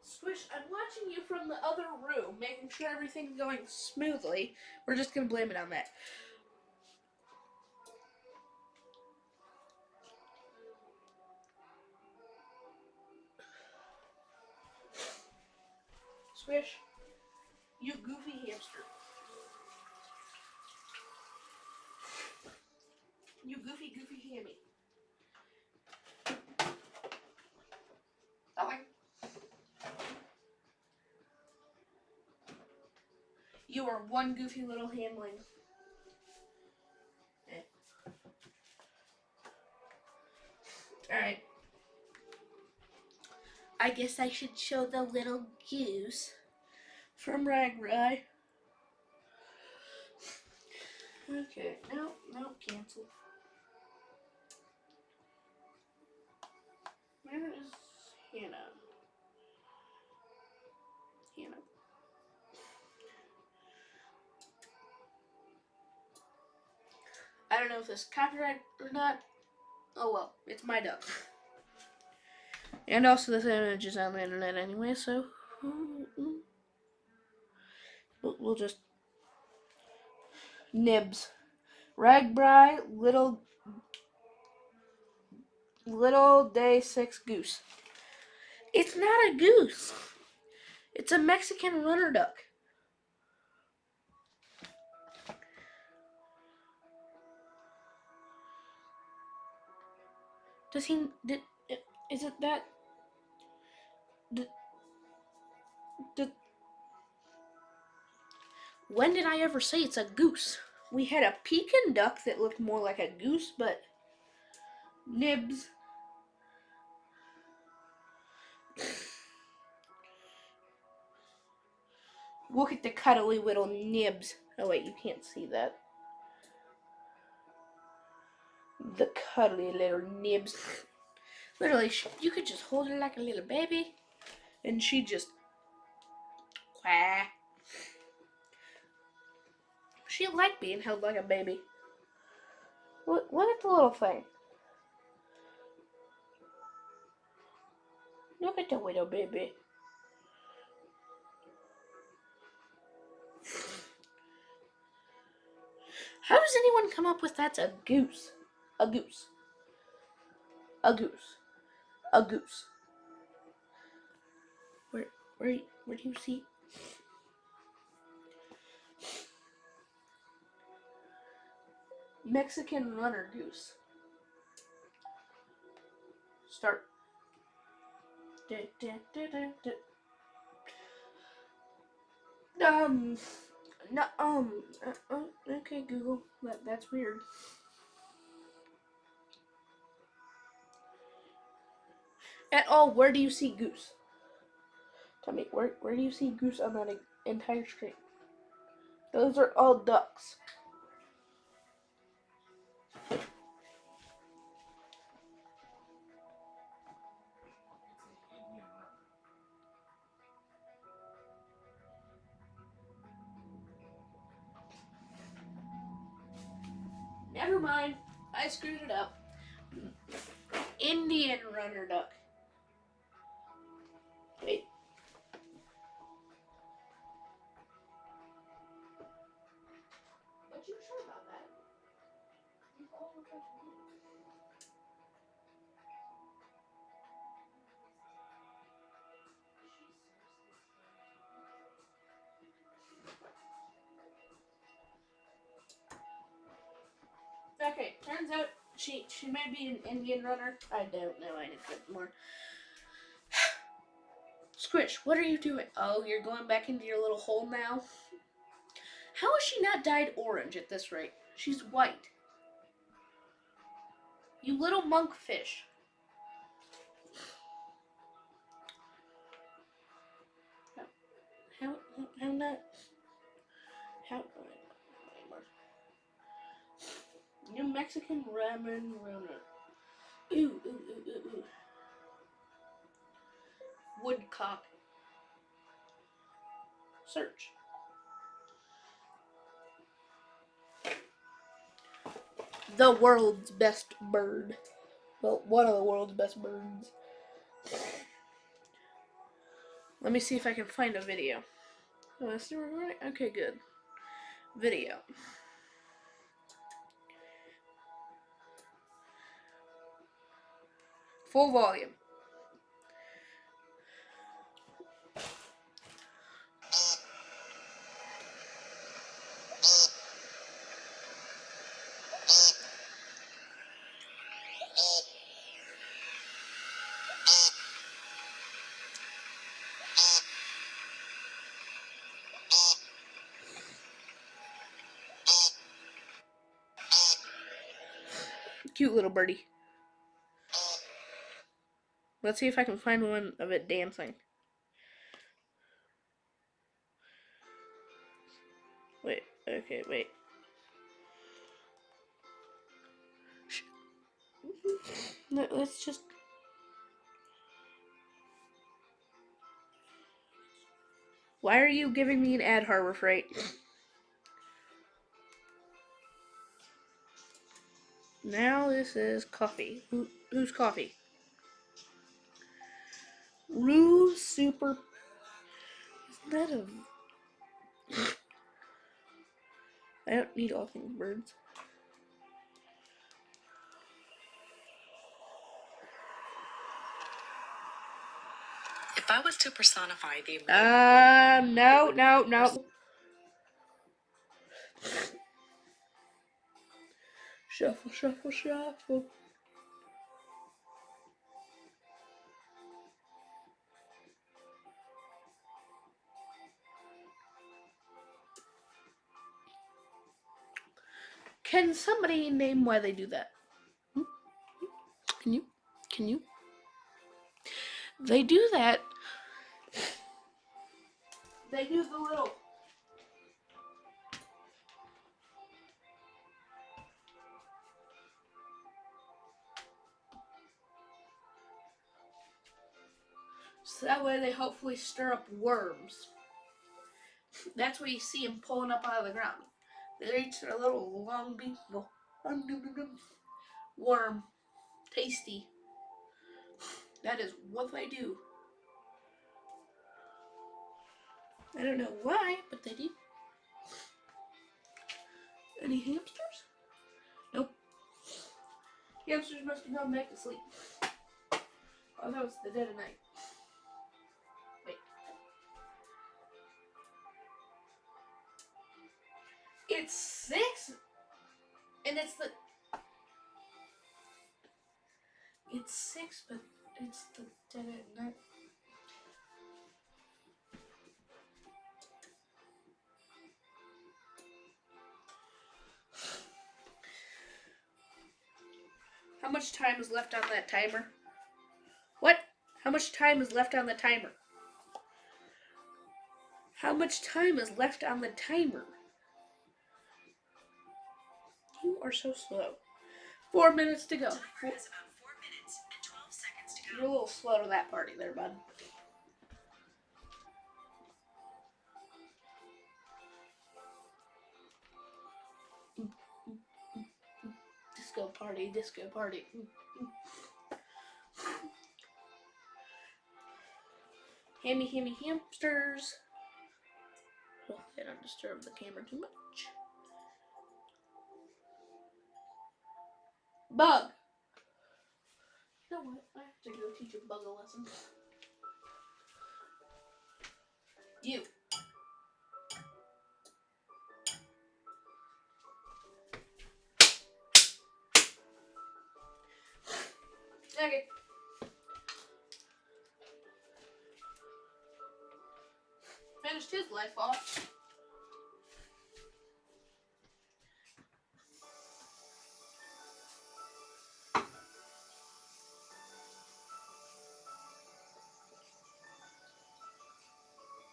Swish, I'm watching you from the other room, making sure everything's going smoothly. We're just gonna blame it on that. Swish, you goofy hamster. You goofy hammy. Nothing. You are one goofy little hamling. Alright. I guess I should show the little goose from Ragrai. Okay, no, cancel. Where is Hannah? Hannah. I don't know if this is copyright or not. Oh well, it's my duck. And also this image is on the internet anyway, so we'll just nibs. Ragbri, little day 6 goose. It's not a goose. It's a Mexican runner duck. Is it that? When did I ever say it's a goose? We had a Pekin duck that looked more like a goose, but nibs. Look at the cuddly little nibs. Oh wait, you can't see that. The cuddly little nibs. Literally, you could just hold her like a little baby, and she just quack. She liked being held like a baby. Look at the little thing. Look at the little baby. How does anyone come up with that's a goose? A goose. A goose. A goose. Where do you see? Mexican runner goose. Start. No, okay, Google. That's weird. At all, where do you see goose? Tell me, where do you see goose on that entire screen? Those are all ducks. Never mind. I screwed it up. Indian runner duck. Wait. But you sure about that? You called her for Okay, turns out she may be an Indian runner. I don't know. I need to get more. Squish, what are you doing? Oh, you're going back into your little hole now? How has she not dyed orange at this rate? She's white. You little monkfish. How not? How? New Mexican ramen runner. Ooh. Woodcock. Search. The world's best bird. Well, one of the world's best birds. Let me see if I can find a video. Oh, that's still recording? Okay, good. Video. Full volume. Cute little birdie. Let's see if I can find one of it dancing. Wait, okay, wait. Let's just... Why are you giving me an ad, Harbor Freight? Now this is coffee. Who's coffee? Rue Super... Isn't that a... I don't need all things birds. If I was to personify the No. Shuffle. Can somebody name why they do that? Can you? They do that. They do the little... So that way they hopefully stir up worms. That's where you see them pulling up out of the ground. They reach their little long beak. Go, worm. Tasty. That is what they do. I don't know why, but they do. Any hamsters? Nope. Hamsters must have gone back to sleep. Oh, that was the dead of night. Wait. It's 6? And it's 6, but it's the dead of night. How much time is left on that timer? What? How much time is left on the timer? How much time is left on the timer? You are so slow. 4 minutes to go. Timer has about 4 minutes and 12 seconds to go. You're a little slow to that party there, bud. Disco party, disco party. Hammy hamsters. Oh, they don't disturb the camera too much. Bug! You know what? I have to go teach a bug a lesson. You. Okay. Finished his life off.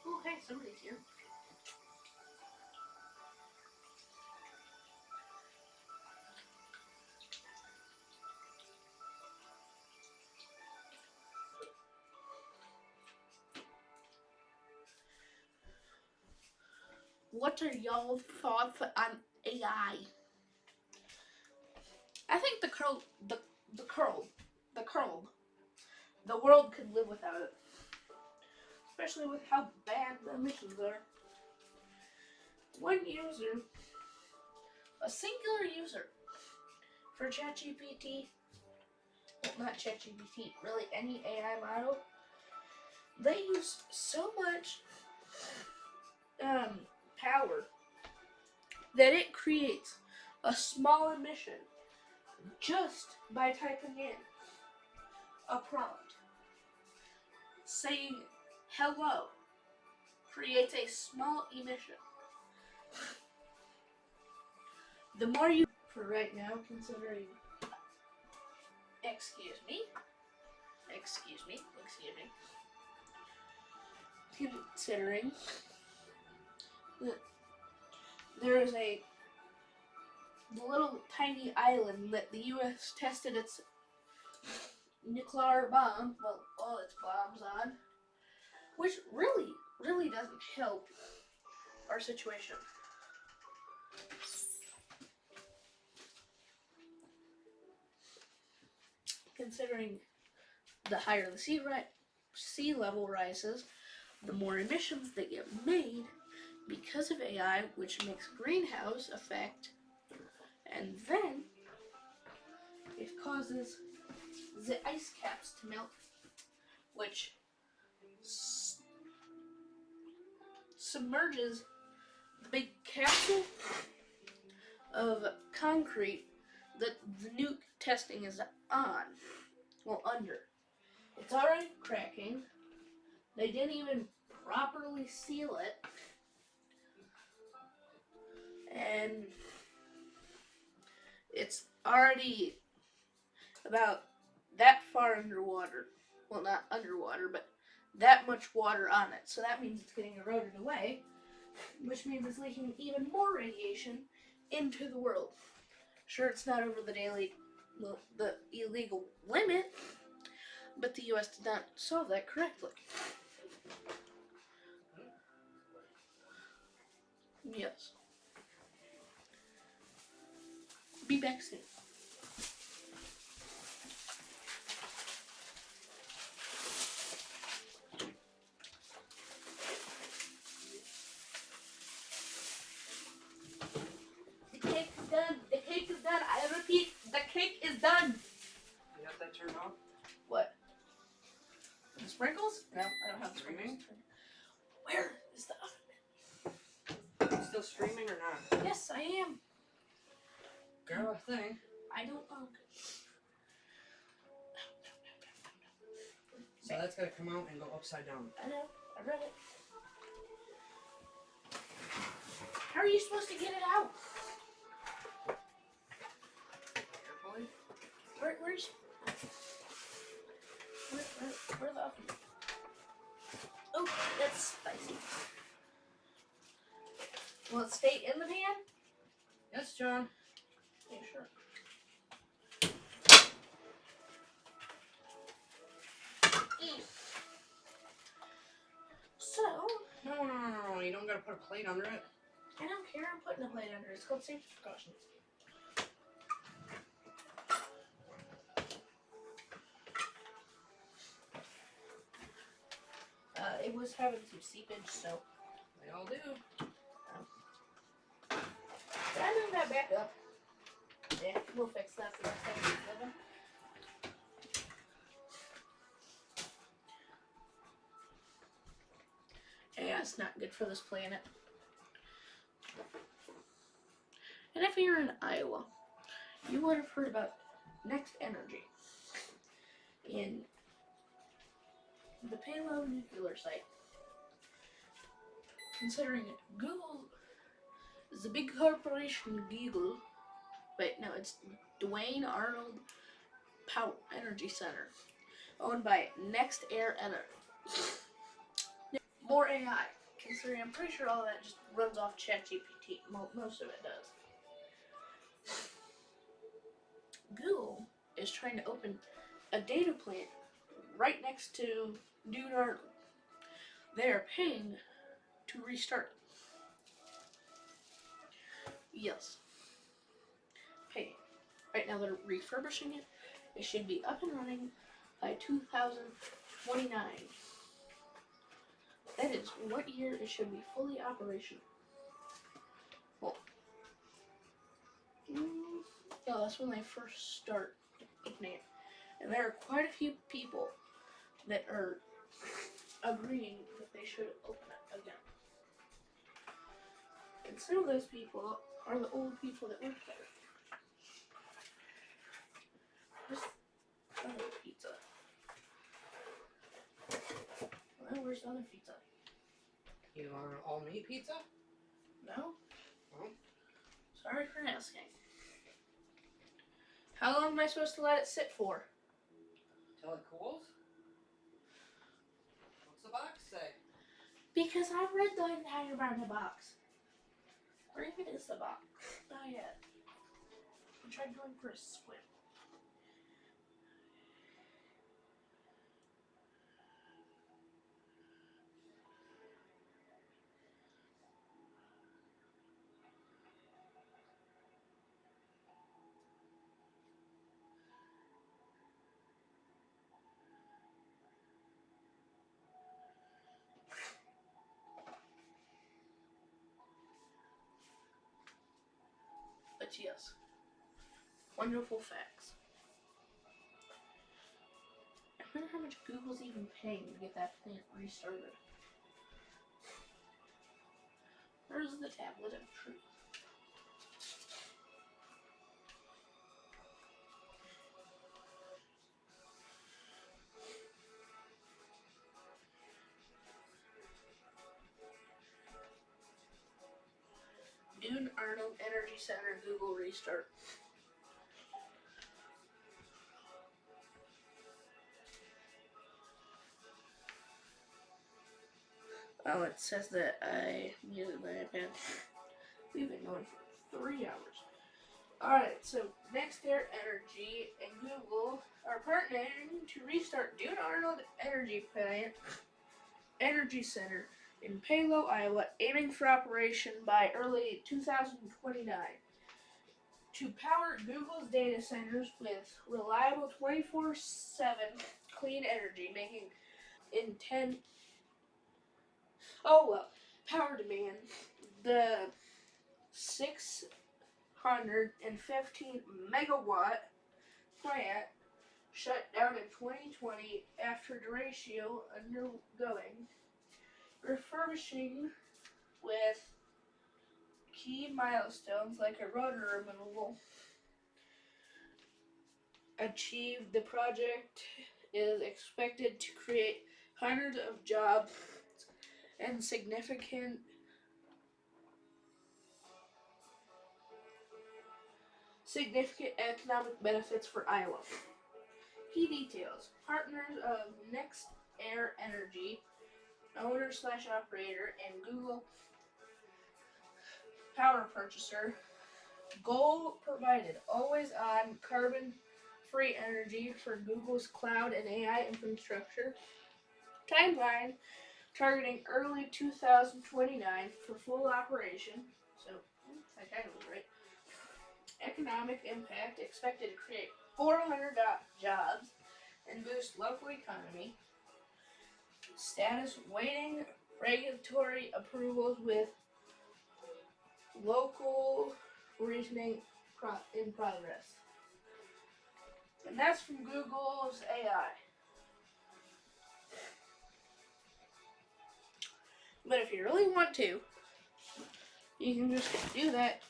Oh, hey, somebody's here. What are y'all thoughts on AI? I think the world could live without it. Especially with how bad the emissions are. One user, a singular user, for ChatGPT, well, not ChatGPT, really any AI model, they use so much power that it creates a small emission just by typing in a prompt saying hello creates a small emission. The more you, for right now, considering, excuse me, considering that there is the little tiny island that the U.S. tested its nuclear bomb, well, all its bombs on, which really doesn't help our situation. Considering the higher the sea level rises, the more emissions that get made because of AI, which makes greenhouse effect, and then it causes the ice caps to melt, which submerges the big capsule of concrete that the nuke testing is on, well, under. It's already cracking. They didn't even properly seal it. And it's already about that far underwater. Well, not underwater, but that much water on it. So that means it's getting eroded away, which means it's leaking even more radiation into the world. Sure, it's not over the illegal limit, but the U.S. did not solve that correctly. Yes. Be back soon. The cake grab a thing. I don't know. So that's gotta come out and go upside down. I know. I read it. How are you supposed to get it out? Carefully. Where's where the oven? Oh, that's spicy. Will it stay in the pan? Yes, John. Yeah, sure. So, No. You don't gotta put a plate under it. I don't care. I'm putting a plate under. It's called safety precautions. It was having some seepage, so They all do. I moved that back up. Yeah, we'll fix that for next time we live in. Yeah, it's not good for this planet. And if you're in Iowa, you would have heard about Next Energy in the Palo nuclear site. Considering Google is a big corporation, Google. Wait, no, it's Duane Arnold Power Energy Center, owned by Next Air Energy. More AI. Considering I'm pretty sure all that just runs off ChatGPT. Most of it does. Google is trying to open a data plant right next to Dune Arnold. They are paying to restart it. Yes. Paying. Right now they're refurbishing it. It should be up and running by 2029. That is what year it should be fully operational. Well, yeah, that's when they first start opening it. And there are quite a few people that are agreeing that they should open it again. And some of those people are the old people that work there. Where's the other pizza? Well, where's the other pizza? You want an all meat pizza? No? Oh. Sorry for asking. How long am I supposed to let it sit for? Till it cools? What's the box say? Because I've read the entire part of the box. Where even is the box? Not yet. I tried going for a swim. But yes, wonderful facts. I wonder how much Google's even paying to get that plant restarted. Where's the tablet of truth? Dune Arnold Energy Center Google restart. Oh, it says that I muted my iPad. We've been going for 3 hours. Alright, so NextAir Energy and Google are partnering to restart Dune Arnold Energy Center in Palo, Iowa, aiming for operation by early 2029. To power Google's data centers with reliable 24/7 clean energy, making power demand. The 615 megawatt plant shut down in 2020 after Duratio undergoing refurbishing with key milestones like a rotor removal achieved. The project is expected to create hundreds of jobs and significant economic benefits for Iowa. Key details. Partners of Next Air Energy, owner/operator, and Google power purchaser. Goal provided always on carbon free energy for Google's cloud and AI infrastructure. Timeline targeting early 2029 for full operation. So, I kind of was right. Economic impact expected to create 400 jobs and boost local economy. Status waiting regulatory approvals with local reasoning in progress. And that's from Google's AI. But if you really want to, you can just do that.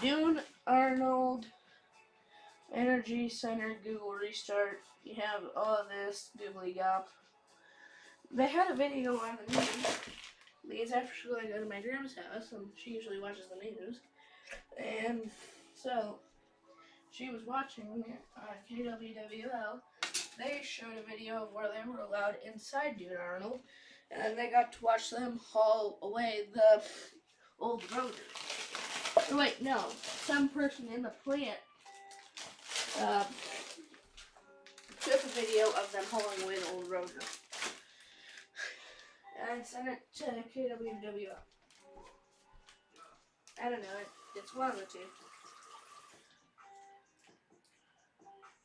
Dune Arnold Energy Center Google restart. You have all of this googly gop. They had a video on the news. Because after school I go to my grandma's house and she usually watches the news. And so she was watching on KWWL. They showed a video of where they were allowed inside Dune Arnold. And then they got to watch them haul away the old rotor. Oh, wait, no. Some person in the plant took a video of them hauling away the old rotor. And I sent it to KWWL. I don't know. It's one of the two.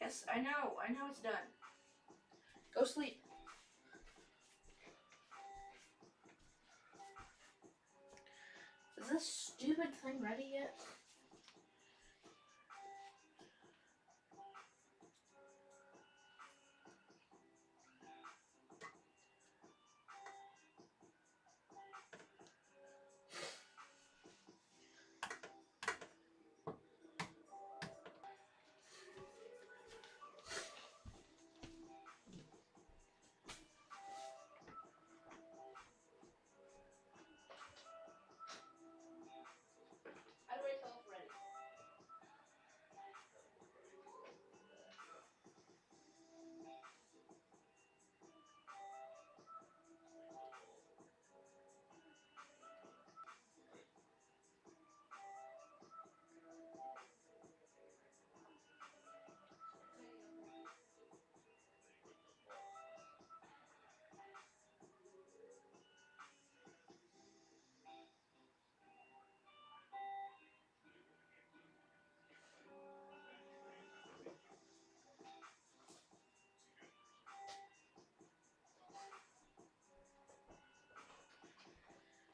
Yes, I know. I know it's done. Go sleep. Is this stupid thing ready yet? How do I tell it's ready?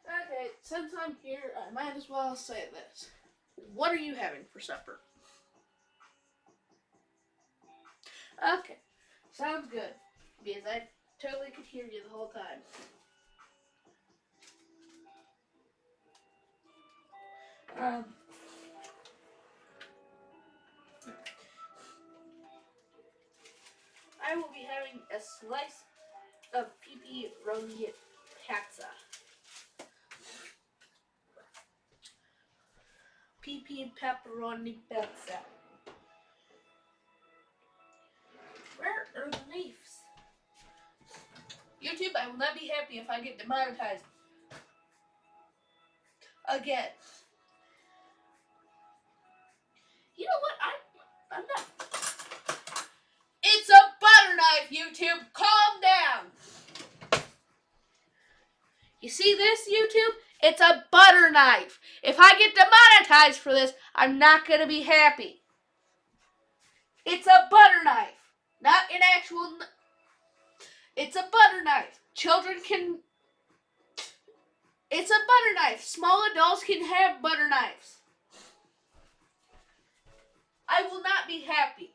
Okay, since I'm here, I might as well say this. What are you having for supper? Okay, sounds good. Because I totally could hear you the whole time. I will be having a slice of pepperoni pizza. Pepperoni pizza. Where are the leaves? YouTube, I will not be happy if I get demonetized. Again. You know what? I'm not. It's a butter knife, YouTube. Calm down. You see this, YouTube? It's a butter knife. If I get demonetized for this, I'm not going to be happy. It's a butter knife. Not an actual... It's a butter knife. Children can... It's a butter knife. Small adults can have butter knives. I will not be happy.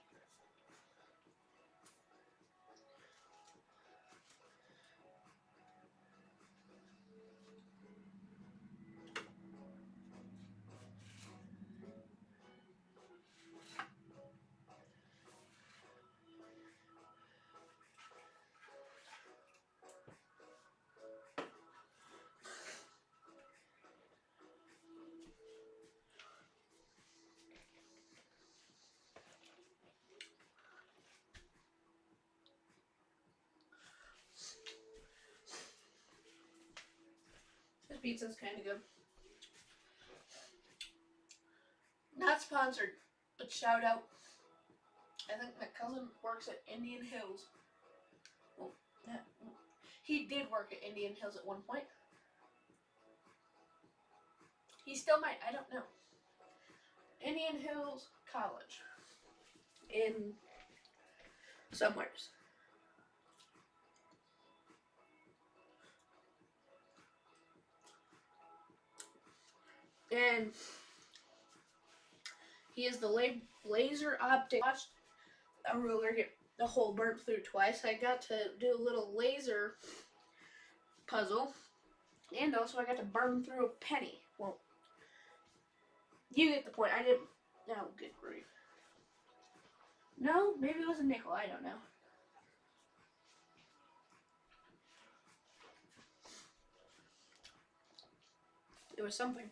This pizza's kind of good. Not sponsored, but shout out. I think my cousin works at Indian Hills. Well, he did work at Indian Hills at one point. He still might, I don't know. Indian Hills College. In somewheres. And he is the laser optic. Watched a ruler get the hole burnt through twice. I got to do a little laser puzzle. And also I got to burn through a penny. Well, you get the point. I didn't. No, good grief. No, maybe it was a nickel. I don't know. It was something.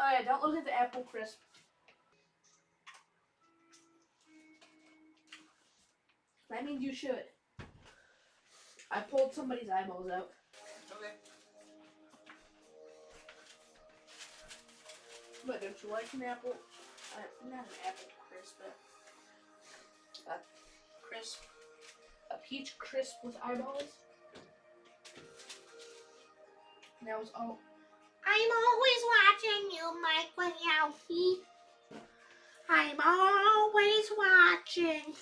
Oh yeah, don't look at the apple crisp. That means you should. I pulled somebody's eyeballs out. Okay. But don't you like an apple? Not an apple crisp, but a crisp. A peach crisp with eyeballs. And that was all. I'm always watching you, Mike Wazowski. I'm always watching.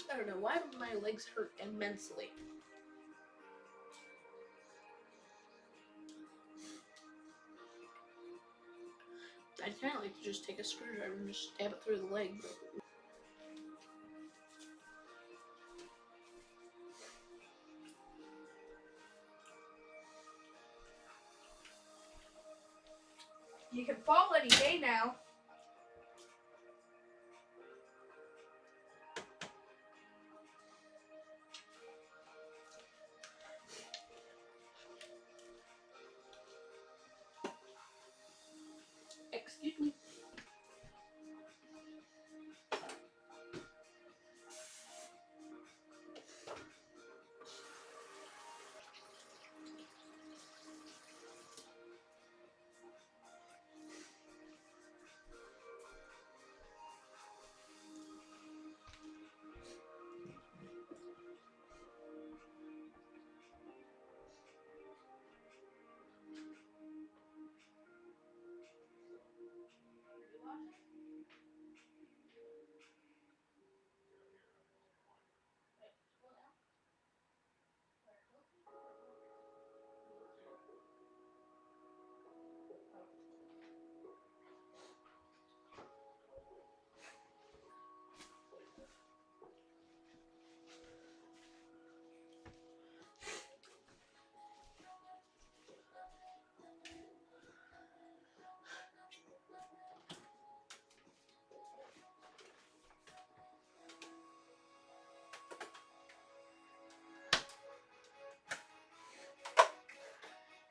I don't know, why do my legs hurt immensely? I'd kind of like to just take a screwdriver and just stab it through the leg. You can fall any day now. Excuse me.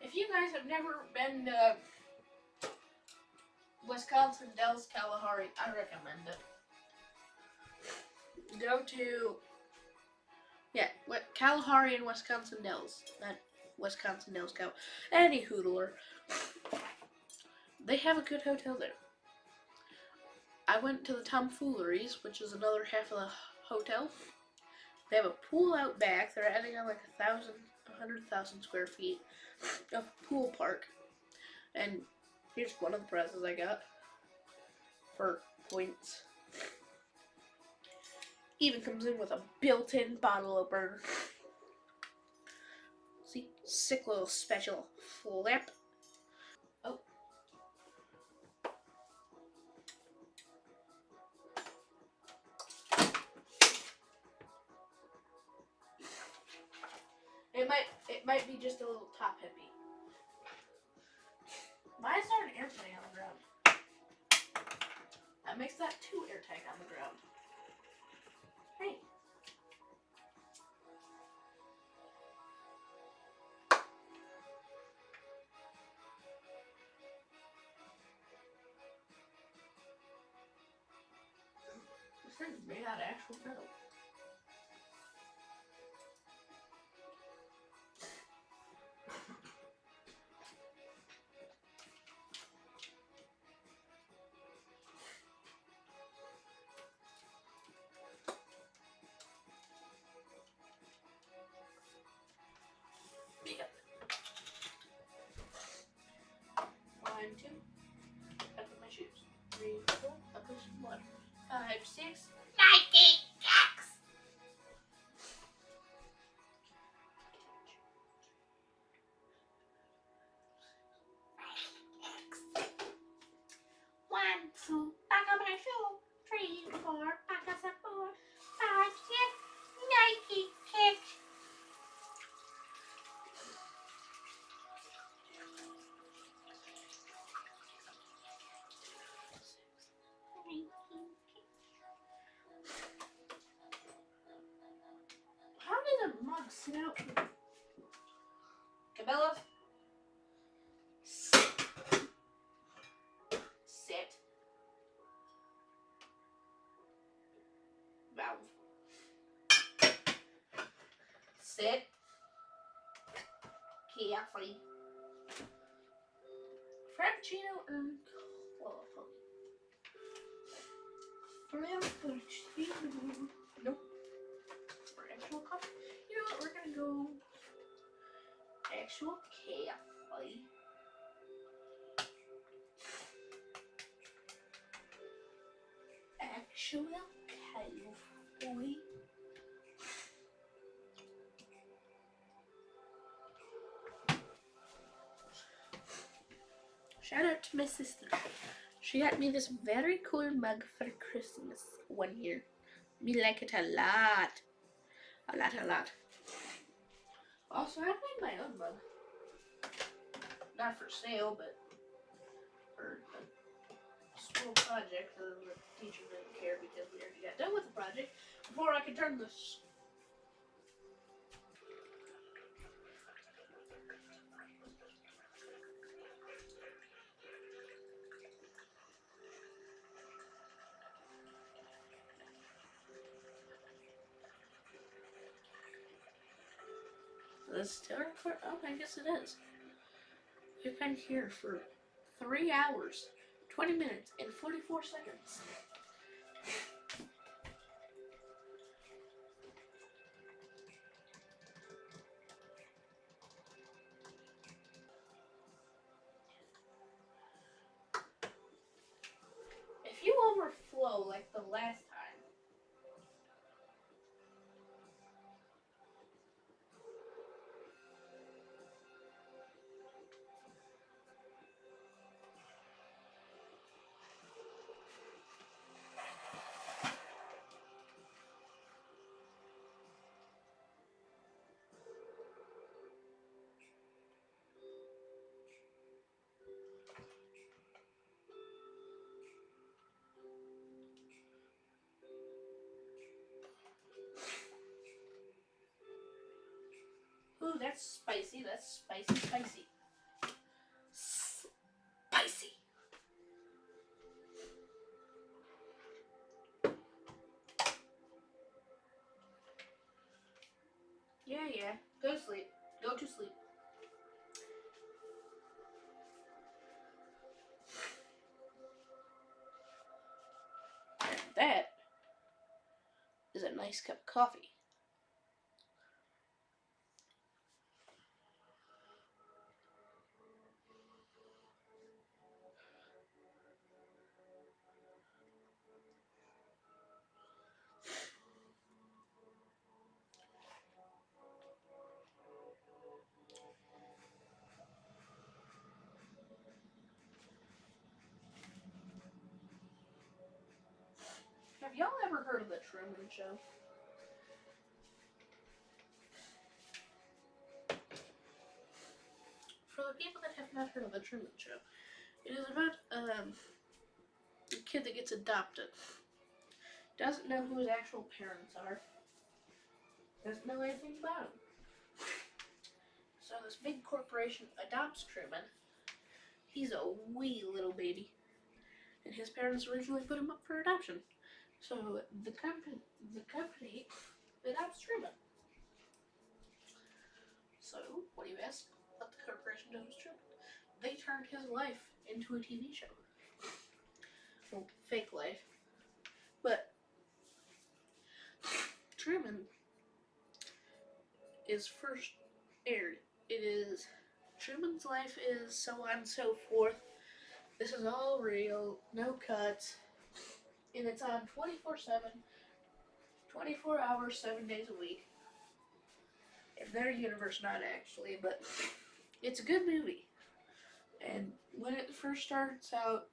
If you guys have never been to Wisconsin Dells Kalahari, I recommend it. Go to, Kalahari and Wisconsin Dells. Not Wisconsin Dells Cal. Any hoodler. They have a good hotel there. I went to the Tomfooleries, which is another half of the hotel. They have a pool out back. They're adding on like 100,000 square feet of pool park. And here's one of the prizes I got for points. Even comes in with a built-in bottle opener. See, sick little special flip. Oh. It might be just a little top heavy. Why is there an air tag on the ground? That makes that 2 air tag on the ground. Hey. This thing's made out of actual metal. Yep. 1, 2. I put my shoes. 3, 4. I put some water. 5, 6. Nike X. One, two, back on my shoe. 3, 4, back on some more. 5, 6. Nike X. How did a mug sit out here? Cabela? Sit. Valve. Sit. Carefully. Frappuccino and cola. Frappuccino. Nope. For actual coffee. You know what? We're gonna go actual cafe. Actual cafe. Shout out to my sister. She got me this very cool mug for Christmas one year. Me like it a lot. A lot. Also, I made my own mug. Not for sale, but for a school project. The teacher didn't care because we already got done with the project before I could turn this. Is this still recording? Oh, I guess it is. We've been here for 3 hours, 20 minutes, and 44 seconds. If you overflow like the last time, ooh, that's spicy. That's spicy. Spicy. Yeah. Go to sleep. Go to sleep. And that is a nice cup of coffee. heard of The Truman Show? For the people that have not heard of The Truman Show, it is about a kid that gets adopted. Doesn't know who his actual parents are. Doesn't know anything about him. So this big corporation adopts Truman. He's a wee little baby. And his parents originally put him up for adoption. So the company adopts Truman. So, what do you ask? What the corporation does with Truman? They turned his life into a TV show. Well, fake life. But Truman is first aired. It is Truman's life is so on and so forth. This is all real, no cuts, and it's on 24/7, 24 hours, 7 days a week. In their universe, not actually, but it's a good movie. And when it first starts out,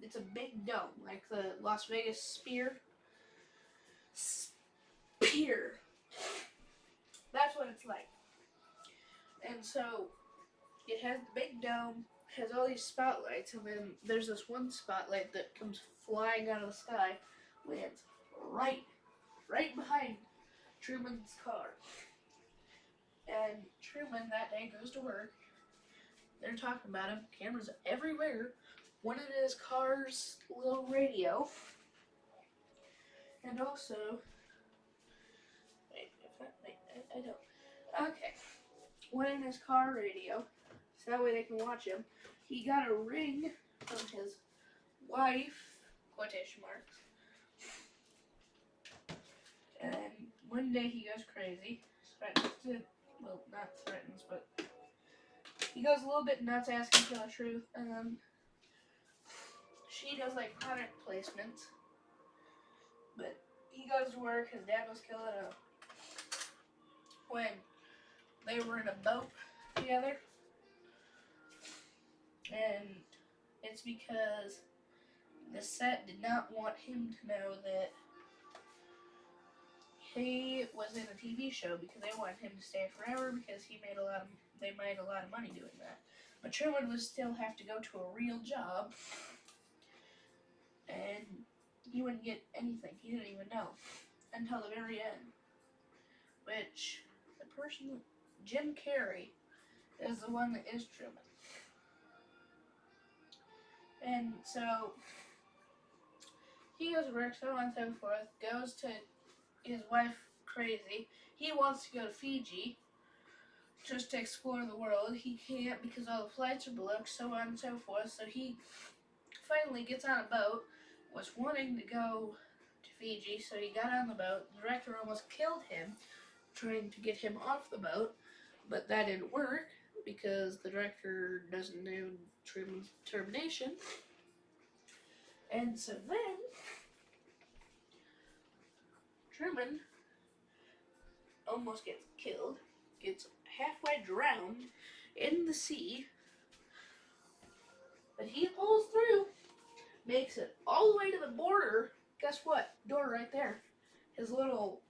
it's a big dome, like the Las Vegas Sphere. That's what it's like. And so it has the big dome, has all these spotlights, and then there's this one spotlight that comes flying out of the sky, lands right behind Truman's car. And Truman that day goes to work. They're talking about him. Cameras everywhere. One in his car's little radio. And also, I don't. Okay. One in his car radio. So that way they can watch him. He got a ring from his wife, quotation marks. And one day he goes crazy. Well, not threatens, but he goes a little bit nuts asking for the truth. And then she does like product placements. But he goes to work, his dad was killed when they were in a boat together. And it's because the set did not want him to know that he was in a TV show, because they wanted him to stay forever because they made a lot of money doing that. But Truman would still have to go to a real job, and he wouldn't get anything. He didn't even know until the very end. Which the person, Jim Carrey, is the one that is Truman. And so he goes to work, so on and so forth, goes to his wife crazy. He wants to go to Fiji just to explore the world. He can't because all the flights are booked, so on and so forth. So he finally gets on a boat, was wanting to go to Fiji, so he got on the boat. The director almost killed him, trying to get him off the boat, but that didn't work because the director doesn't know Truman's determination. And so then Truman almost gets killed, gets halfway drowned in the sea, but he pulls through, makes it all the way to the border. Guess what? Door right there. His little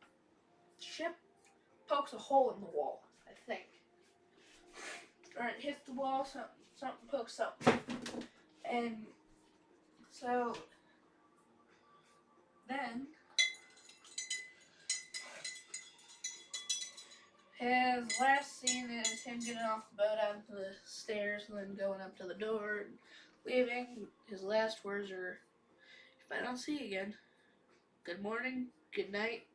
ship pokes a hole in the wall, I think. Or it hits the wall, something pokes something. And so then his last scene is him getting off the boat onto the stairs and then going up to the door and leaving. His last words are, "If I don't see you again, good morning, good night,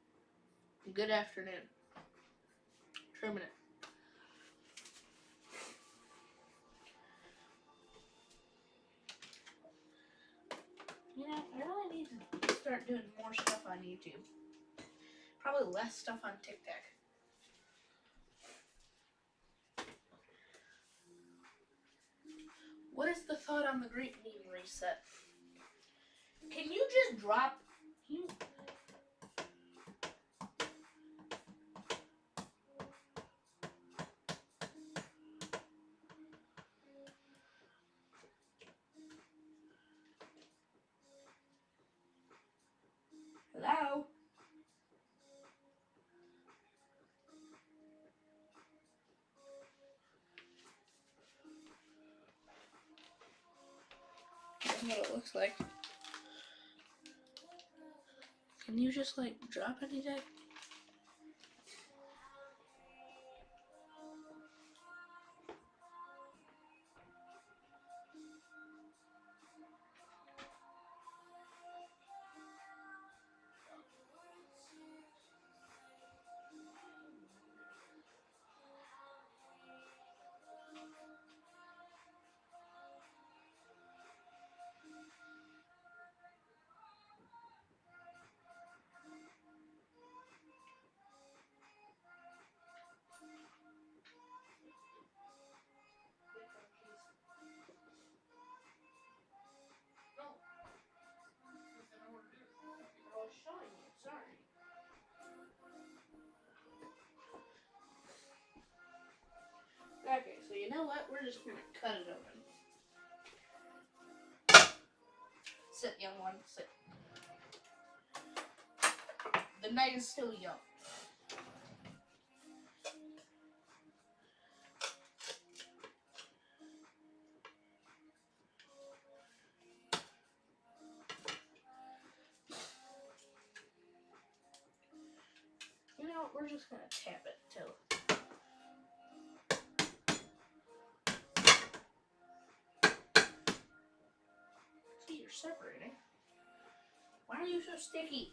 good afternoon." Truman. You know, I really need to start doing more stuff on YouTube. Probably less stuff on TikTok. What is the thought on the Great Meme Reset? Can you just drop... Hello? what it looks like. Can you just like drop anything? I was showing you, sorry. Okay, so you know what? We're just gonna cut it open. Sit, young one, sit. The night is still young. You know, we're just gonna tap it till. See, you're separating. Why are you so sticky?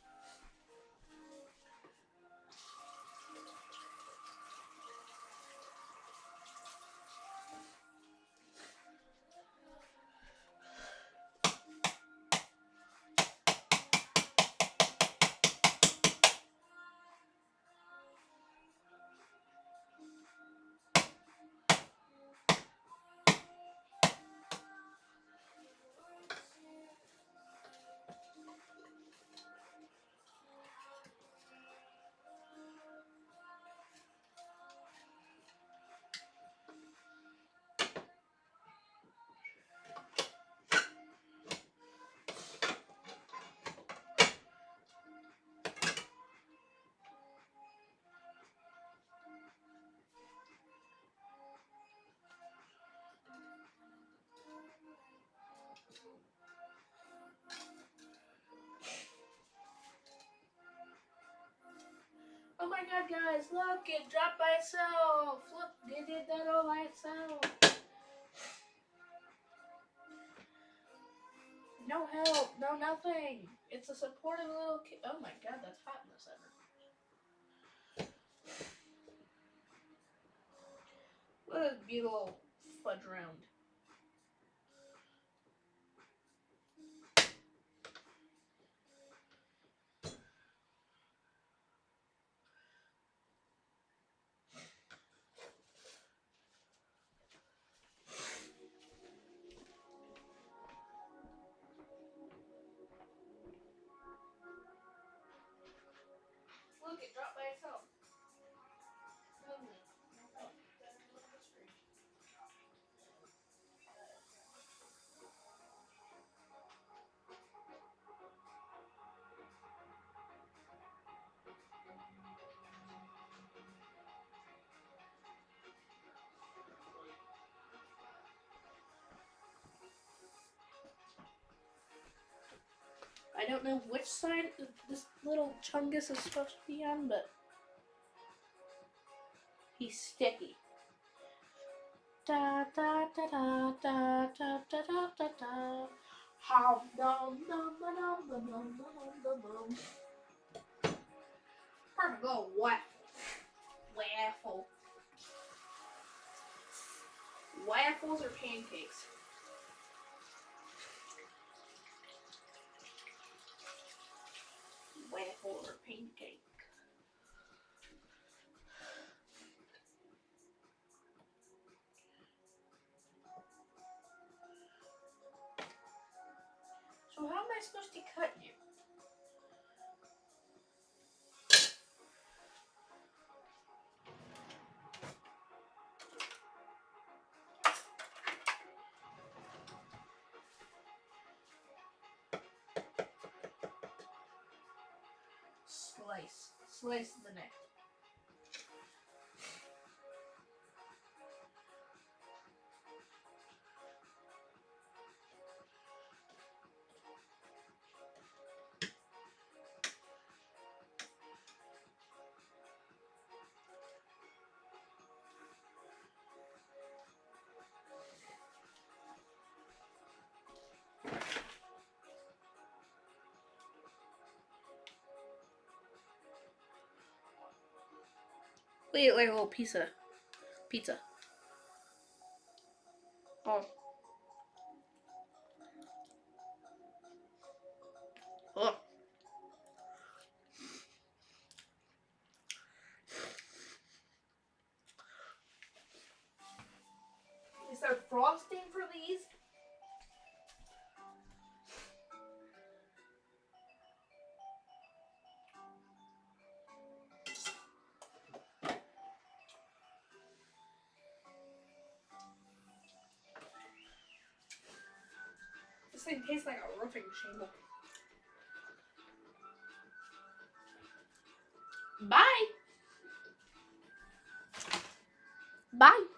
Oh my god, guys, look, it dropped by itself. Look, it did that all by itself. No help, no nothing. It's a supportive little kid. Oh my god, that's hot in this ever. Look at this beautiful fudge round. Look, it dropped by itself. Lovely. Look at the screen. I don't know which side this little chungus is supposed to be on, but he's sticky. Da da da da da da da da da da. How dum dum dum dum dum dum dum. Perfect little waffle. Waffles or pancakes? Waffle or pancake? So how am I supposed to cut you? Slice the neck. Eat like a little pizza. Pizza. Oh. Oh. Is there frosting for these? This thing tastes like a roofing shingle. Bye. Bye.